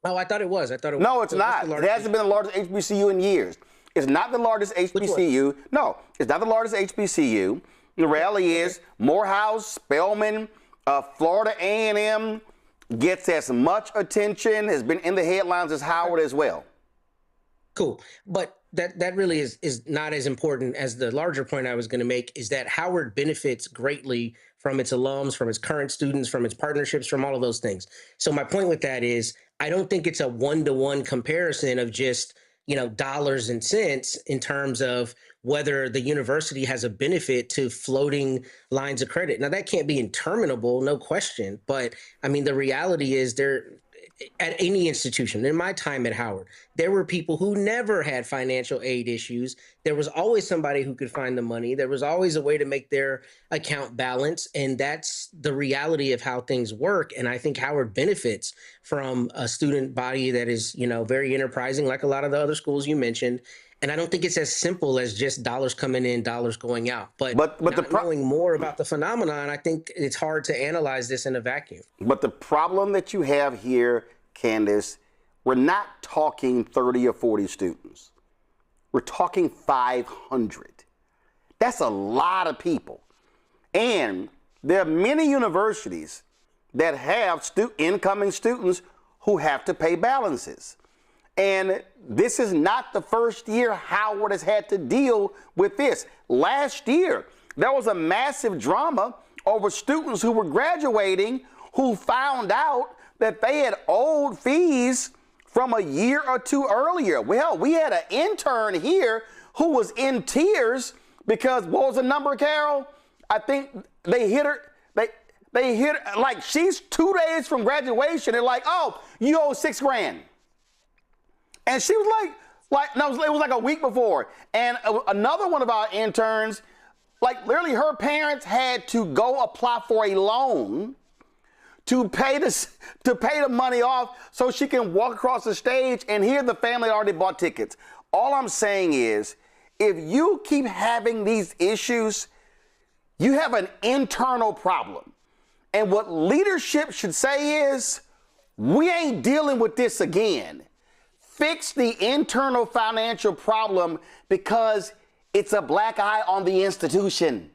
Oh, I thought it was. I thought it was. No, it's not. It hasn't been the largest HBCU in years. It's not the largest HBCU. No, it's not the largest HBCU. The reality is Morehouse, Spelman, Florida A&M gets as much attention, has been in the headlines as Howard as well. Cool. But that really is not as important as the larger point I was going to make, is that Howard benefits greatly from its alums, from its current students, from its partnerships, from all of those things. So my point with that is I don't think it's a one-to-one comparison of just, dollars and cents in terms of whether the university has a benefit to floating lines of credit. Now, that can't be interminable, no question. But I mean, the reality is at any institution, in my time at Howard, there were people who never had financial aid issues. There was always somebody who could find the money. There was always a way to make their account balance. And that's the reality of how things work. And I think Howard benefits from a student body that is, very enterprising, like a lot of the other schools you mentioned. And I don't think it's as simple as just dollars coming in, dollars going out. But knowing more about the phenomenon, I think it's hard to analyze this in a vacuum. But the problem that you have here, Candace, we're not talking 30 or 40 students. We're talking 500. That's a lot of people. And there are many universities that have incoming students who have to pay balances. And this is not the first year Howard has had to deal with this. Last year, there was a massive drama over students who were graduating who found out that they had owed fees from a year or two earlier. Well, we had an intern here who was in tears because, what was the number, Carol? I think they hit her. They hit her, like, she's 2 days from graduation. They're like, "Oh, you owe $6,000." And she was no, it was like a week before. And another one of our interns, literally her parents had to go apply for a loan to pay the money off so she can walk across the stage, and here the family already bought tickets. All I'm saying is, if you keep having these issues, you have an internal problem. And what leadership should say is, we ain't dealing with this again. Fix the internal financial problem because it's a black eye on the institution.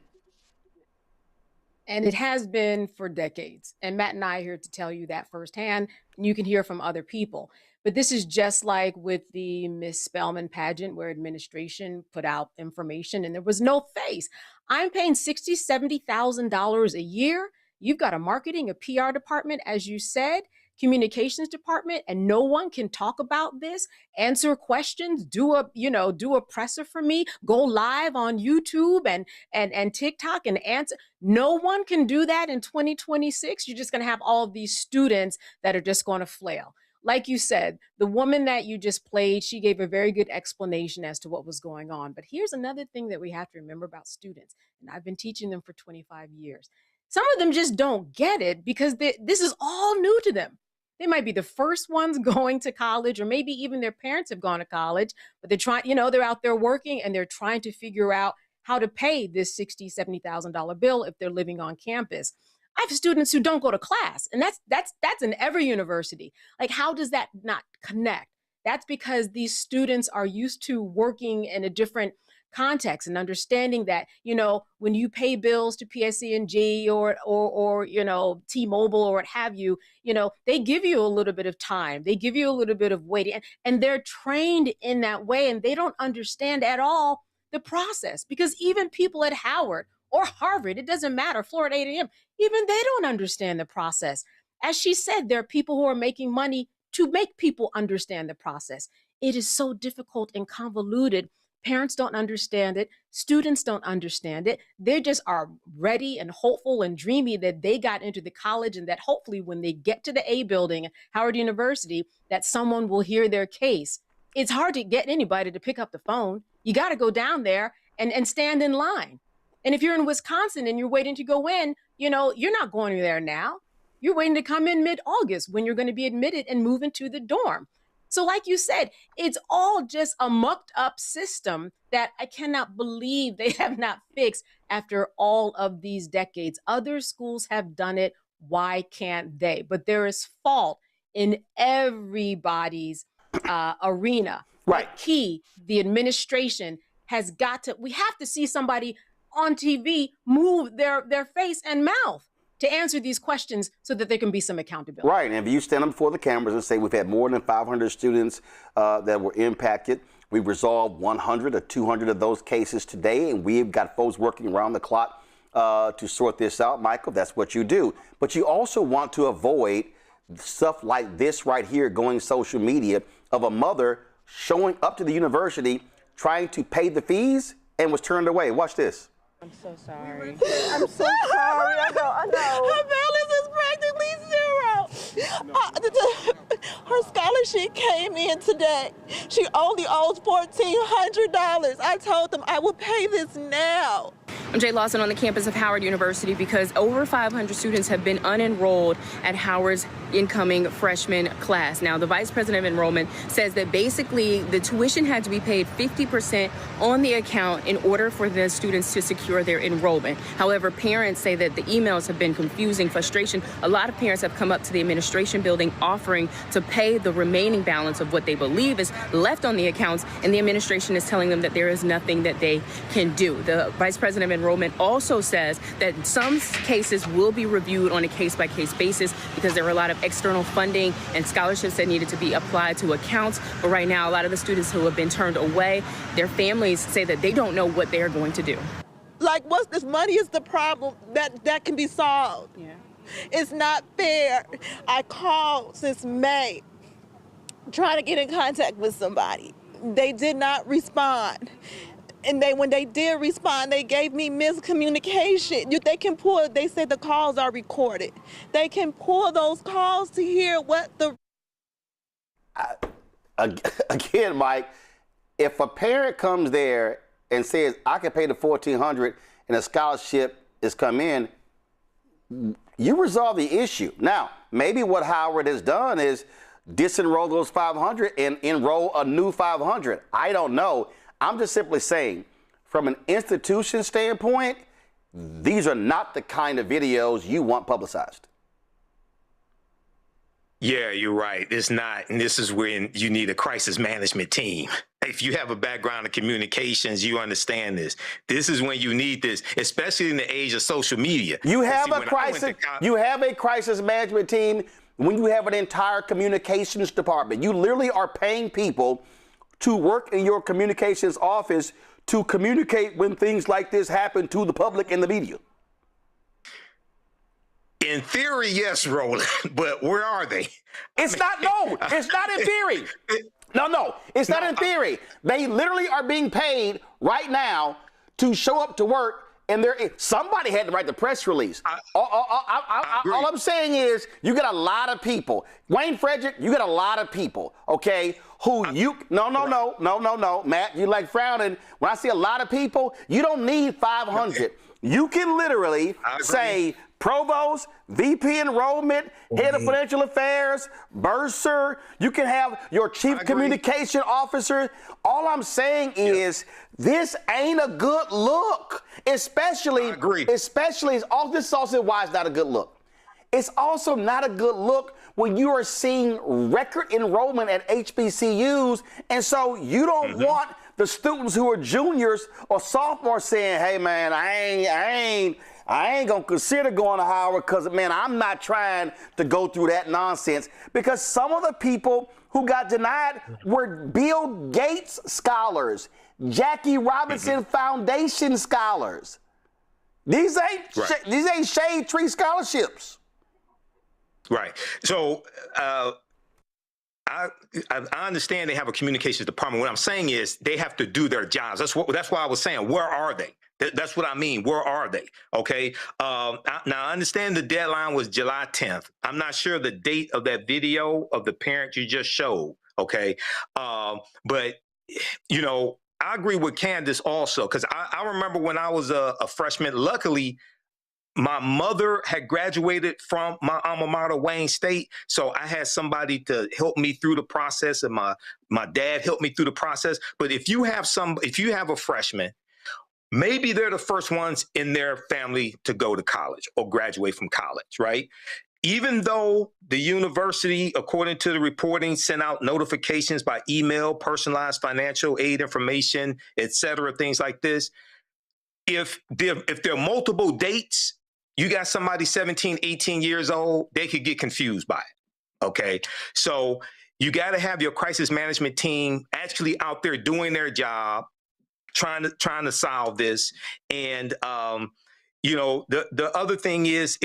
And it has been for decades. And Matt and I are here to tell you that firsthand. And you can hear from other people. But this is just like with the Miss Spelman pageant, where administration put out information and there was no face. I'm paying $60,000, $70,000 a year. You've got a marketing, a PR department, as you said, communications department, and no one can talk about this, answer questions, do a presser for me, go live on YouTube and TikTok and answer. No one can do that in 2026. You're just going to have all of these students that are just going to flail. Like you said, the woman that you just played, she gave a very good explanation as to what was going on. But here's another thing that we have to remember about students, and I've been teaching them for 25 years. Some of them just don't get it because this is all new to them. They might be the first ones going to college, or maybe even their parents have gone to college, but they're trying, they're out there working and they're trying to figure out how to pay this $60,000, $70,000 bill if they're living on campus. I have students who don't go to class, and that's in every university. Like, how does that not connect? That's because these students are used to working in a different context and understanding that, you know, when you pay bills to PSE&G or you know, T-Mobile or what have you, you know, they give you a little bit of time. They give you a little bit of waiting, and they're trained in that way, and they don't understand at all the process, because even people at Howard or Harvard, it doesn't matter, Florida A&M, even they don't understand the process. As she said, there are people who are making money to make people understand the process. It is so difficult and convoluted. Parents don't understand it. Students don't understand it. They just are ready and hopeful and dreamy that they got into the college, and that hopefully when they get to the A building at Howard University, that someone will hear their case. It's hard to get anybody to pick up the phone. You got to go down there and stand in line. And if you're in Wisconsin and you're waiting to go in, you know, you're not going there now. You're waiting to come in mid-August when you're going to be admitted and move into the dorm. So like you said, it's all just a mucked up system that I cannot believe they have not fixed after all of these decades. Other schools have done it. Why can't they? But there is fault in everybody's arena. Right. The key, the administration has got to, we have to see somebody on TV move their face and mouth to answer these questions so that there can be some accountability. Right, and if you stand up before the cameras and say we've had more than 500 students that were impacted, we've resolved 100 or 200 of those cases today, and we've got folks working around the clock to sort this out, Michael, that's what you do. But you also want to avoid stuff like this right here going social media of a mother showing up to the university trying to pay the fees and was turned away. Watch this. I'm so sorry. I'm so sorry. I know. Her balance is practically zero. Her scholarship came in today. She only owes $1,400. I told them I will pay this now. I'm Jay Lawson on the campus of Howard University because over 500 students have been unenrolled at Howard's incoming freshman class. Now, the vice president of enrollment says that basically the tuition had to be paid 50% on the account in order for the students to secure their enrollment. However, parents say that the emails have been confusing, frustration. A lot of parents have come up to the administration building offering to pay the remaining balance of what they believe is left on the accounts, and the administration is telling them that there is nothing that they can do. The vice president of enrollment also says that some cases will be reviewed on a case-by-case basis because there were a lot of external funding and scholarships that needed to be applied to accounts. But right now, a lot of the students who have been turned away, their families say that they don't know what they are going to do. Like, what's this money is the problem that can be solved. Yeah. It's not fair. I called since May trying to get in contact with somebody. They did not respond. And when they did respond, they gave me miscommunication. They can pull, they said the calls are recorded. They can pull those calls to hear what the... Again, Mike, if a parent comes there and says, I can pay the $1,400 and a scholarship is come in, you resolve the issue. Now, maybe what Howard has done is disenroll those 500 and enroll a new 500. I don't know. I'm just simply saying, from an institution standpoint, these are not the kind of videos you want publicized. Yeah, you're right. It's not. And this is when you need a crisis management team. If you have a background in communications, you understand this. This is when you need this, especially in the age of social media. You have a crisis management team when you have an entire communications department. You literally are paying people to work in your communications office to communicate when things like this happen to the public and the media. In theory, yes, Roland, but where are they? It's not in theory. No, not in theory. They literally are being paid right now to show up to work And somebody had to write the press release. All I'm saying is you got a lot of people. Wayne Frederick, you got a lot of people, okay, No, Matt, you like frowning. When I see a lot of people, you don't need 500. You can literally say provost, VP enrollment, head of financial affairs, bursar. You can have your chief communication officer. All I'm saying is this ain't a good look, especially all this also why it's not a good look. It's also not a good look when you are seeing record enrollment at HBCUs, and so you don't want the students who are juniors or sophomores saying, "Hey man, I ain't gonna consider going to Howard because, man, I'm not trying to go through that nonsense." Because some of the people who got denied were Bill Gates scholars, Jackie Robinson Foundation scholars. These ain't shade tree scholarships. Right. So I understand they have a communications department. What I'm saying is they have to do their jobs. That's why I was saying, where are they? That's what I mean. Where are they? Okay. Now I understand the deadline was July 10th. I'm not sure the date of that video of the parent you just showed. Okay. But you know, I agree with Candace also, because I remember when I was a freshman, luckily, my mother had graduated from my alma mater, Wayne State. So I had somebody to help me through the process, and my dad helped me through the process. But if you have a freshman, maybe they're the first ones in their family to go to college or graduate from college, right? Even though the university, according to the reporting, sent out notifications by email, personalized financial aid information, et cetera, things like this. If there are multiple dates, you got somebody 17, 18 years old, they could get confused by it, okay? So you got to have your crisis management team actually out there doing their job, trying to solve this. And, you know, the other thing is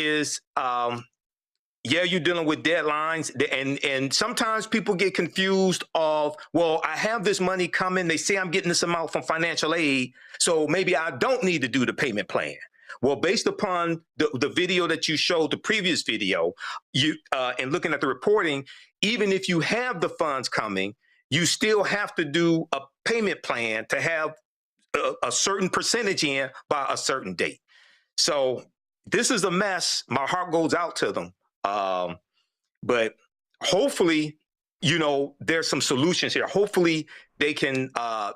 yeah, you're dealing with deadlines, and sometimes people get confused of, well, I have this money coming. They say I'm getting this amount from financial aid, so maybe I don't need to do the payment plan. Well, based upon the video that you showed, the previous video, and looking at the reporting, even if you have the funds coming, you still have to do a payment plan to have a certain percentage in by a certain date. So this is a mess. My heart goes out to them. But hopefully, you know, there's some solutions here. Hopefully they can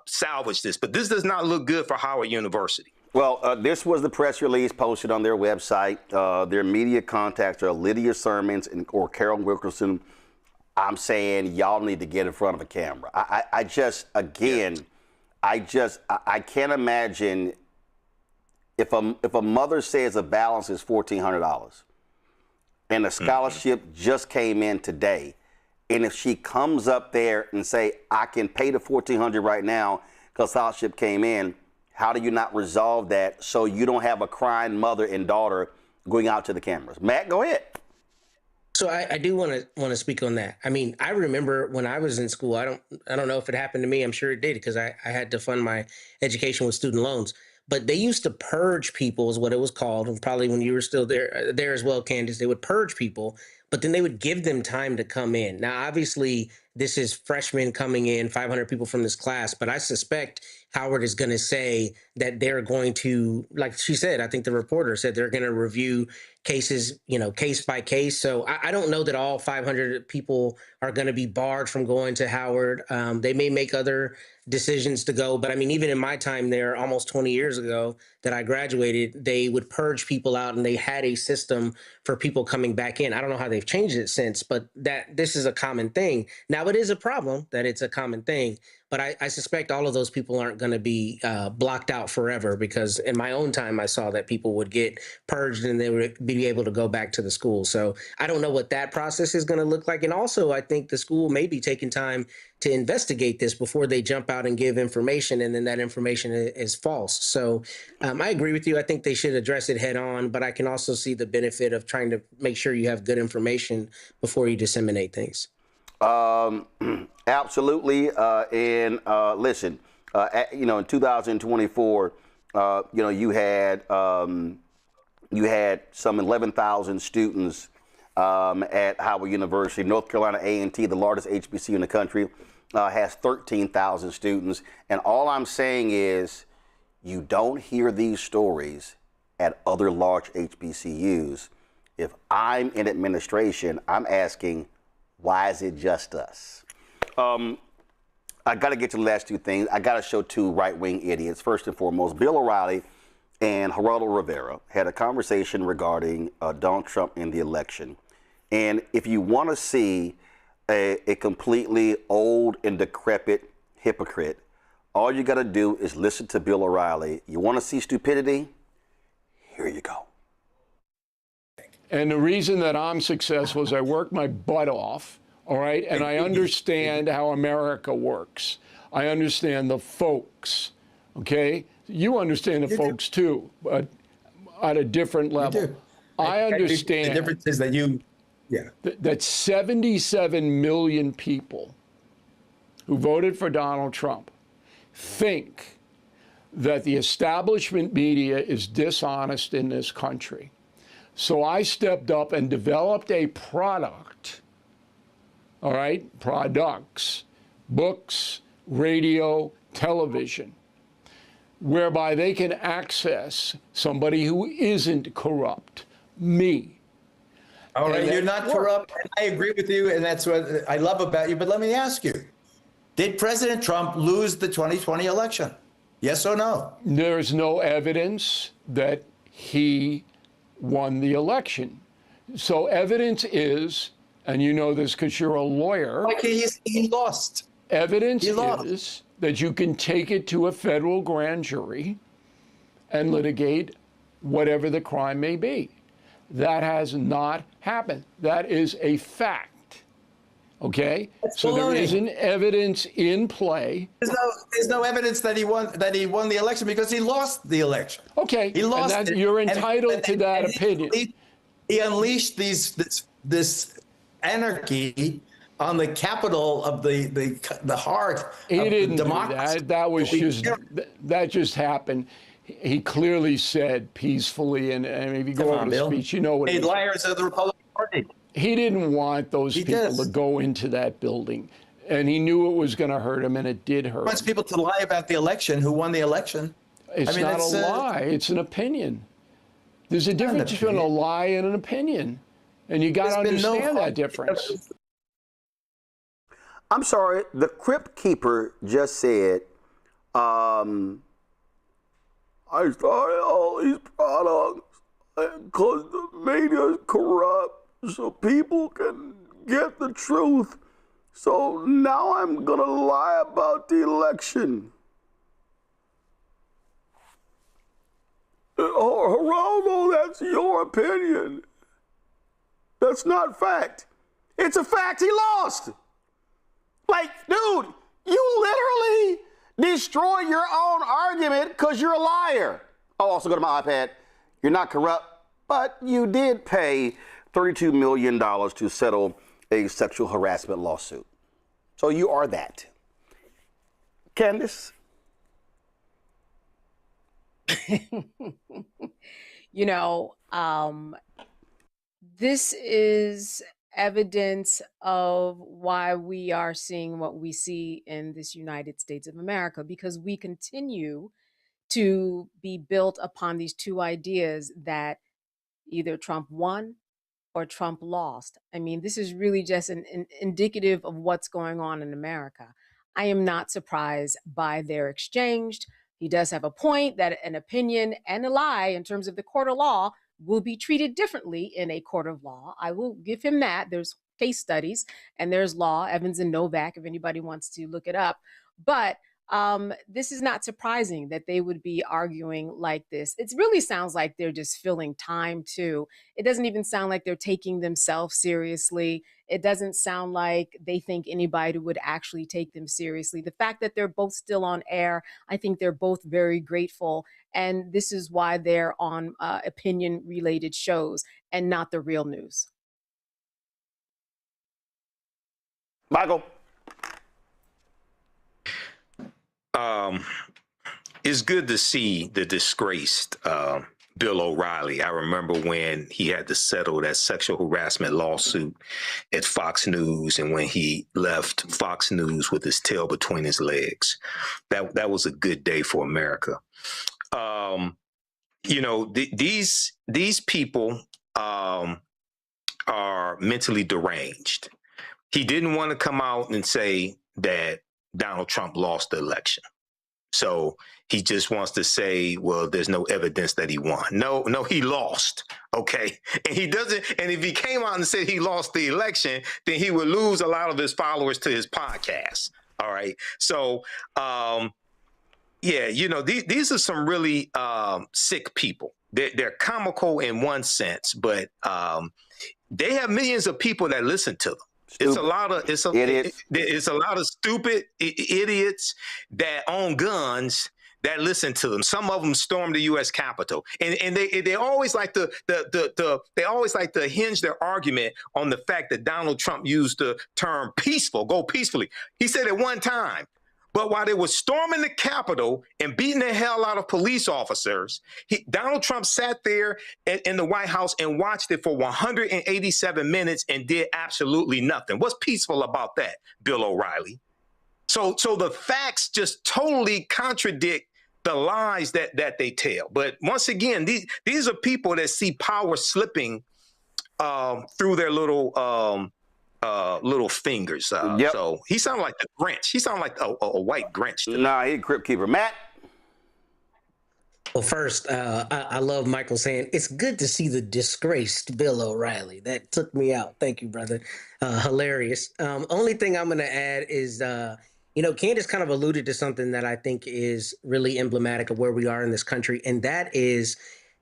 salvage this, but this does not look good for Howard University. Well, this was the press release posted on their website. Their media contacts are Lydia Sermons or Carol Wilkerson. I'm saying y'all need to get in front of a camera. I can't imagine if a mother says a balance is $1,400 and a scholarship just came in today, and if she comes up there and say, I can pay the $1,400 right now because scholarship came in, how do you not resolve that so you don't have a crying mother and daughter going out to the cameras? Matt, go ahead. So I do want to speak on that. I mean, I remember when I was in school, I don't know if it happened to me. I'm sure it did, because I had to fund my education with student loans. But they used to purge people, is what it was called. And probably when you were still there as well, Candace, they would purge people, but then they would give them time to come in. Now, obviously, this is freshmen coming in, 500 people from this class, but I suspect Howard is going to say that they're going to, like she said, I think the reporter said they're going to review cases, you know, case by case. So I don't know that all 500 people are going to be barred from going to Howard. They may make other decisions to go. But I mean, even in my time there, almost 20 years ago that I graduated, they would purge people out and they had a system for people coming back in. I don't know how they've changed it since, but that this is a common thing. Now, it is a problem that it's a common thing, but I suspect all of those people aren't going to be blocked out forever, because in my own time, I saw that people would get purged and they would be able to go back to the school. So I don't know what that process is going to look like. And also, I think the school may be taking time to investigate this before they jump out and give information, and then that information is false. So I agree with you. I think they should address it head on, but I can also see the benefit of trying to make sure you have good information before you disseminate things. Absolutely. Listen, you know, in 2024, you had some 11,000 students at Howard University. North Carolina A&T, the largest HBCU in the country, has 13,000 students. And all I'm saying is you don't hear these stories at other large HBCUs. If I'm in administration, I'm asking, why is it just us? I got to get to the last two things. I got to show two right-wing idiots. First and foremost, Bill O'Reilly and Geraldo Rivera had a conversation regarding Donald Trump in the election. And if you want to see a completely old and decrepit hypocrite, all you got to do is listen to Bill O'Reilly. You want to see stupidity? Here you go. And the reason that I'm successful is I work my butt off, all right? And I understand how America works. I understand the folks, okay? You understand the folks too, but at a different level. I understand. The difference is that that 77 million people who voted for Donald Trump think that the establishment media is dishonest in this country. So I stepped up and developed a product, all right, products, books, radio, television, whereby they can access somebody who isn't corrupt, me. All right, you're not corrupt. I agree with you, and that's what I love about you. But let me ask you, did President Trump lose the 2020 election? Yes or no? There's no evidence that he won the election. So evidence is, and you know this because you're a lawyer. Like he lost. Evidence is that you can take it to a federal grand jury and litigate whatever the crime may be. That has not happened. That is a fact. Okay? So there isn't evidence in play. There's no evidence that he won the election because he lost the election. Okay. He lost it. You're entitled to that opinion. He unleashed this anarchy on the capital of the heart he of didn't democracy. Do that. That just happened. He clearly said peacefully, and if you go over the speech, you know what he liars of the Republican Party. He didn't want those people to go into that building, and he knew it was going to hurt him, and it did hurt. He wants people to lie about the election. Who won the election? It's not a lie. It's an opinion. There's a difference between a lie and an opinion, and you got to understand that difference. I'm sorry. The Crypt Keeper just said, I started all these products because the media is corrupt so people can get the truth. So now I'm going to lie about the election. Geraldo, that's your opinion. That's not fact. It's a fact he lost. Like, dude, you literally destroy your own argument because you're a liar. Oh, also go to my iPad. You're not corrupt, but you did pay $32 million to settle a sexual harassment lawsuit. So you are that. Candace? You know, this is evidence of why we are seeing what we see in this United States of America, because we continue to be built upon these two ideas that either Trump won or Trump lost. I mean, this is really just an indicative of what's going on in America. I am not surprised by their exchange. He does have a point that an opinion and a lie in terms of the court of law will be treated differently in a court of law. I will give him that. There's case studies and there's law, Evans and Novak, if anybody wants to look it up. But this is not surprising that they would be arguing like this. It really sounds like they're just filling time too. It doesn't even sound like they're taking themselves seriously. It doesn't sound like they think anybody would actually take them seriously. The fact that they're both still on air, I think they're both very grateful. And this is why they're on opinion-related shows and not the real news. Michael? it's good to see the disgraced Bill O'Reilly. I remember when he had to settle that sexual harassment lawsuit at Fox News, and when he left Fox News with his tail between his legs. That was a good day for America. You know, these people are mentally deranged. He didn't want to come out and say that Donald Trump lost the election. So he just wants to say, well, there's no evidence that he won. No, he lost. Okay. And he doesn't. And if he came out and said he lost the election, then he would lose a lot of his followers to his podcast. All right. So, yeah, you know, these are some really sick people. They're comical in one sense, but they have millions of people that listen to them. It's a lot of stupid idiots that own guns that listen to them. Some of them stormed the U.S. Capitol, and they always like to hinge their argument on the fact that Donald Trump used the term peaceful, go peacefully. He said it one time. But while they were storming the Capitol and beating the hell out of police officers, Donald Trump sat there in the White House and watched it for 187 minutes and did absolutely nothing. What's peaceful about that, Bill O'Reilly? So the facts just totally contradict the lies that they tell. But once again, these are people that see power slipping through their little fingers. So he sounded like the Grinch. He sounded like a white Grinch. Nah, he's a crypt keeper. Matt? Well, first, I love Michael saying, it's good to see the disgraced Bill O'Reilly. That took me out. Thank you, brother. Hilarious. Only thing I'm going to add is, Candace kind of alluded to something that I think is really emblematic of where we are in this country, and that is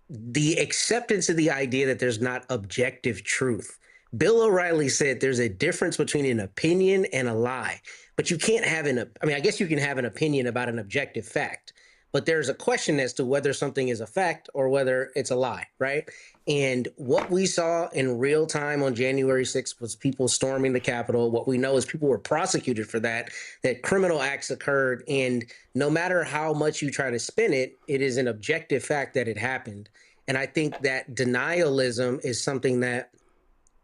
the acceptance of the idea that there's not objective truth. Bill O'Reilly said there's a difference between an opinion and a lie, but you can't have I guess you can have an opinion about an objective fact, but there's a question as to whether something is a fact or whether it's a lie, right? And what we saw in real time on January 6th was people storming the Capitol. What we know is people were prosecuted for that criminal acts occurred. And no matter how much you try to spin it, it is an objective fact that it happened. And I think that denialism is something that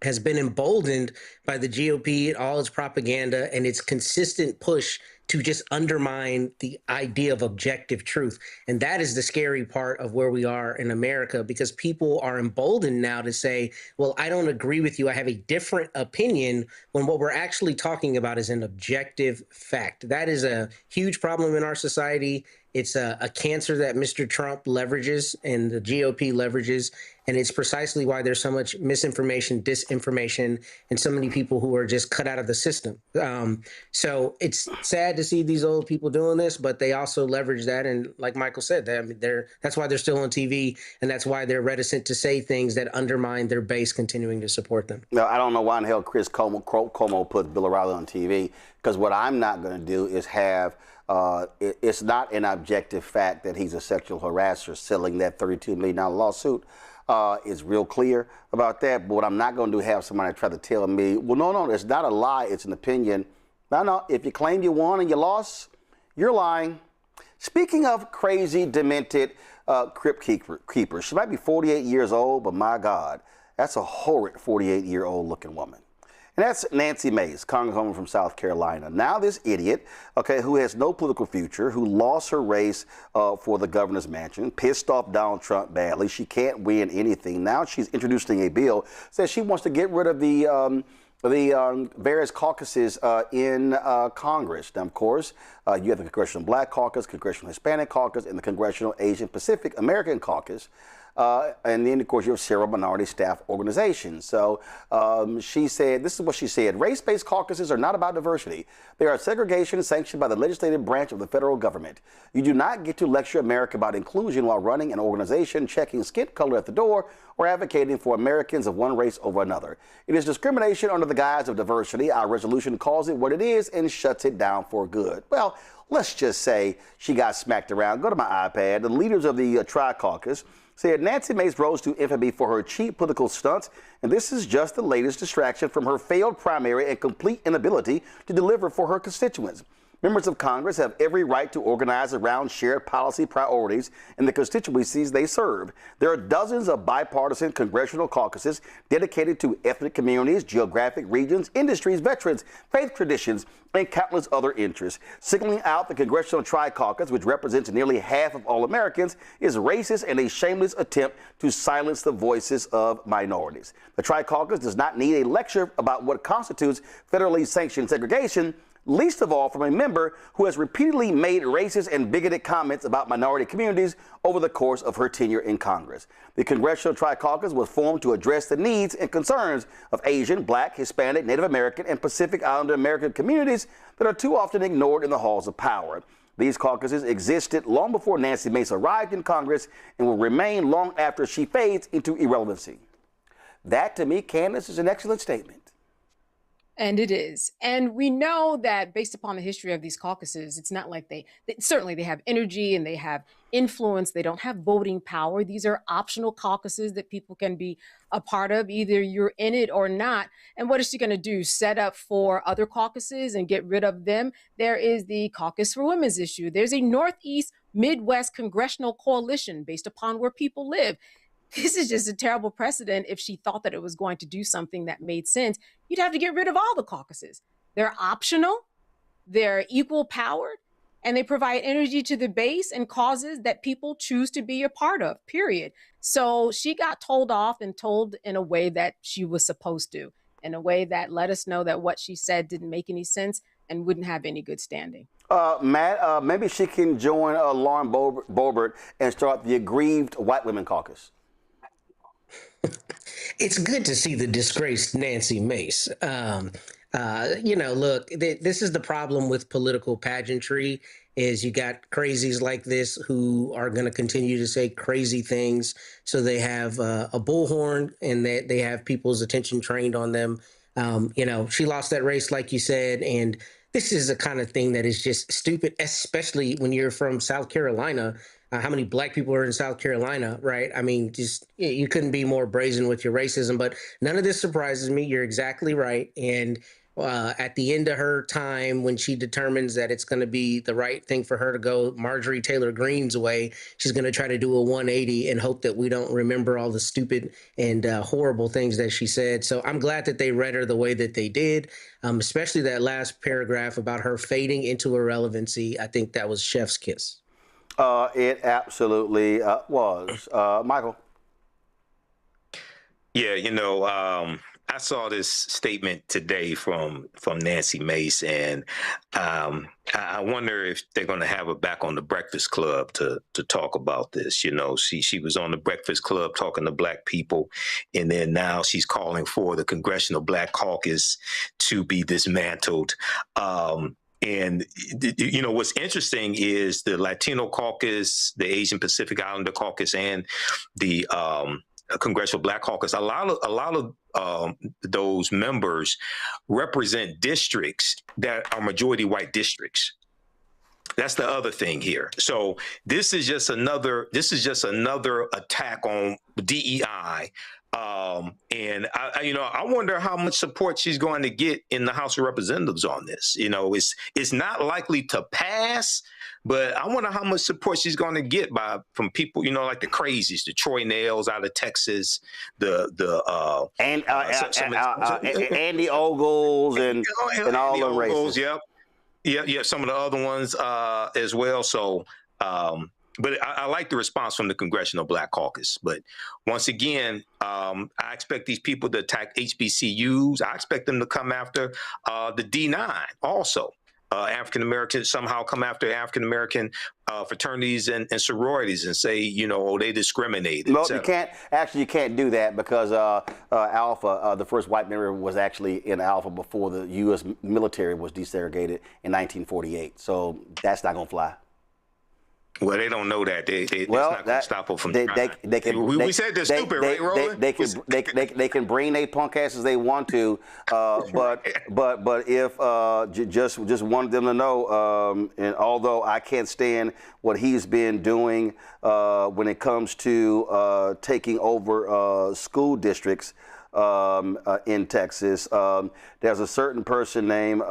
has been emboldened by the GOP, all its propaganda, and its consistent push to just undermine the idea of objective truth. And that is the scary part of where we are in America, because people are emboldened now to say, well, I don't agree with you. I have a different opinion, when what we're actually talking about is an objective fact. That is a huge problem in our society. It's a cancer that Mr. Trump leverages and the GOP leverages. And it's precisely why there's so much misinformation, disinformation, and so many people who are just cut out of the system. So it's sad to see these old people doing this, but they also leverage that. And like Michael said, that's why they're still on TV, and that's why they're reticent to say things that undermine their base continuing to support them. No, I don't know why in the hell Chris Cuomo put Bill O'Reilly on TV, because what I'm not going to do is have it's not an objective fact that he's a sexual harasser selling that $32 million lawsuit. It's real clear about that. But what I'm not going to do is have somebody try to tell me, well, no, it's not a lie. It's an opinion. No, if you claim you won and you lost, you're lying. Speaking of crazy, demented crypt keepers, she might be 48 years old, but my God, that's a horrid 48-year-old looking woman. And that's Nancy Mace, Congresswoman from South Carolina. Now this idiot, who has no political future, who lost her race for the governor's mansion, pissed off Donald Trump badly. She can't win anything. Now she's introducing a bill, says she wants to get rid of the various caucuses in Congress. Now, of course, you have the Congressional Black Caucus, Congressional Hispanic Caucus, and the Congressional Asian Pacific American Caucus. And then, of course, you have several minority staff organizations. So she said, this is what she said: race-based caucuses are not about diversity. They are segregation sanctioned by the legislative branch of the federal government. You do not get to lecture America about inclusion while running an organization, checking skin color at the door, or advocating for Americans of one race over another. It is discrimination under the guise of diversity. Our resolution calls it what it is and shuts it down for good. Well, let's just say she got smacked around. Go to my iPad. The leaders of the Tri-Caucus said Nancy Mace rose to infamy for her cheap political stunts, and this is just the latest distraction from her failed primary and complete inability to deliver for her constituents. Members of Congress have every right to organize around shared policy priorities in the constituencies they serve. There are dozens of bipartisan congressional caucuses dedicated to ethnic communities, geographic regions, industries, veterans, faith traditions, and countless other interests. Signaling out the Congressional Tri-Caucus, which represents nearly half of all Americans, is racist and a shameless attempt to silence the voices of minorities. The Tri-Caucus does not need a lecture about what constitutes federally sanctioned segregation, least of all from a member who has repeatedly made racist and bigoted comments about minority communities over the course of her tenure in Congress. The Congressional Tri-Caucus was formed to address the needs and concerns of Asian, Black, Hispanic, Native American, and Pacific Islander American communities that are too often ignored in the halls of power. These caucuses existed long before Nancy Mace arrived in Congress and will remain long after she fades into irrelevancy. That, to me, Candace, is an excellent statement. And it is. And we know that based upon the history of these caucuses, it's not like certainly they have energy and they have influence. They don't have voting power. These are optional caucuses that people can be a part of. Either you're in it or not. And what is she going to do? Set up for other caucuses and get rid of them? There is the Caucus for Women's issue. There's a Northeast Midwest Congressional Coalition based upon where people live. This is just a terrible precedent. If she thought that it was going to do something that made sense, you'd have to get rid of all the caucuses. They're optional, they're equal powered, and they provide energy to the base and causes that people choose to be a part of, period. So she got told off and told in a way that she was supposed to, in a way that let us know that what she said didn't make any sense and wouldn't have any good standing. Matt, maybe she can join Lauren Boebert and start the Aggrieved White Women Caucus. It's good to see the disgraced Nancy Mace. Look, this is the problem with political pageantry is you got crazies like this who are going to continue to say crazy things. So they have a bullhorn and they have people's attention trained on them. She lost that race, like you said, and this is the kind of thing that is just stupid, especially when you're from South Carolina. How many Black people are in South Carolina, right? I mean, just you couldn't be more brazen with your racism, but none of this surprises me. You're exactly right. And at the end of her time, when she determines that it's going to be the right thing for her to go Marjorie Taylor Greene's way, she's going to try to do a 180 and hope that we don't remember all the stupid and horrible things that she said. So I'm glad that they read her the way that they did, especially that last paragraph about her fading into irrelevancy. I think that was chef's kiss. It absolutely was. Michael? Yeah, I saw this statement today from Nancy Mace, and I wonder if they're going to have her back on the Breakfast Club to talk about this. She was on the Breakfast Club talking to Black people, and then now she's calling for the Congressional Black Caucus to be dismantled. And, what's interesting is the Latino caucus, the Asian Pacific Islander caucus, and the Congressional Black Caucus, a lot of those members represent districts that are majority white districts. That's the other thing here. So this is just another attack on DEI. And I wonder how much support she's going to get in the House of Representatives on this. It's not likely to pass, but I wonder how much support she's going to get from people, like the crazies, the Troy Nails out of Texas, Andy Ogles and all the races. Yep, some of the other ones as well. So. But I like the response from the Congressional Black Caucus. But once again, I expect these people to attack HBCUs. I expect them to come after the D9 also. African Americans somehow come after African American fraternities and sororities and say, they discriminated. Well, you can't do that because Alpha, the first white member, was actually in Alpha before the U.S. military was desegregated in 1948. So that's not going to fly. Well, they don't know that. It's not going to stop them from trying. We said they're stupid, right, Roland? They can bring their punk asses they want to, but if just wanted them to know, and although I can't stand what he's been doing when it comes to taking over school districts, in Texas. There's a certain person named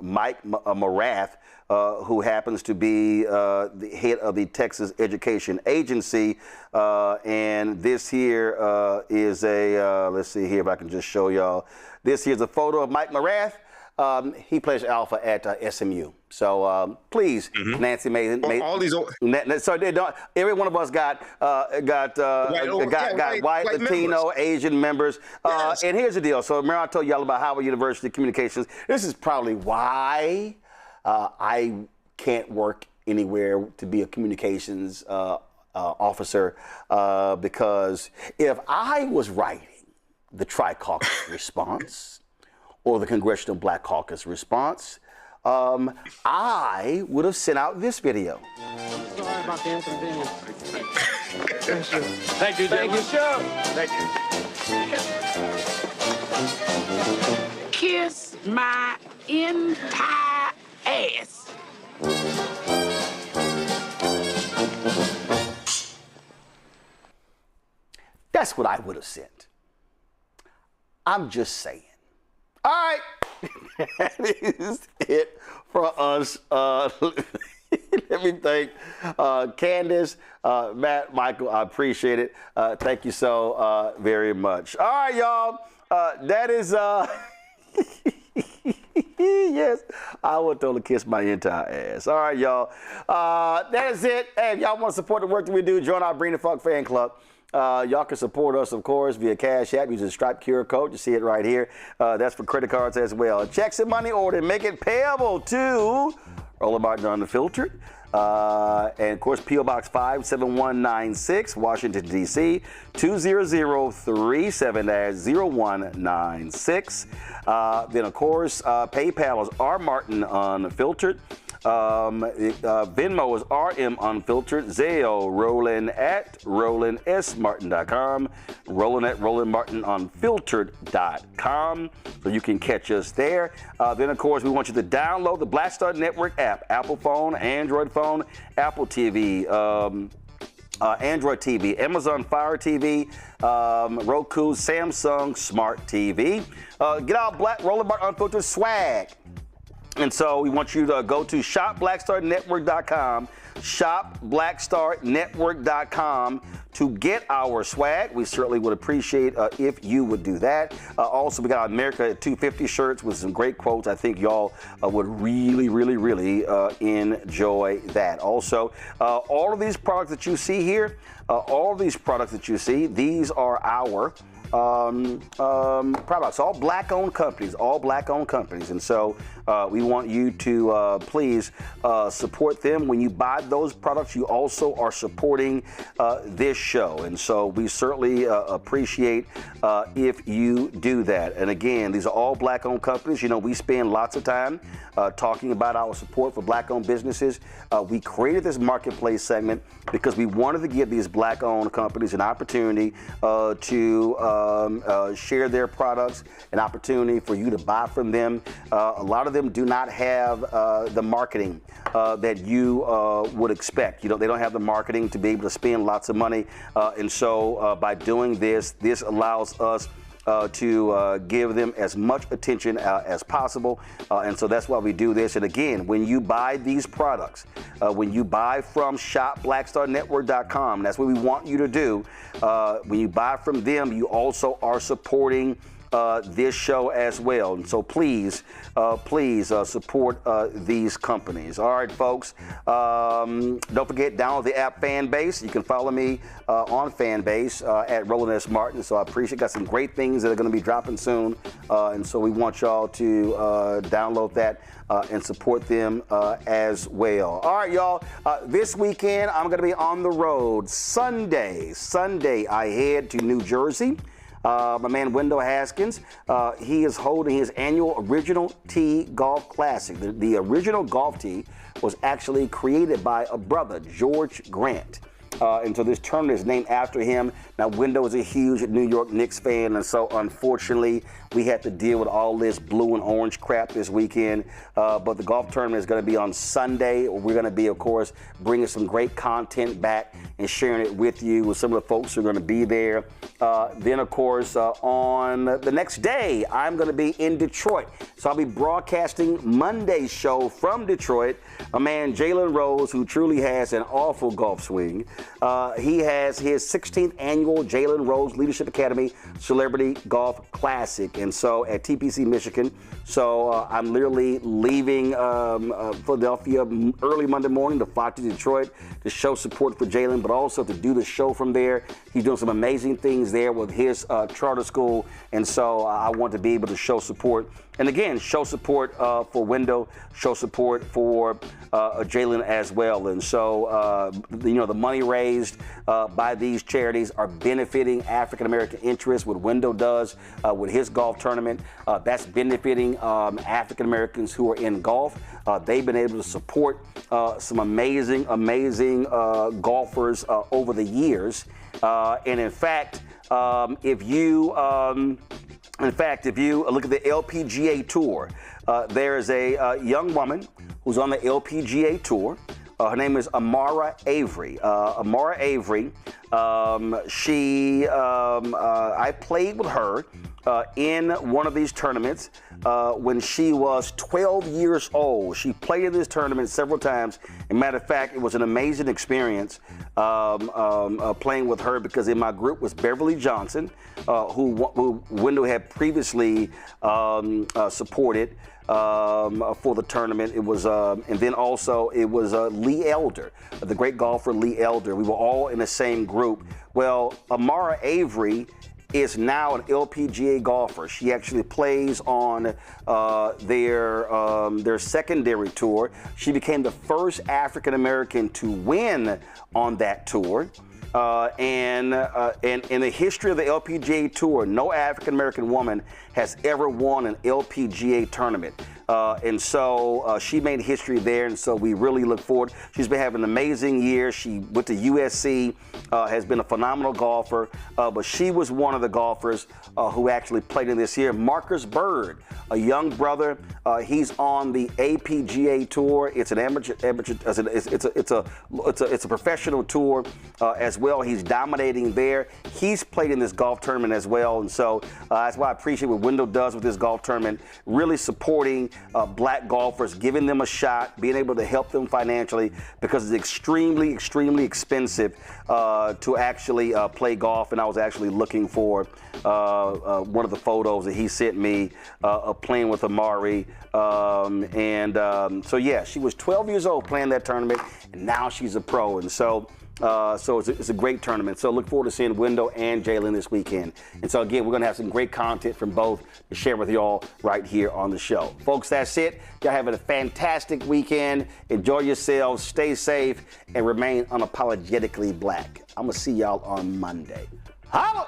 Mike Marath, who happens to be the head of the Texas Education Agency. And this here is a, let's see here if I can just show y'all. This here's a photo of Mike Marath. He plays alpha at SMU. So please, Nancy Mason. All these. So they don't. Every one of us got white, Latino, members. Asian members. Yes. And here's the deal. So remember I told y'all about Howard University Communications. This is probably why I can't work anywhere to be a communications officer, because if I was writing the Tri-Caucus response or the Congressional Black Caucus response, I would have sent out this video. Sorry about the inconvenience. Thank you, Jim. Thank you. Kiss my entire ass. That's what I would have sent. I'm just saying. All right. That is it for us. Let me thank Candace, Matt, Michael. I appreciate it. Thank you so very much. All right, y'all. That is, yes, I would totally kiss my entire ass. All right, y'all. That is it. Hey, if y'all want to support the work that we do, join our Bring the Fuck fan club. Y'all can support us, of course, via Cash App using the Stripe QR code. You see it right here. That's for credit cards as well. Checks and money order. Make it payable to Roland Martin Unfiltered. And, of course, P.O. Box 57196, Washington, D.C., 20037-0196. Then, of course, PayPal is R. Martin Unfiltered. Venmo is RM Unfiltered. Zelle, Roland at RolandSMartin.com. Roland at RolandMartinUnfiltered.com. So you can catch us there. Then, of course, we want you to download the Black Star Network app. Apple phone, Android phone, Apple TV, Android TV, Amazon Fire TV, Roku, Samsung Smart TV. Get out Black Roland Martin Unfiltered swag. And so we want you to go to shopblackstarnetwork.com, shopblackstarnetwork.com to get our swag. We certainly would appreciate if you would do that. Also, we got America at 250 shirts with some great quotes. I think y'all would really, really, really enjoy that. Also, all of these products that you see here, these are our products, all black-owned companies, and so we want you to please support them. When you buy those products, you also are supporting this show, and so we certainly appreciate if you do that. And again, these are all black-owned companies. You know, we spend lots of time talking about our support for black-owned businesses. We created this marketplace segment because we wanted to give these black-owned companies an opportunity to share their products, an opportunity for you to buy from them. A lot of them do not have the marketing that you would expect. You know, they don't have the marketing to be able to spend lots of money. And so by doing this allows us to give them as much attention as possible. And so that's why we do this. And again, when you buy these products, when you buy from shopblackstarnetwork.com, that's what we want you to do. When you buy from them, you also are supporting this show as well. And so please support these companies. All right, folks. Don't forget, download the app Fanbase. You can follow me on Fanbase at Roland S. Martin. So I appreciate it. Got some great things that are going to be dropping soon. And so we want y'all to download that and support them as well. All right, y'all. This weekend, I'm going to be on the road. Sunday, I head to New Jersey. My man Wendell Haskins, he is holding his annual Original Tee Golf Classic. The original golf tee was actually created by a brother, George Grant. And so this tournament is named after him. Now, Wendell is a huge New York Knicks fan, and so unfortunately, we had to deal with all this blue and orange crap this weekend. But the golf tournament is going to be on Sunday. We're going to be, of course, bringing some great content back and sharing it with you with some of the folks who are going to be there. Then, of course, on the next day, I'm going to be in Detroit. So I'll be broadcasting Monday's show from Detroit. A man, Jalen Rose, who truly has an awful golf swing. He has his 16th annual Jalen Rose Leadership Academy Celebrity Golf Classic. And so at TPC, Michigan. So I'm literally leaving Philadelphia early Monday morning to fly to Detroit to show support for Jalen, but also to do the show from there. He's doing some amazing things there with his charter school. And so I want to be able to show support. And again, show support for Wendell, show support for Jalen as well. And so, the money raised by these charities are benefiting African-American interests. What Wendell does with his golf tournament, that's benefiting African-Americans who are in golf. They've been able to support some amazing golfers over the years. And in fact, if you look at the LPGA Tour, there is a young woman who's on the LPGA Tour. Her name is Amara Avery. Amara Avery, I played with her in one of these tournaments when she was 12 years old. She played in this tournament several times. As a matter of fact, it was an amazing experience playing with her because in my group was Beverly Johnson, who Wendell had previously supported for the tournament. It was, and then also it was Lee Elder, the great golfer Lee Elder. We were all in the same group. Well, Amara Avery is now an LPGA golfer. She actually plays on their secondary tour. She became the first African American to win on that tour. And in the history of the LPGA Tour, no African American woman has ever won an LPGA tournament. And so she made history there, and so we really look forward. She's been having an amazing year. She went to USC, has been a phenomenal golfer, but she was one of the golfers who actually played in this year. Marcus Bird, a young brother, he's on the APGA Tour. It's an amateur it's a professional tour as well. He's dominating there. He's played in this golf tournament as well, and so that's why I appreciate what Wendell does with this golf tournament, really supporting black golfers, giving them a shot, being able to help them financially because it's extremely, extremely expensive to actually play golf. And I was actually looking for one of the photos that he sent me of playing with Amari. So yeah, she was 12 years old playing that tournament, and now she's a pro. And so it's a great tournament. So look forward to seeing Wendell and Jalen this weekend. And so again, we're going to have some great content from both to share with y'all right here on the show. Folks, that's it. Y'all have a fantastic weekend. Enjoy yourselves, stay safe, and remain unapologetically black. I'm going to see y'all on Monday. Holla!